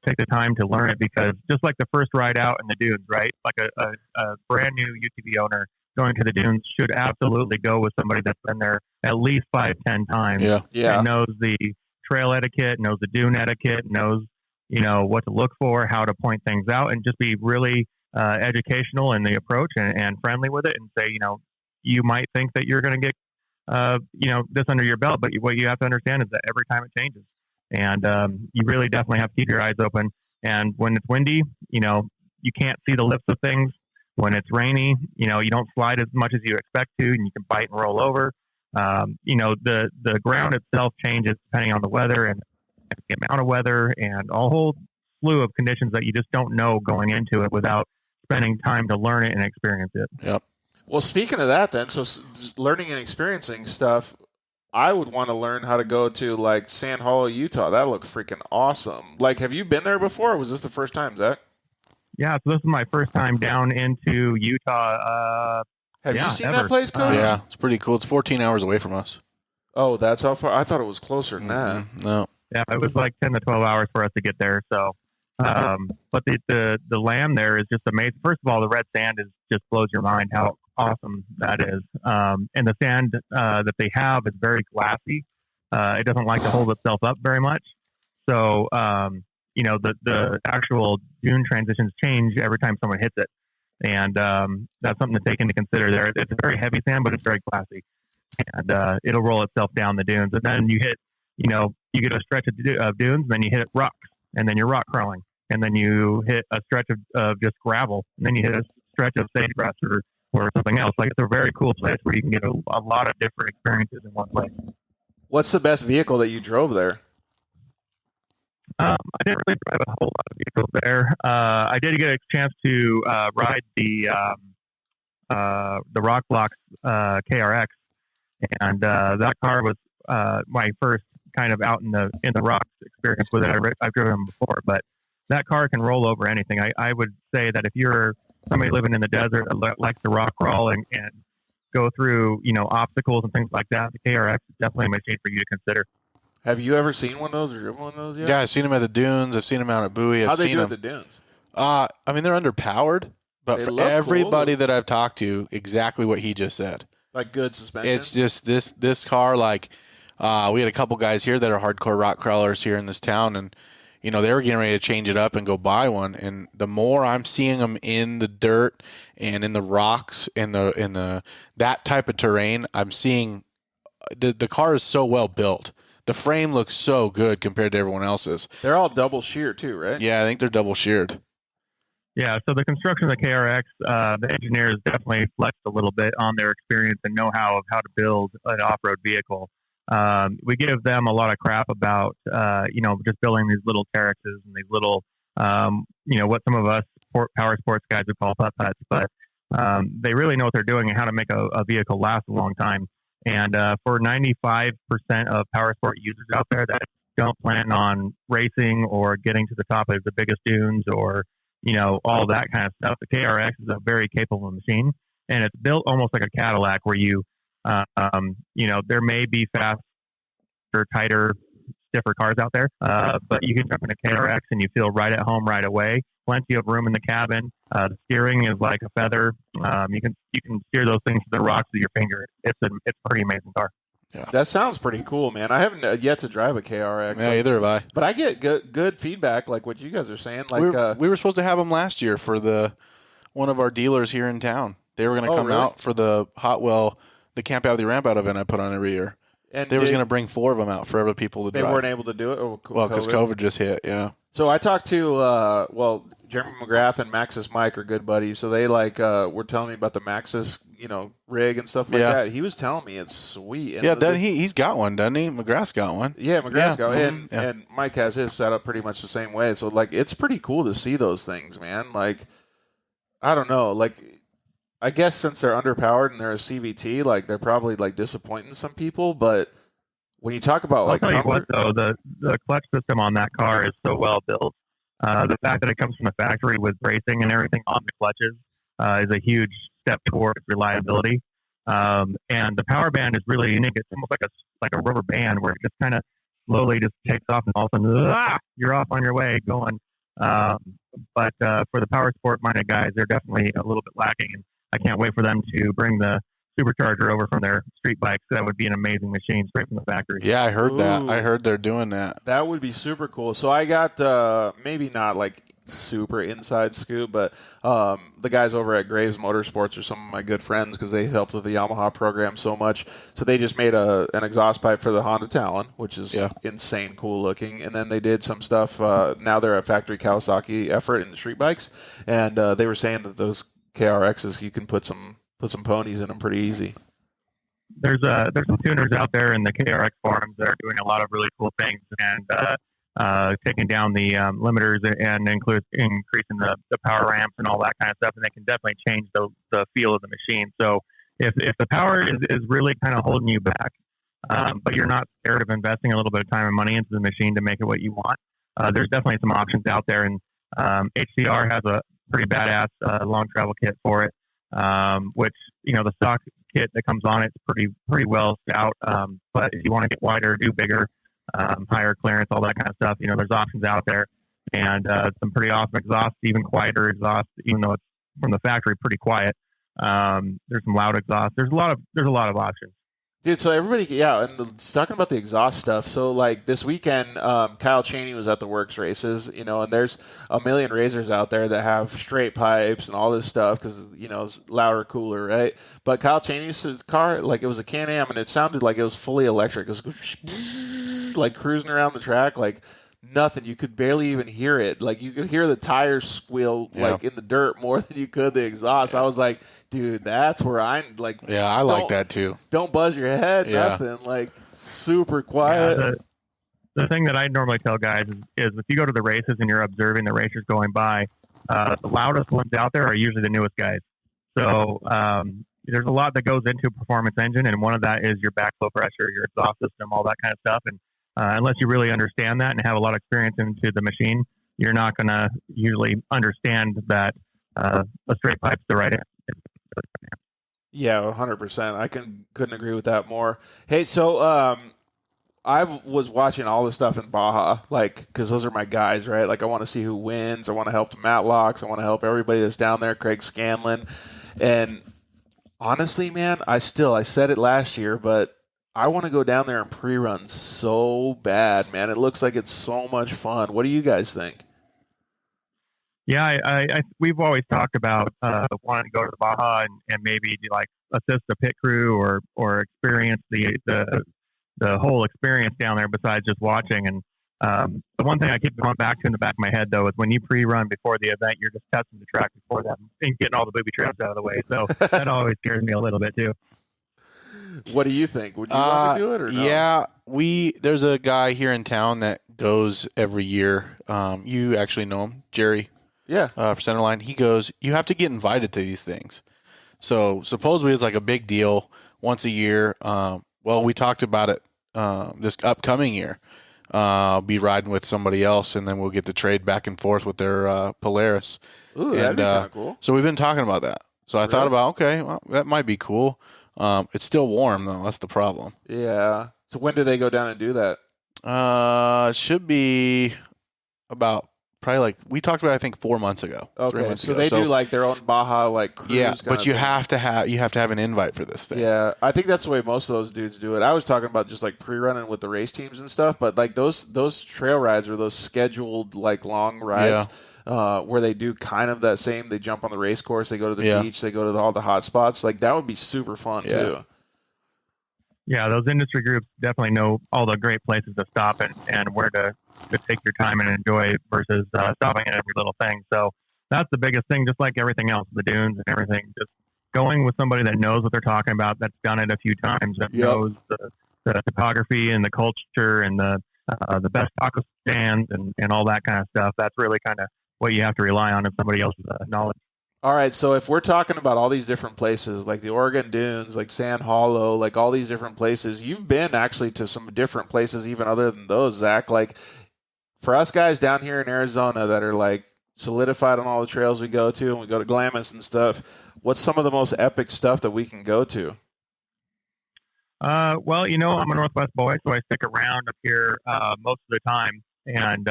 take the time to learn it, because just like the first ride out in the dunes, right? Like a brand new UTV owner going to the dunes should absolutely go with somebody that's been there at least 5-10 times. Yeah. Yeah. And knows the trail etiquette, knows the dune etiquette, knows what to look for, how to point things out, and just be really educational in the approach and friendly with it, and say, you might think that you're going to get this under your belt, but what you have to understand is that every time it changes. And you really definitely have to keep your eyes open. And when it's windy, you can't see the lips of things. When it's rainy, you don't slide as much as you expect to, and you can bite and roll over. The ground itself changes depending on the weather, and the amount of weather, and a whole slew of conditions that you just don't know going into it without spending time to learn it and experience it. Yep. Well, speaking of that, then, so learning and experiencing stuff, I would want to learn how to go to like Sand Hollow, Utah. That looked freaking awesome. Like, have you been there before, or was this the first time, Zach? Yeah, so this is my first time down into Utah. Have you seen ever. that place, Cody? Yeah, it's pretty cool. It's 14 hours away from us. Oh, that's how far? I thought it was closer than that. No. Yeah, it was like 10 to 12 hours for us to get there. So, but the land there is just amazing. First of all, the red sand just blows your mind how awesome that is. And the sand that they have is very glassy. It doesn't like to hold itself up very much. So, the actual dune transitions change every time someone hits it. And that's something to take into consider there. It's a very heavy sand, but it's very glassy. And it'll roll itself down the dunes. And then you hit, you get a stretch of dunes, and then you hit rocks, and then you're rock crawling. And then you hit a stretch of just gravel, and then you hit a stretch of sagebrush or something else. Like, it's a very cool place where you can get a lot of different experiences in one place. What's the best vehicle that you drove there? I didn't really drive a whole lot of vehicles there. I did get a chance to ride the Rock Blocks KRX, and that car was my first kind of out in the rocks experience with it. I've driven them before, but that car can roll over anything. I would say that if you're somebody living in the desert that likes to rock crawl and go through obstacles and things like that, the KRX is definitely a machine for you to consider. Have you ever seen one of those or driven one of those yet? Yeah, I've seen them at the dunes. I've seen them out at Bowie. How'd they do at the dunes? I mean, they're underpowered, but They for look everybody cool. that I've talked to, exactly what he just said. Like good suspension? It's just this car, like, we had a couple guys here that are hardcore rock crawlers here in this town, and, they were getting ready to change it up and go buy one. And the more I'm seeing them in the dirt and in the rocks, in the that type of terrain, I'm seeing the car is so well built. The frame looks so good compared to everyone else's. They're all double shear too, right? Yeah, I think they're double sheared. Yeah, so the construction of the KRX, the engineers definitely flexed a little bit on their experience and know-how of how to build an off-road vehicle. We give them a lot of crap about, just building these little Terexes and these little, what some of us power sports guys would call putt-putts, but they really know what they're doing and how to make a vehicle last a long time. And for 95% of power sport users out there that don't plan on racing or getting to the top of the biggest dunes or, all that kind of stuff, the KRX is a very capable machine. And it's built almost like a Cadillac where you, there may be faster, tighter, stiffer cars out there, but you can jump in a KRX and you feel right at home right away. Plenty of room in the cabin. The steering is like a feather. You can steer those things to the rocks with your finger. It's a pretty amazing car. Yeah. That sounds pretty cool, man. I haven't yet to drive a KRX. Yeah, either have I. But I get good feedback, like what you guys are saying. Like we were supposed to have them last year for one of our dealers here in town. They were going to come really? out for the the Camp Out the Ramp Out event I put on every year. And they was going to bring 4 of them out for other people to they drive. weren't able to do it? Oh, Well, because COVID just hit, yeah. So I talked to, Jeremy McGrath and Maxis Mike are good buddies. So they were telling me about the Maxis, rig and stuff like that. He was telling me it's sweet. And yeah, then he's got one, doesn't he? McGrath's got one. Yeah, McGrath's got one. Mm-hmm. And Mike has his set up pretty much the same way. So, it's pretty cool to see those things, man. Like, I don't know. I guess since they're underpowered and they're a CVT, they're probably, disappointing some people. But when you talk about, I'll tell you comfort, what, though, the clutch system on that car is so well built. The fact that it comes from the factory with bracing and everything on the clutches is a huge step towards reliability. And the power band is really unique. It's almost like a rubber band where it just kind of slowly just takes off and all of a sudden, you're off on your way going. But for the power sport minded guys, they're definitely a little bit lacking. And I can't wait for them to bring the supercharger over from their street bikes. That would be an amazing machine straight from the factory. Yeah, I heard that. Ooh. I heard they're doing that. that would be super cool. So I got maybe not super inside scoop, but the guys over at Graves Motorsports are some of my good friends because they helped with the Yamaha program so much. So they just made an exhaust pipe for the Honda Talon, which is insane cool looking. And then they did some stuff. Now they're a factory Kawasaki effort in the street bikes, and they were saying that those KRXs you can put some ponies in them pretty easy. There's some tuners out there in the KRX forums that are doing a lot of really cool things, and taking down the limiters and increasing the power ramps and all that kind of stuff, and they can definitely change the feel of the machine. So if the power is really kind of holding you back, but you're not scared of investing a little bit of time and money into the machine to make it what you want, there's definitely some options out there. And HCR has a pretty badass long travel kit for it, which, the stock kit that comes on it's pretty well stout. But if you want to get wider, do bigger, higher clearance, all that kind of stuff, there's options out there, and some pretty awesome exhaust, even quieter exhaust, even though it's from the factory pretty quiet. There's some loud exhaust. There's a lot of options. Dude, so everybody, and talking about the exhaust stuff. So, like, this weekend, Kyle Chaney was at the WORCS races, and there's a million razors out there that have straight pipes and all this stuff because, it's louder, cooler, right? But Kyle Chaney's car, like, it was a Can-Am, and it sounded like it was fully electric. It was like cruising around the track, like nothing. You could barely even hear it. Like, you could hear the tires squeal, like, in the dirt more than you could the exhaust. I was like, dude, that's where I'm, like... Yeah, I like that, too. Don't buzz your head, nothing. Like, super quiet. Yeah, the thing that I normally tell guys is if you go to the races and you're observing the racers going by, the loudest ones out there are usually the newest guys. So there's a lot that goes into a performance engine, and one of that is your backflow pressure, your exhaust system, all that kind of stuff. And unless you really understand that and have a lot of experience into the machine, you're not going to usually understand that a straight pipe's the right answer. Yeah, 100%. I couldn't agree with that more. Hey, so I was watching all this stuff in Baja, like, because those are my guys, right? Like, I want to see who wins. I want to help the Matlocks. I want to help everybody that's down there, Craig Scanlon. And honestly, man, I said it last year, but I want to go down there and pre-run so bad, man. It looks like it's so much fun. What do you guys think? Yeah, we've always talked about wanting to go to the Baja and maybe like assist the pit crew or experience the whole experience down there besides just watching. And the one thing I keep going back to in the back of my head though is when you pre-run before the event, you're just testing the track before that and getting all the booby traps out of the way. So that always scares me a little bit too. What do you think? Would you want to do it or no? Yeah, there's a guy here in town that goes every year. You actually know him, Jerry. Yeah. For Centerline. He goes, you have to get invited to these things. So supposedly it's like a big deal once a year. Well, we talked about it this upcoming year. I'll be riding with somebody else, and then we'll get to trade back and forth with their Polaris. Ooh, that'd be kind of cool. So we've been talking about that. So I thought about, okay, well, that might be cool. It's still warm, though. That's the problem. Yeah. So when do they go down and do that? Should be about probably like we talked about. I think 4 months ago. Okay, so they do like their own Baja like cruise. Yeah, kind but of you thing. have to have an invite for this thing. Yeah, I think that's the way most of those dudes do it. I was talking about just like pre-running with the race teams and stuff, but like those trail rides or those scheduled like long rides. Where they do kind of that same, they jump on the race course, they go to the beach, they go to all the hot spots. Like that would be super fun too. Yeah, those industry groups definitely know all the great places to stop and where to take your time and enjoy versus stopping at every little thing. So that's the biggest thing, just like everything else, the dunes and everything. Just going with somebody that knows what they're talking about, that's done it a few times, that knows the topography and the culture and the best taco stands and all that kind of stuff. That's really kind of what you have to rely on in somebody else's knowledge. All right, so if we're talking about all these different places, like the Oregon Dunes, like Sand Hollow, like all these different places, you've been actually to some different places even other than those, Zach. Like for us guys down here in Arizona that are like solidified on all the trails we go to and we go to Glamis and stuff, what's some of the most epic stuff that we can go to? Well, I'm a Northwest boy, so I stick around up here most of the time. And,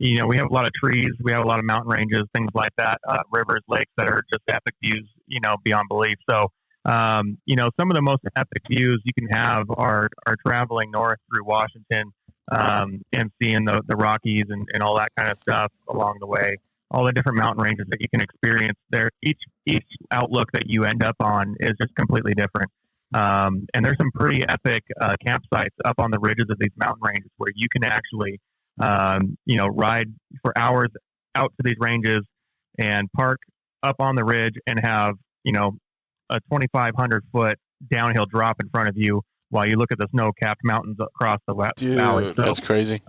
we have a lot of trees. We have a lot of mountain ranges, things like that, rivers, lakes that are just epic views, beyond belief. So, some of the most epic views you can have are traveling north through Washington and seeing the Rockies and all that kind of stuff along the way. All the different mountain ranges that you can experience there. Each outlook that you end up on is just completely different. And there's some pretty epic campsites up on the ridges of these mountain ranges where you can actually ride for hours out to these ranges and park up on the ridge and have, a 2,500 foot downhill drop in front of you while you look at the snow-capped mountains across the valley. So, that's crazy.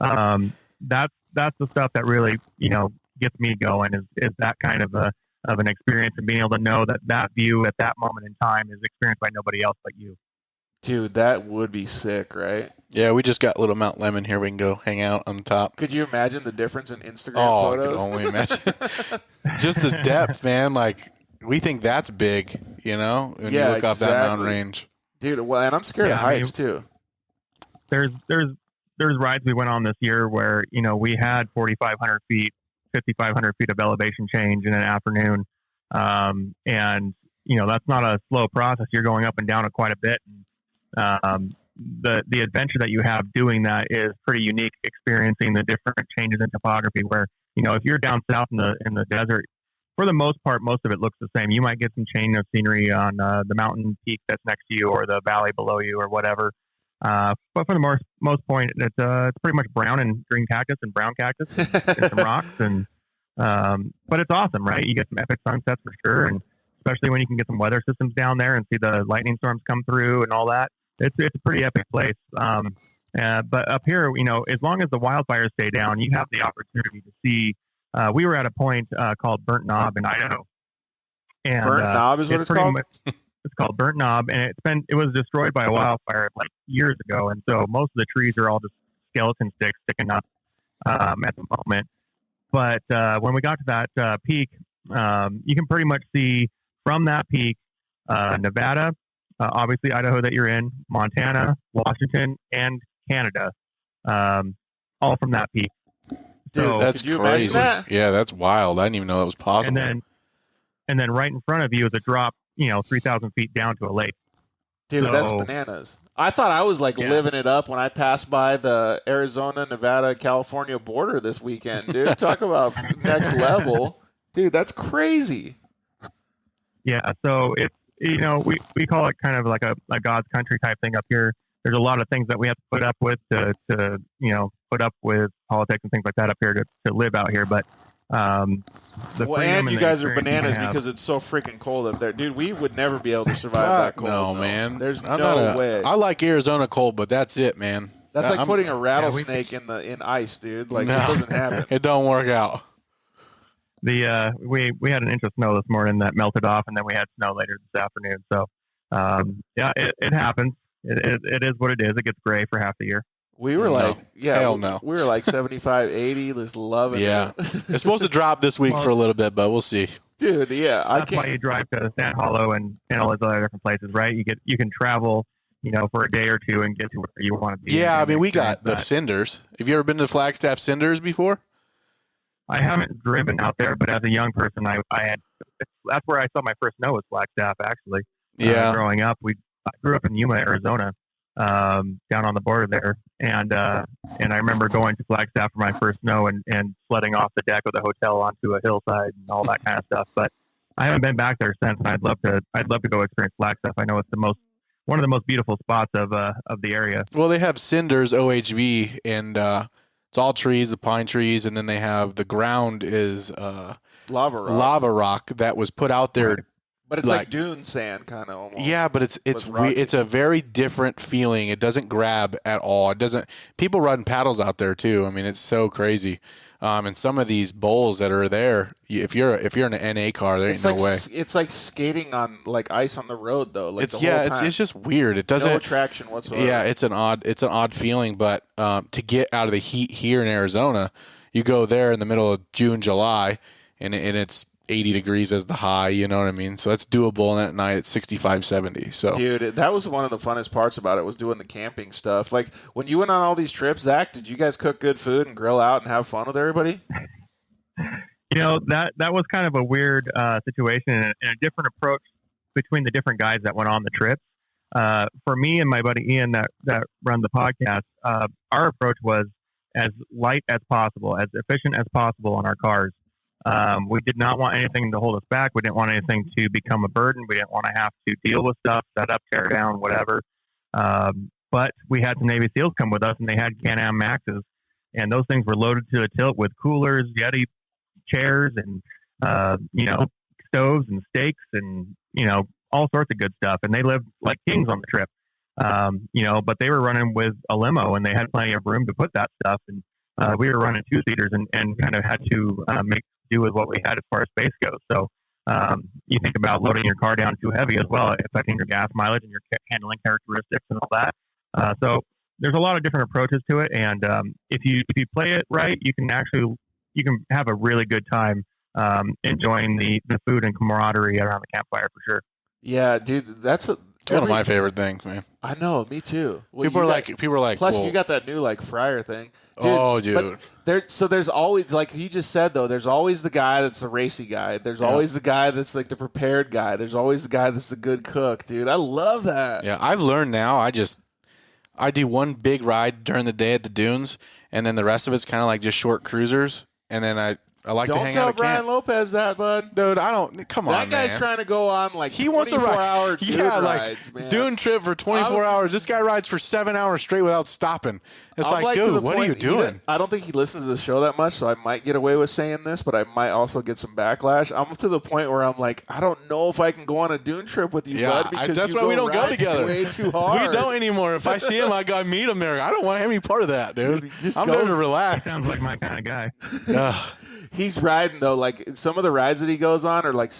that's the stuff that really, gets me going is that kind of an experience, and being able to know that view at that moment in time is experienced by nobody else but you. Dude, that would be sick, right? Yeah, we just got little Mount Lemon here. We can go hang out on the top. Could you imagine the difference in Instagram photos? I photos? can only imagine. Just the depth, man. Like, we think that's big, when you look up that mountain range. Dude, well, and I'm scared of heights, too. There's rides we went on this year where, we had 4,500 feet, 5,500 feet of elevation change in an afternoon. And, that's not a slow process. You're going up and down it quite a bit. The adventure that you have doing that is pretty unique, experiencing the different changes in topography where, if you're down south in the desert, for the most part, most of it looks the same. You might get some change of scenery on the mountain peak that's next to you or the valley below you or whatever. But for the most point, it's pretty much brown and green cactus and brown cactus and some rocks. And but it's awesome, right? You get some epic sunsets for sure. And especially when you can get some weather systems down there and see the lightning storms come through and all that. It's a pretty epic place. But up here, as long as the wildfires stay down, you have the opportunity to see. We were at a point called Burnt Knob in Idaho. And, Burnt Knob is what it's called? It's called Burnt Knob, and it was destroyed by a wildfire like years ago. And so most of the trees are all just skeleton sticks sticking up at the moment. But when we got to that peak, you can pretty much see from that peak Nevada, obviously Idaho that you're in, Montana, Washington, and Canada, all from that peak. Dude, so, that's crazy. That? Yeah, that's wild. I didn't even know that was possible. And then right in front of you is a drop, 3,000 feet down to a lake. Dude, that's bananas. I thought I was living it up when I passed by the Arizona, Nevada, California border this weekend, dude. Talk about next level. Dude, that's crazy. Yeah, so it's, we call it kind of like a God's country type thing up here. There's a lot of things that we have to put up with to put up with politics and things like that up here to live out here. But and you guys are bananas because it's so freaking cold up there. Dude, we would never be able to survive that cold. No, man. There's no way. I like Arizona cold, but that's it, man. That's like putting a rattlesnake in ice, dude. Like, it doesn't happen. It don't work out. We had an inch of snow this morning that melted off, and then we had snow later this afternoon. So, it happens. It is what it is. It gets gray for half the year. We were hell no. We were like 75, 80, just loving it. It's supposed to drop this week for a little bit, but we'll see. Dude, yeah. That's why you drive to Sand Hollow and all those other different places, right? You can travel, for a day or two and get to where you want to be. Yeah, I mean, we got the Cinders. Have you ever been to Flagstaff Cinders before? I haven't driven out there, but as a young person, I had. That's where I saw my first snow was Flagstaff, actually. Yeah. Growing up, I grew up in Yuma, Arizona, down on the border there, and I remember going to Flagstaff for my first snow and sledding off the deck of the hotel onto a hillside and all that kind of stuff. But I haven't been back there since, and I'd love to go experience Flagstaff. I know it's one of the most beautiful spots of the area. Well, they have Cinders OHV, and it's all trees, the pine trees, and then they have the ground is lava rock that was put out there. Right. But it's like dune sand, kind of almost. Yeah, but it's a very different feeling. It doesn't grab at all. It doesn't. People run paddles out there too. I mean, it's so crazy. And some of these bowls that are there, if you're in an NA car, there ain't no way. It's like skating on like ice on the road though. Like it's just weird. It doesn't no traction whatsoever. Yeah, it's an odd feeling. But to get out of the heat here in Arizona, you go there in the middle of June, July, and it's 80 degrees as the high, you know what I mean? So that's doable, and at night it's 65, 70. So, dude, that was one of the funnest parts about it was doing the camping stuff. Like, when you went on all these trips, Zach, did you guys cook good food and grill out and have fun with everybody? That was kind of a weird situation and a different approach between the different guys that went on the trip. For me and my buddy Ian that run the podcast, our approach was as light as possible, as efficient as possible on our cars. We did not want anything to hold us back. We didn't want anything to become a burden. We didn't want to have to deal with stuff, set up, tear down, whatever. But we had some Navy SEALs come with us, and they had Can-Am Maxes, and those things were loaded to a tilt with coolers, Yeti chairs, and stoves and steaks, and all sorts of good stuff. And they lived like kings on the trip. But they were running with a limo, and they had plenty of room to put that stuff. And we were running 2-seaters and kind of had to make do with what we had as far as space goes. So you think about loading your car down too heavy as well, affecting your gas mileage and your handling characteristics and all that. So there's a lot of different approaches to it, and if you play it right, you can have a really good time enjoying the food and camaraderie around the campfire for sure. Yeah, dude, that's one of my favorite things, man. I know, me too. Well, people are like, plus well, you got that new like fryer thing. Dude. There's always, like he just said though, there's always the guy that's the racy guy. There's always the guy that's like the prepared guy. There's always the guy that's the good cook, dude. I love that. Yeah, I've learned now. I do one big ride during the day at the dunes, and then the rest of it's kind of like just short cruisers, and then I like to hang out at camp. Don't tell Brian Lopez that, bud. Dude, I don't. Come on, man. That guy's trying to go on like he wants to ride 24-hour dune rides, man. Dune trip for 24 hours. This guy rides for 7 hours straight without stopping. It's like, dude, what are you doing? I don't think he listens to the show that much, so I might get away with saying this, but I might also get some backlash. I'm to the point where I'm like, I don't know if I can go on a dune trip with you, bud, because that's why we don't go together. Way too hard. We don't anymore. If I see him, I meet him there. I don't want any part of that, dude. I'm there to relax. Sounds like my kind of guy. He's riding though, like some of the rides that he goes on are like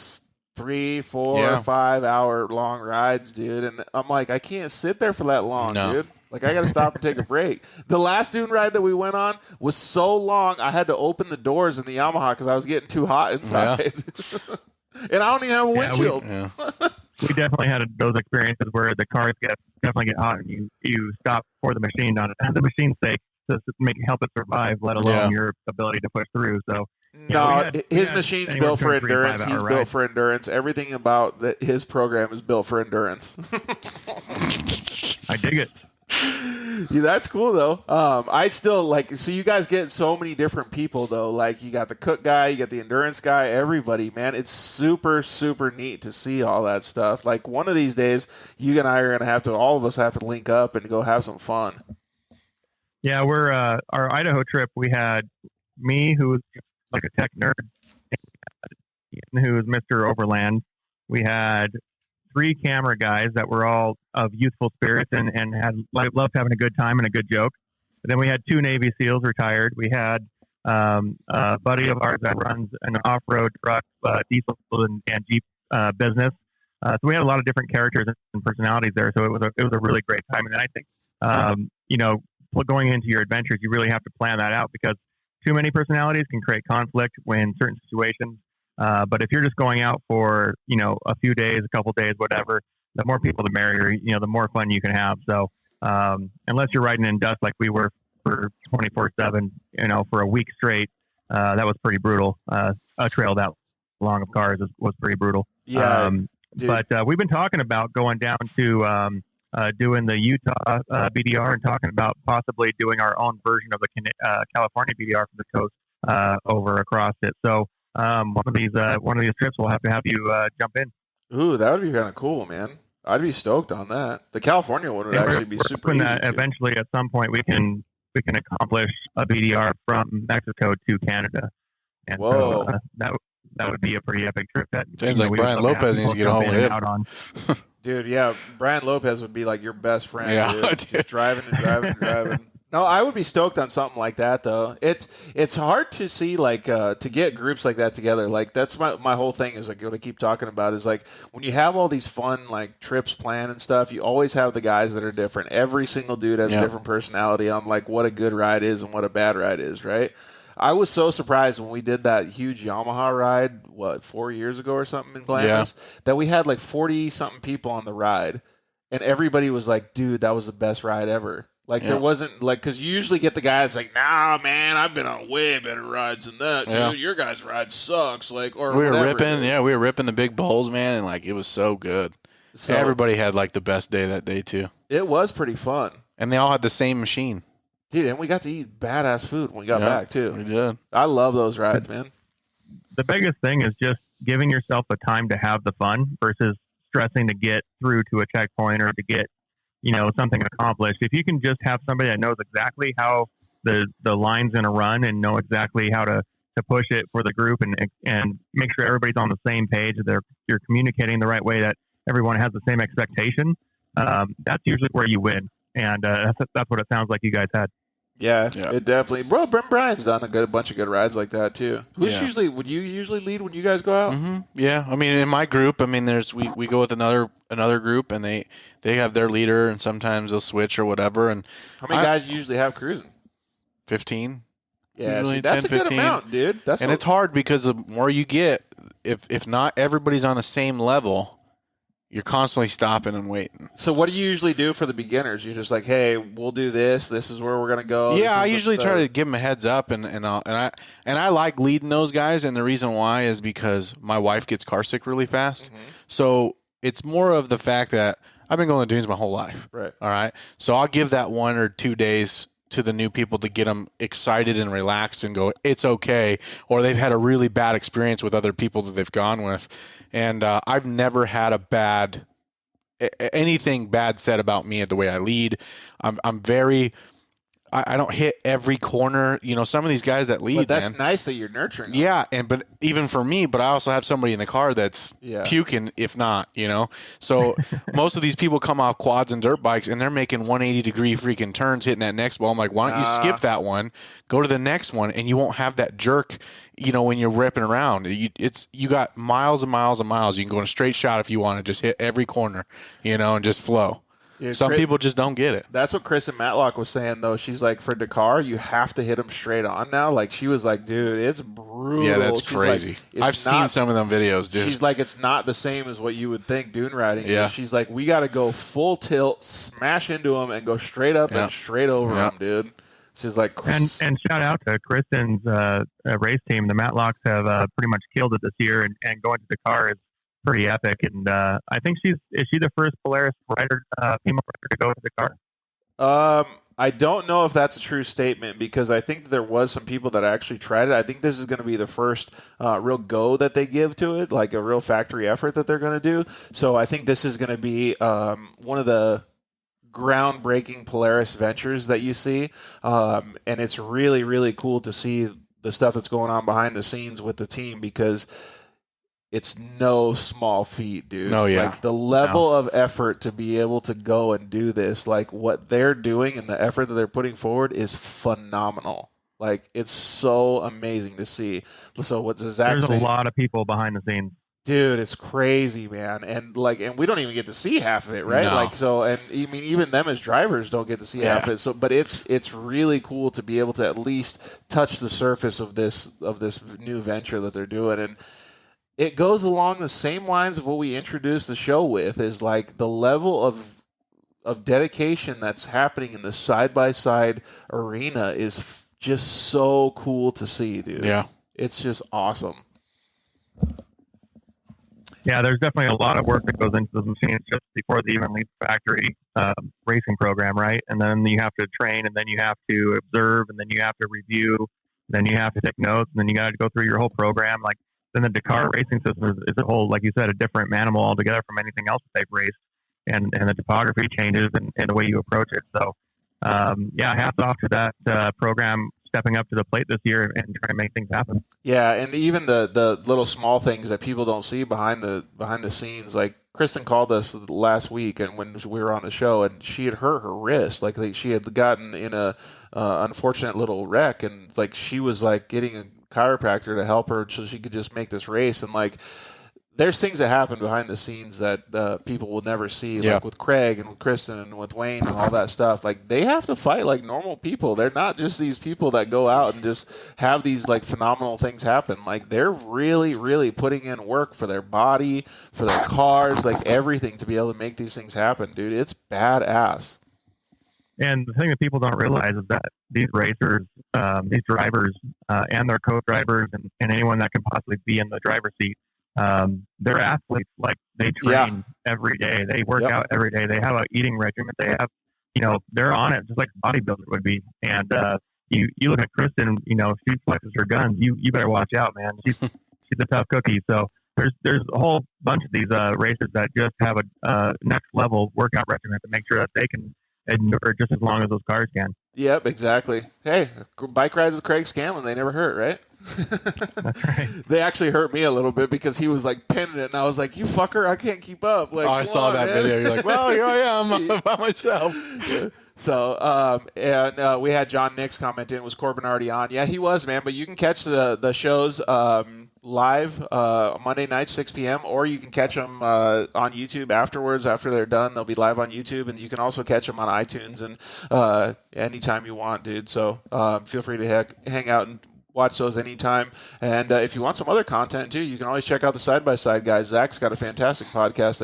3, 4, 5 hour long rides, dude. And I'm like, I can't sit there for that long, dude. Like I got to stop and take a break. The last dune ride that we went on was so long, I had to open the doors in the Yamaha because I was getting too hot inside. Yeah. And I don't even have a windshield. We definitely had those experiences where the cars definitely get hot, and you stop for the machine on the machine's sake to help it survive, let alone your ability to push through. So. His machine's built for endurance. He's built for endurance. Everything about his program is built for endurance. I dig it. Yeah, that's cool though. I still like. So you guys get so many different people though. Like you got the cook guy, you got the endurance guy. Everybody, man, it's super neat to see all that stuff. Like one of these days, you and I are gonna all of us have to link up and go have some fun. Yeah, we're our Idaho trip. We had me, who was like a tech nerd, who was Mr. Overland. We had 3 camera guys that were all of youthful spirits and loved having a good time and a good joke. And then we had 2 Navy SEALs retired. We had a buddy of ours that runs an off-road truck, diesel and Jeep business. So we had a lot of different characters and personalities there. So it was a really great time. And I think, going into your adventures, you really have to plan that out because too many personalities can create conflict in certain situations. But if you're just going out for, a few days, a couple days, whatever, the more people, the merrier, the more fun you can have. So unless you're riding in dust like we were for 24/7, for a week straight, that was pretty brutal. A trail that long of cars was pretty brutal. Yeah. But we've been talking about going down to doing the Utah BDR and talking about possibly doing our own version of the California BDR from the coast over across it. So one of these trips we'll have to have you jump in. Ooh, that would be kind of cool, man. I'd be stoked on that. The California one would actually be super easy. That eventually, at some point, we can accomplish a BDR from Mexico to Canada. And whoa, so, that would be a pretty epic trip. That seems like Brian Lopez needs to get home with him. Dude, yeah, Brian Lopez would be like your best friend. Yeah, dude. Just driving and driving. No, I would be stoked on something like that, though. It's hard to see, like, to get groups like that together. Like, that's my whole thing is, like, what I keep talking about is, like, when you have all these fun, like, trips planned and stuff, you always have the guys that are different. Every single dude has a different personality on, like, what a good ride is and what a bad ride is, right? I was so surprised when we did that huge Yamaha ride, 4 years ago or something in Glamis, that we had, like, 40-something people on the ride. And everybody was like, dude, that was the best ride ever. Like, there wasn't, like, because you usually get the guy that's like, nah, man, I've been on way better rides than that, dude. Your guys' ride sucks. Like, or we were ripping the big bowls, man, and, like, it was so good. So, everybody had, like, the best day that day, too. It was pretty fun. And they all had the same machine. Dude, and we got to eat badass food when we got back, too. We did. I love those rides, man. The biggest thing is just giving yourself the time to have the fun versus stressing to get through to a checkpoint or to get, something accomplished. If you can just have somebody that knows exactly how the line's going to run and know exactly how to push it for the group and make sure everybody's on the same page, you're communicating the right way, that everyone has the same expectation, that's usually where you win. And that's what it sounds like you guys had. Yeah, Yeah. it definitely. Bro, Brent Bryan's done a bunch of good rides like that too. Would you usually lead when you guys go out? Mm-hmm. Yeah, I mean, in my group, I mean, we go with another group, and they have their leader, and sometimes they'll switch or whatever. And How many guys you usually have cruising? 15. Yeah, Usually see, that's 10, a good 15. amount, dude. It's hard because the more you get, if not everybody's on the same level, you're constantly stopping and waiting. So what do you usually do for the beginners? You're just like, hey, we'll do this. This is where we're gonna go. Yeah, I usually try to give them a heads up, and I like leading those guys, and the reason why is because my wife gets car sick really fast. Mm-hmm. So it's more of the fact that I've been going to dunes my whole life. Right. All right. So I'll give that 1 or 2 days to the new people to get them excited and relaxed and go, it's okay. Or they've had a really bad experience with other people that they've gone with. And I've never had anything bad said about me at the way I lead. I'm very, I don't hit every corner. You know, some of these guys that lead, But that's man, nice that you're nurturing them. yeah, but even for me, but I also have somebody in the car that's puking, if not, you know. So most of these people come off quads and dirt bikes, and they're making 180-degree freaking turns, hitting that next ball. I'm like, why don't you skip that one, go to the next one, and you won't have that jerk, you know, when you're ripping around. You got miles and miles and miles. You can go in a straight shot if you want to just hit every corner, you know, and just flow. Yeah, Some people just don't get it. That's what Kristen Matlock was saying, though. She's like, for Dakar, you have to hit them straight on now. Like, she was like, dude, it's brutal. Yeah, that's She's crazy. Like, I've seen some of them videos, dude. She's like, it's not the same as what you would think dune riding. Yeah. She's like, we got to go full tilt, smash into them, and go straight up and straight over them, dude. She's like, and shout out to Kristen's race team. The Matlocks have pretty much killed it this year, and going to Dakar is pretty epic. And I think is she the first Polaris rider, female rider to go to Dakar? I don't know if that's a true statement, because I think there was some people that actually tried it. I think this is going to be the first real go that they give to it, like a real factory effort that they're going to do. So I think this is going to be one of the groundbreaking Polaris ventures that you see. And it's really, really cool to see the stuff that's going on behind the scenes with the team, because it's no small feat, dude. Oh, yeah. Like, the level of effort to be able to go and do this, like what they're doing and the effort that they're putting forward is phenomenal. Like, it's so amazing to see. So what's Zach There's saying? a lot of people behind the scenes. Dude, it's crazy, man. And we don't even get to see half of it, right? No. Like, so, and I mean, even them as drivers don't get to see half of it. So, but it's really cool to be able to at least touch the surface of this new venture that they're doing. And it goes along the same lines of what we introduced the show with, is like the level of dedication that's happening in the side-by-side arena is just so cool to see, dude. Yeah. It's just awesome. Yeah, there's definitely a lot of work that goes into the machines just before they even leave the factory racing program, right? And then you have to train, and then you have to observe, and then you have to review, then you have to take notes, and then you got to go through your whole program. Like, then the Dakar racing system is a whole, like you said, a different animal altogether from anything else that they've raced, and the topography changes and the way you approach it. So, hats off to that program stepping up to the plate this year and trying to make things happen. Yeah, and even the little small things that people don't see behind the scenes, like Kristen called us last week, and when we were on the show, and she had hurt her wrist, like she had gotten in a unfortunate little wreck, and like she was like getting a chiropractor to help her so she could just make this race. And like, there's things that happen behind the scenes that people will never see, like with Craig and with Kristen and with Wayne and all that stuff. Like, they have to fight like normal people. They're not just these people that go out and just have these like phenomenal things happen. Like, they're really, really putting in work for their body, for their cars, like everything to be able to make these things happen, dude. It's badass. And the thing that people don't realize is that these racers, these drivers, and their co-drivers, and anyone that can possibly be in the driver's seat, they're athletes. Like, they train every day. They work out every day. They have an eating regimen. They have, they're on it just like a bodybuilder would be. And you look at Kristen, if she flexes her guns, you better watch out, man. She's a tough cookie. So there's a whole bunch of these racers that just have a next level workout regimen to make sure that they can endure just as long as those cars can. Yep, exactly. Hey, bike rides with Craig Scanlon, they never hurt, right? That's right. They actually hurt me a little bit because he was like pinning it, and I was like, "You fucker, I can't keep up." Like, I saw that video. You're like, well, here I am by myself. So, we had John Nix comment in. Was Corbin already on? Yeah, he was, man. But you can catch the shows live Monday night, 6 p.m., or you can catch them on YouTube afterwards. After they're done, they'll be live on YouTube, and you can also catch them on iTunes and anytime you want, dude. So feel free to hang out and watch those anytime. And if you want some other content too, you can always check out the Side by Side guys. Zach's got a fantastic podcast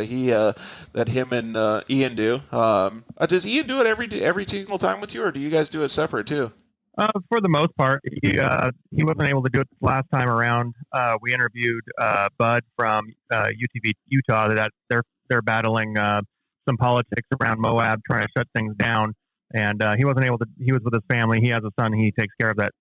that him and Ian do. Does Ian do it every single time with you, or do you guys do it separate too? For the most part, he wasn't able to do it last time around. We interviewed Bud from UTV Utah. That they're battling some politics around Moab, trying to shut things down, and he wasn't able to. He was with his family. He has a son. He takes care of that.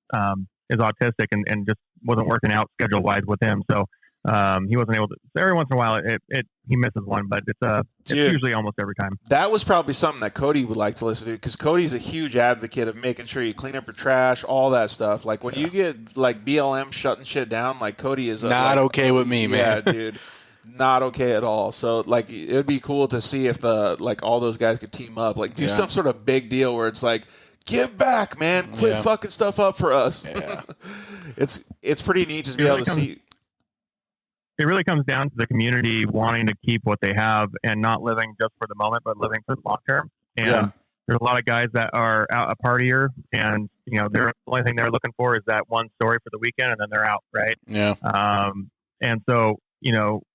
Is autistic and just wasn't working out schedule wise with him. So he wasn't able to. Every once in a while, he misses one, but it's usually almost every time. That was probably something that Cody would like to listen to, because Cody's a huge advocate of making sure you clean up your trash, all that stuff. Like when you get like BLM shutting shit down, like Cody is not okay with me, man. Yeah, dude. Not okay at all. So like it would be cool to see if all those guys could team up, like do some sort of big deal where it's like, give back, man. Quit fucking stuff up for us. Yeah. It's pretty neat to be able to see. It really comes down to the community wanting to keep what they have and not living just for the moment, but living for the long term. And there's a lot of guys that are out a partier, and the only thing they're looking for is that one story for the weekend, and then they're out, right? Yeah. And so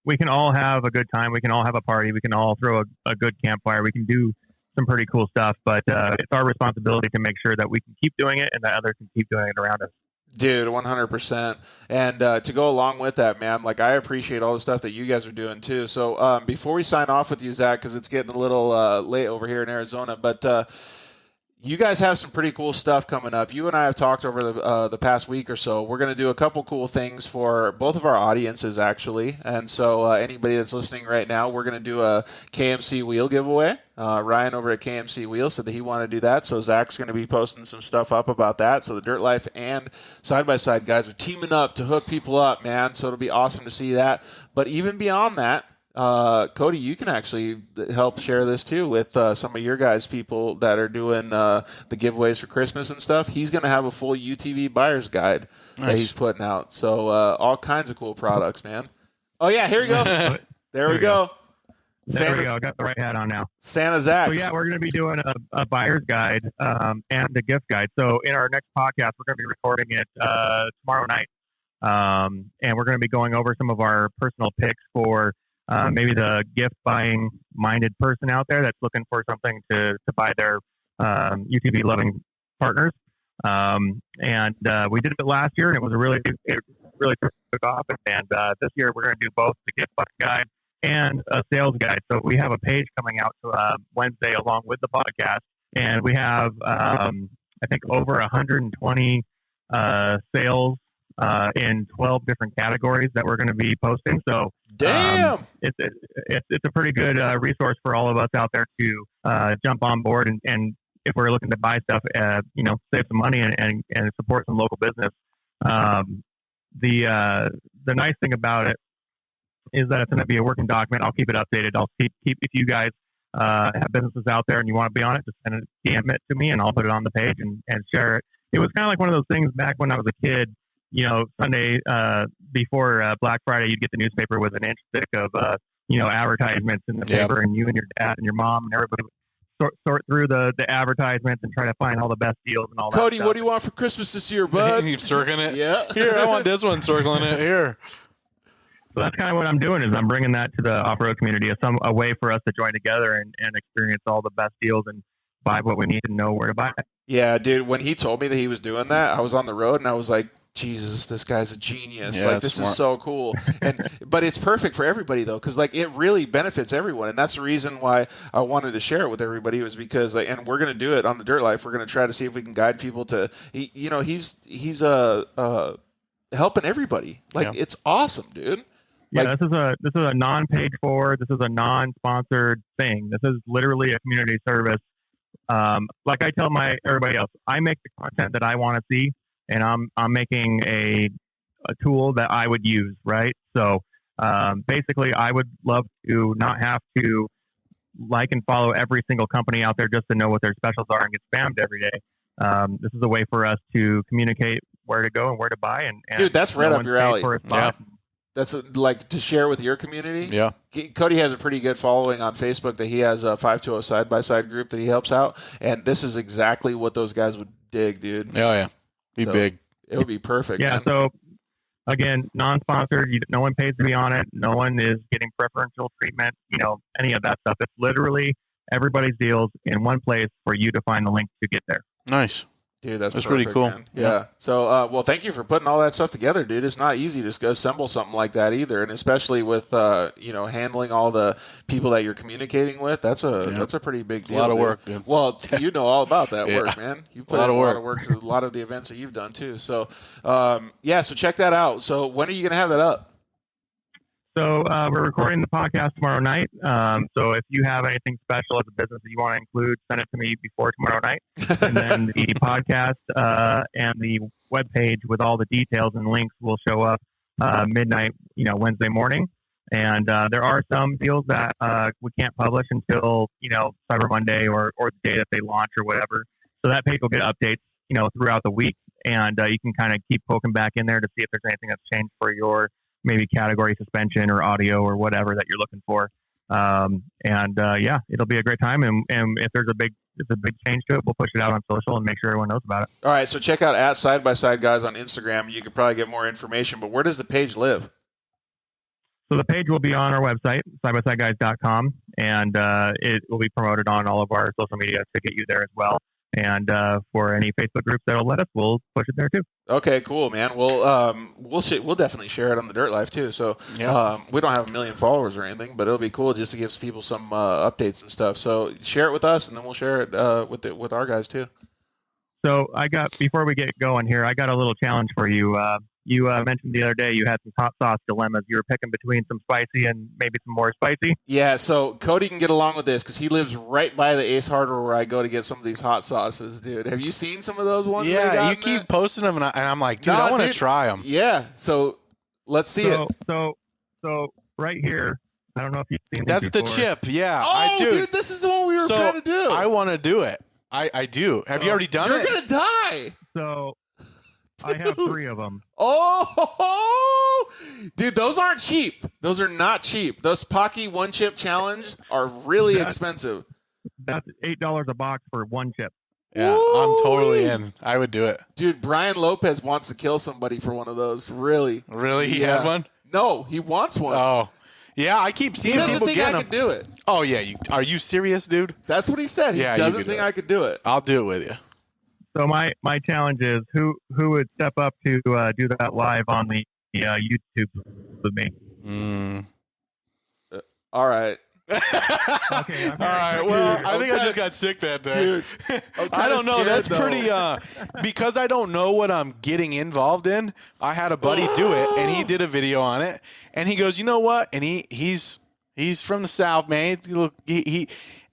we can all have a good time. We can all have a party. We can all throw a good campfire. We can do some pretty cool stuff, but it's our responsibility to make sure that we can keep doing it and that others can keep doing it around us. Dude, 100%. And to go along with that, man, like I appreciate all the stuff that you guys are doing too. So before we sign off with you, Zach, because it's getting a little late over here in Arizona, but you guys have some pretty cool stuff coming up. You and I have talked over the past week or so. We're going to do a couple cool things for both of our audiences, actually. And so anybody that's listening right now, we're going to do a KMC wheel giveaway. Ryan over at KMC Wheels said that he wanted to do that. So Zach's going to be posting some stuff up about that. So the Dirt Life and Side by Side guys are teaming up to hook people up, man. So it'll be awesome to see that. But even beyond that, Cody, you can actually help share this too with some of your guys, people that are doing the giveaways for Christmas and stuff. He's going to have a full UTV buyer's guide that he's putting out. So all kinds of cool products, man. Oh, yeah, here we go. There we go. There we go. I got the right hat on now. Santa Zach. So, yeah, we're going to be doing a buyer's guide and a gift guide. So in our next podcast, we're going to be recording it tomorrow night. And we're going to be going over some of our personal picks for maybe the gift buying minded person out there that's looking for something to buy their UTV loving partners. And we did it last year, and it really took off. And this year we're going to do both the gift buying guide and a sales guide. So we have a page coming out Wednesday along with the podcast, and we have I think over 120 sales in 12 different categories that we're going to be posting. So damn, it's a pretty good resource for all of us out there to jump on board and if we're looking to buy stuff, save some money and support some local business. The nice thing about it is that it's going to be a working document. I'll keep it updated. I'll keep if you guys have businesses out there and you want to be on it, just send it, DM it to me, and I'll put it on the page and share it. It was kind of like one of those things back when I was a kid. Sunday before Black Friday, you'd get the newspaper with an inch thick of advertisements in the paper, and you and your dad and your mom and everybody would sort through the advertisements and try to find all the best deals and all that. Cody, what do you want for Christmas this year, bud? You're circling it. Yeah. Here, I want this one circling it here. So that's kind of what I'm doing is I'm bringing that to the off-road community as a way for us to join together and experience all the best deals and buy what we need and know where to buy it. Yeah, dude, when he told me that he was doing that, I was on the road and I was like, Jesus, this guy's a genius. Yeah, like, this is so cool. But it's perfect for everybody, though, because, like, it really benefits everyone. And that's the reason why I wanted to share it with everybody was because, like, and we're going to do it on the Dirt Life. We're going to try to see if we can guide people to, he's helping everybody. Like, it's awesome, dude. Yeah, this is a non-paid for. This is a non-sponsored thing. This is literally a community service. Like I tell everybody else, I make the content that I want to see, and I'm making a a tool that I would use, right? So basically, I would love to not have to like and follow every single company out there just to know what their specials are and get spammed every day. This is a way for us to communicate where to go and where to buy. And dude, that's right up your alley. Yeah. That's like to share with your community. Yeah. Cody has a pretty good following on Facebook that he has a 520 side-by-side group that he helps out. And this is exactly what those guys would dig, dude. Oh, yeah. Be big. It would be perfect. Yeah. Man. So again, non-sponsored, no one pays to be on it. No one is getting preferential treatment, any of that stuff. It's literally everybody's deals in one place for you to find the link to get there. Nice. Dude, that's pretty perfect, cool. Man. Yeah. So, well, thank you for putting all that stuff together, dude. It's not easy to assemble something like that either, and especially with handling all the people that you're communicating with. That's a pretty big deal. A lot of dude. work, dude. Well, you know all about that work, man. You put a lot in of a lot of work to a lot of the events that you've done too. So, so check that out. So, when are you going to have that up? So we're recording the podcast tomorrow night. So if you have anything special as a business that you want to include, send it to me before tomorrow night. And then the podcast and the webpage with all the details and links will show up midnight, Wednesday morning. And there are some deals that we can't publish until, Cyber Monday or the day that they launch or whatever. So that page will get updates, throughout the week. And you can kind of keep poking back in there to see if there's anything that's changed for your maybe category suspension or audio or whatever that you're looking for. It'll be a great time. And if there's a big change to it, we'll push it out on social and make sure everyone knows about it. All right. So check out at Side by Side Guys on Instagram. You could probably get more information, but where does the page live? So the page will be on our website, sidebyside.guys.com, and it will be promoted on all of our social media to get you there as well. And for any Facebook groups that'll let us, we'll push it there too. Okay, cool, man. We'll definitely share it on the Dirt Life too. So we don't have 1 million followers or anything, but it'll be cool just to give people some updates and stuff. So share it with us, and then we'll share it with our guys too. So before we get going here, I got a little challenge for you. You mentioned the other day you had some hot sauce dilemmas. You were picking between some spicy and maybe some more spicy. Yeah, so Cody can get along with this because he lives right by the Ace Hardware where I go to get some of these hot sauces, dude. Have you seen some of those ones? Yeah, you keep posting them, and I'm like, dude, I want to try them. Yeah, so let's see it. So right here, I don't know if you've seen That's before. the chip, yeah. Oh, dude, this is the one we were trying to do. I want to do it. I do. Have you already done it? You're going to die. So I have 3 of them. Oh, dude, those aren't cheap. Those are not cheap. Those Paqui one chip challenge are really expensive. That's $8 a box for one chip. Yeah, I'm totally in. I would do it. Dude, Brian Lopez wants to kill somebody for one of those. Really? Really? He had one? No, he wants one. Oh. Yeah, I keep seeing he doesn't people think getting I them. could do it. Oh, yeah. Are you serious, dude? That's what he said. He doesn't think I could do it. I'll do it with you. So my challenge is who would step up to do that live on the YouTube with me? All right. Okay. All right. Well, I think I just got sick that day. Dude, I don't know. That's though. pretty. Because I don't know what I'm getting involved in. I had a buddy do it, and he did a video on it, and he goes, "You know what?" And he's from the South, man. He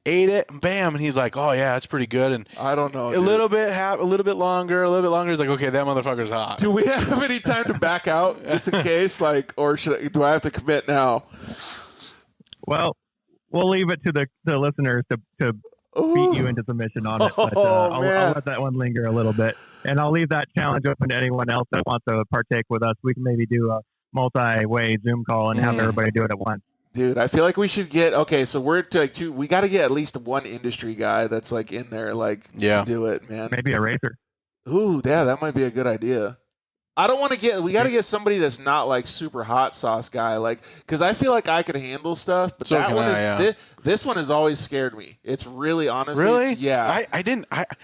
ate it, and bam, and he's like, "Oh yeah, that's pretty good." And I don't know. A little bit longer. He's like, "Okay, that motherfucker's hot." Do we have any time to back out just in case, or do I have to commit now? Well, we'll leave it to the listeners to beat you into submission on it. But I'll let that one linger a little bit, and I'll leave that challenge open to anyone else that wants to partake with us. We can maybe do a multi-way Zoom call and have everybody do it at once. Dude, I feel like we should get so we're to we got to get at least one industry guy that's like in there to do it, man. Maybe a racer. Ooh, yeah, that might be a good idea. I don't want to we got to get somebody that's not like super hot sauce guy, because I feel like I could handle stuff, but this one has always scared me. It's really honestly, really, yeah.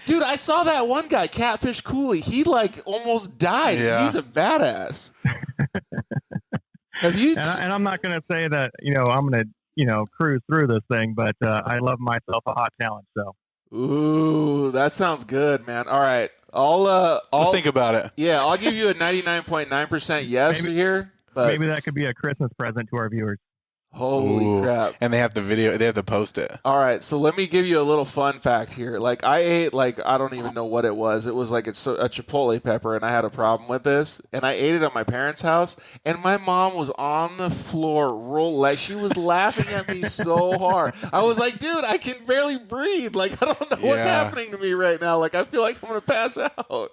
Dude, I saw that one guy, Catfish Cooley. He almost died. Yeah. He's a badass. Have you? And I'm not going to say that I'm going to cruise through this thing, but I love myself a hot challenge. So. Ooh, that sounds good, man. All right. I'll think about it. Yeah, I'll give you a 99.9% yes here. But maybe that could be a Christmas present to our viewers. Holy crap. And they have the video. They have to post it. All right, so let me give you a little fun fact here. Like, I ate, like, I don't even know what it was. It was like a chipotle pepper, and I had a problem with this. And I ate it at my parents' house, and my mom was on the floor, like, she was laughing at me so hard. I was like, dude, I can barely breathe. Like, I don't know what's happening to me right now. Like, I feel like I'm going to pass out.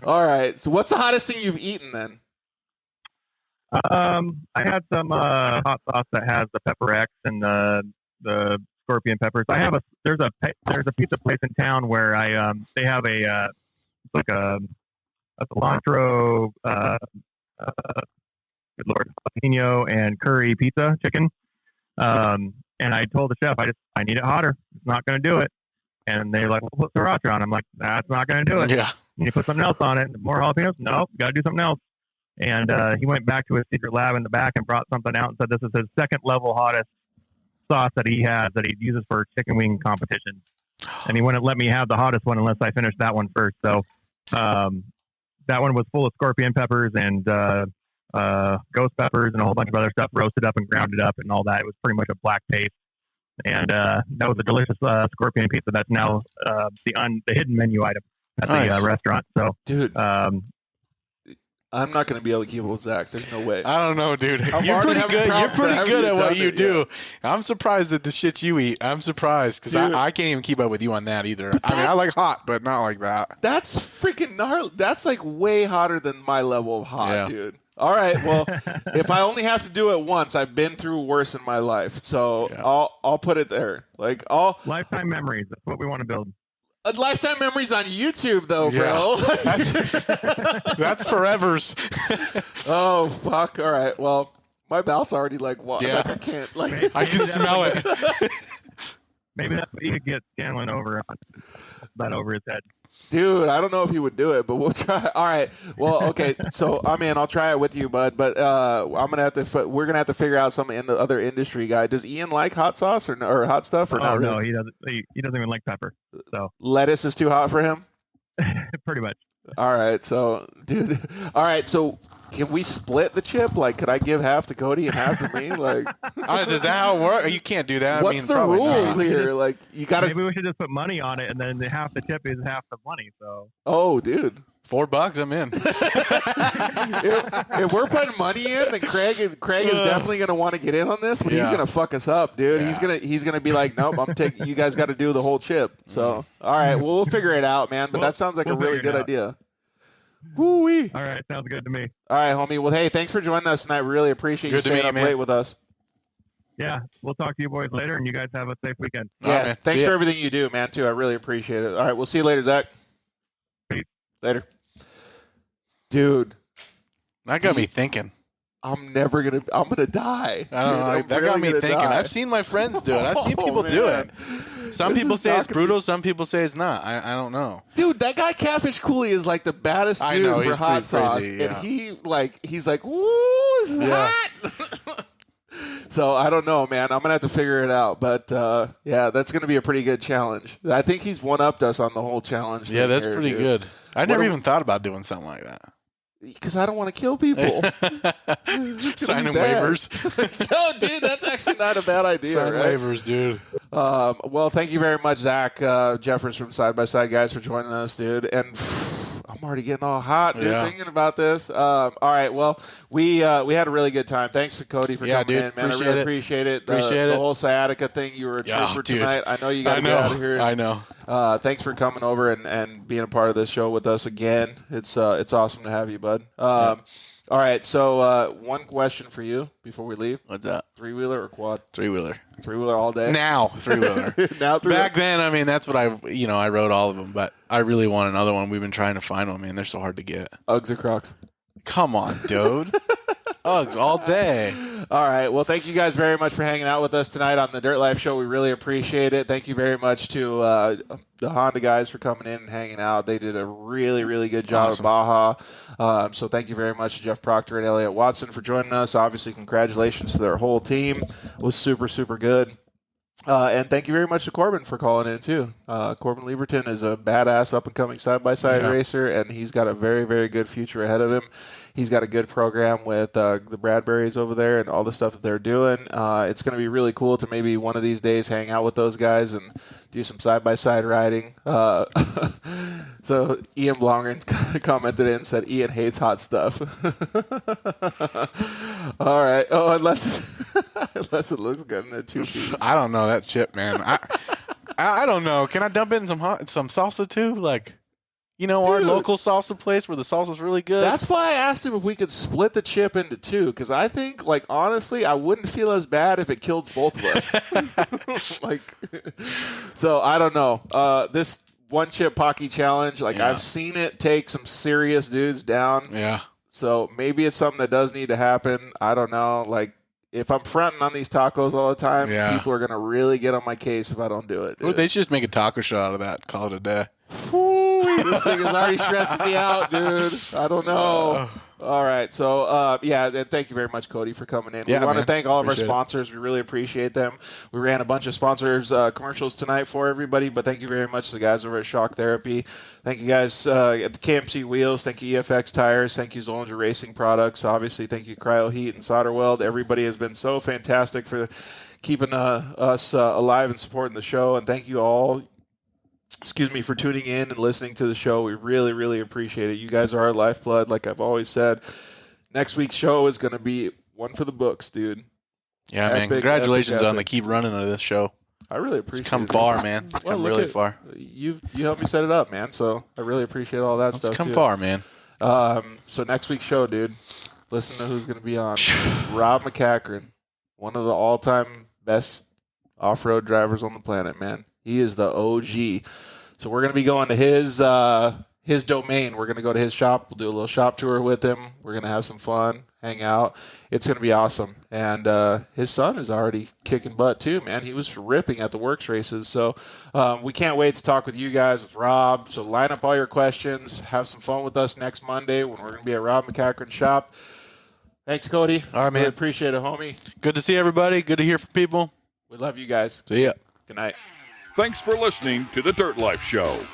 All right, so what's the hottest thing you've eaten then? I had some hot sauce that has the pepper X and the scorpion peppers. I have there's a pizza place in town where they have it's like a cilantro, good Lord, jalapeno and curry pizza chicken. And I told the chef I need it hotter. It's not going to do it. And they're like, well, put sriracha on. I'm like, that's not going to do it. Yeah. You need to put something else on it. More jalapenos? No, got to do something else. And he went back to his secret lab in the back and brought something out and said this is his second level hottest sauce that he has that he uses for chicken wing competition. And he wouldn't let me have the hottest one unless I finished that one first. So that one was full of scorpion peppers and ghost peppers and a whole bunch of other stuff roasted up and grounded up and all that. It was pretty much a black paste. And that was a delicious scorpion pizza. That's now the hidden menu item at the restaurant. So, dude, I'm not going to be able to keep up with Zach. There's no way. I don't know, dude. You're pretty good. You're pretty good at what you do. Yeah. I'm surprised at the shit you eat. I'm surprised because I can't even keep up with you on that either. I mean, I like hot, but not like that. That's freaking gnarly. That's like way hotter than my level of hot, dude. All right. Well, if I only have to do it once, I've been through worse in my life. So I'll put it there. Like lifetime memories. That's what we want to build. Lifetime memories on YouTube, though, bro. That's forevers. Oh, fuck. All right. Well, my mouth's already like, what? Yeah. Like, I can't. Like, I can smell it. Maybe that's what you could get Scanlon over his head. Dude, I don't know if he would do it, but we'll try. All right. Well, okay. So I'm in. I'll try it with you, bud. But we're gonna have to figure out some other industry guy. Does Ian like hot sauce or hot stuff or not? No, really? he doesn't. He doesn't even like pepper. So lettuce is too hot for him. Pretty much. All right. So, dude. All right. So. Can we split the chip? Like, could I give half to Cody and half to me? Like, does that how it works? You can't do that. What's the rules here? Like, you got to. Maybe we should just put money on it, and then half the chip is half the money. So. Oh, dude. $4, I'm in. if we're putting money in, then Craig is definitely going to want to get in on this, but he's going to fuck us up, dude. Yeah. He's gonna be like, nope, I'm taking. You guys got to do the whole chip. So, all right, well, we'll figure it out, man. But that sounds like a really good idea. Woo-wee. All right, sounds good to me. All right, homie. Well, hey, thanks for joining us tonight. Really appreciate you staying up late with us. Yeah, we'll talk to you boys later, and you guys have a safe weekend. Yeah, right, thanks for everything you do, man, too. I really appreciate it. All right, we'll see you later, Zach. Peace. Later. Dude. That got me thinking. I'm gonna die. I don't know. That got me thinking. Die. I've seen my friends do it. I've seen people do it. Some people say it's brutal. Some people say it's not. I don't know. Dude, that guy Catfish Cooley is like the baddest dude for hot sauce. Crazy, yeah. And he's like, woo, this is hot. So I don't know, man. I'm gonna have to figure it out. But that's gonna be a pretty good challenge. I think he's one-upped us on the whole challenge. Yeah, that's pretty good. I never even thought about doing something like that. Because I don't want to kill people. Signing waivers. No, dude, that's actually not a bad idea. Sign waivers, dude. Well, thank you very much, Zach Jeffers from Side by Side Guys, for joining us, dude. And I'm already getting all hot, dude, thinking about this. All right, well, we had a really good time. Thanks for Cody for coming in, man. I really appreciate it. The whole sciatica thing, you were a trooper tonight. I know you got to get out of here. I know. Thanks for coming over and being a part of this show with us again. It's awesome to have you, bud. All right, so one question for you before we leave. What's that? 3-wheeler or quad? 3-wheeler. 3-wheeler all day? Now, 3-wheeler. Now 3-wheeler. Back then, I mean, that's what I wrote all of them, but I really want another one. We've been trying to find one, man. They're so hard to get. Uggs or Crocs? Come on, dude. Uggs all day. All right. Well, thank you guys very much for hanging out with us tonight on the Dirt Life Show. We really appreciate it. Thank you very much to the Honda guys for coming in and hanging out. They did a really, really good job at Baja. So thank you very much to Jeff Proctor and Eliott Watson for joining us. Obviously, congratulations to their whole team. It was super, super good. And thank you very much to Corbin for calling in, too. Corbin Leaverton is a badass up-and-coming side-by-side racer, and he's got a very, very good future ahead of him. He's got a good program with the Bradburys over there and all the stuff that they're doing. It's going to be really cool to maybe one of these days hang out with those guys and do some side-by-side riding. So Ian Blongren commented in and said, Ian hates hot stuff. All right. Oh, unless it looks good in a two-piece. I don't know that chip, man. I don't know. Can I dump in some salsa too? Like, our local salsa place where the salsa's really good. That's why I asked him if we could split the chip into two, because I think, honestly, I wouldn't feel as bad if it killed both of us. So I don't know. This one chip Paqui challenge, I've seen it take some serious dudes down. Yeah. So maybe it's something that does need to happen. I don't know. If I'm fronting on these tacos all the time, people are going to really get on my case if I don't do it. Well, they should just make a taco show out of that. Call it a day. This thing is already stressing me out, dude. I don't know. All right. So, and thank you very much, Cody, for coming in. Yeah, we want to thank all of our sponsors. We really appreciate them. We ran a bunch of sponsors commercials tonight for everybody, but thank you very much to the guys over at Shock Therapy. Thank you guys at the KMC Wheels. Thank you, EFX Tires. Thank you, Zollinger Racing Products. Obviously, thank you, Cryo Heat and Solder Weld. Everybody has been so fantastic for keeping us alive and supporting the show, and thank you all. For tuning in and listening to the show. We really, really appreciate it. You guys are our lifeblood, like I've always said. Next week's show is going to be one for the books, dude. Yeah, man. Congratulations on the keep running of this show. I really appreciate it. It's come far, man. It's come really far. You helped me set it up, man, so I really appreciate all that stuff, It's come too. far, man. So next week's show, dude, listen to who's going to be on. Rob McCachran, one of the all-time best off-road drivers on the planet, man. He is the OG. So we're going to be going to his domain. We're going to go to his shop. We'll do a little shop tour with him. We're going to have some fun, hang out. It's going to be awesome. And his son is already kicking butt too, man. He was ripping at the WORCS races. So we can't wait to talk with you guys, with Rob. So line up all your questions. Have some fun with us next Monday when we're going to be at Rob McCachran's shop. Thanks, Cody. All right, man. Really appreciate it, homie. Good to see everybody. Good to hear from people. We love you guys. See ya. Good night. Thanks for listening to The Dirt Life Show.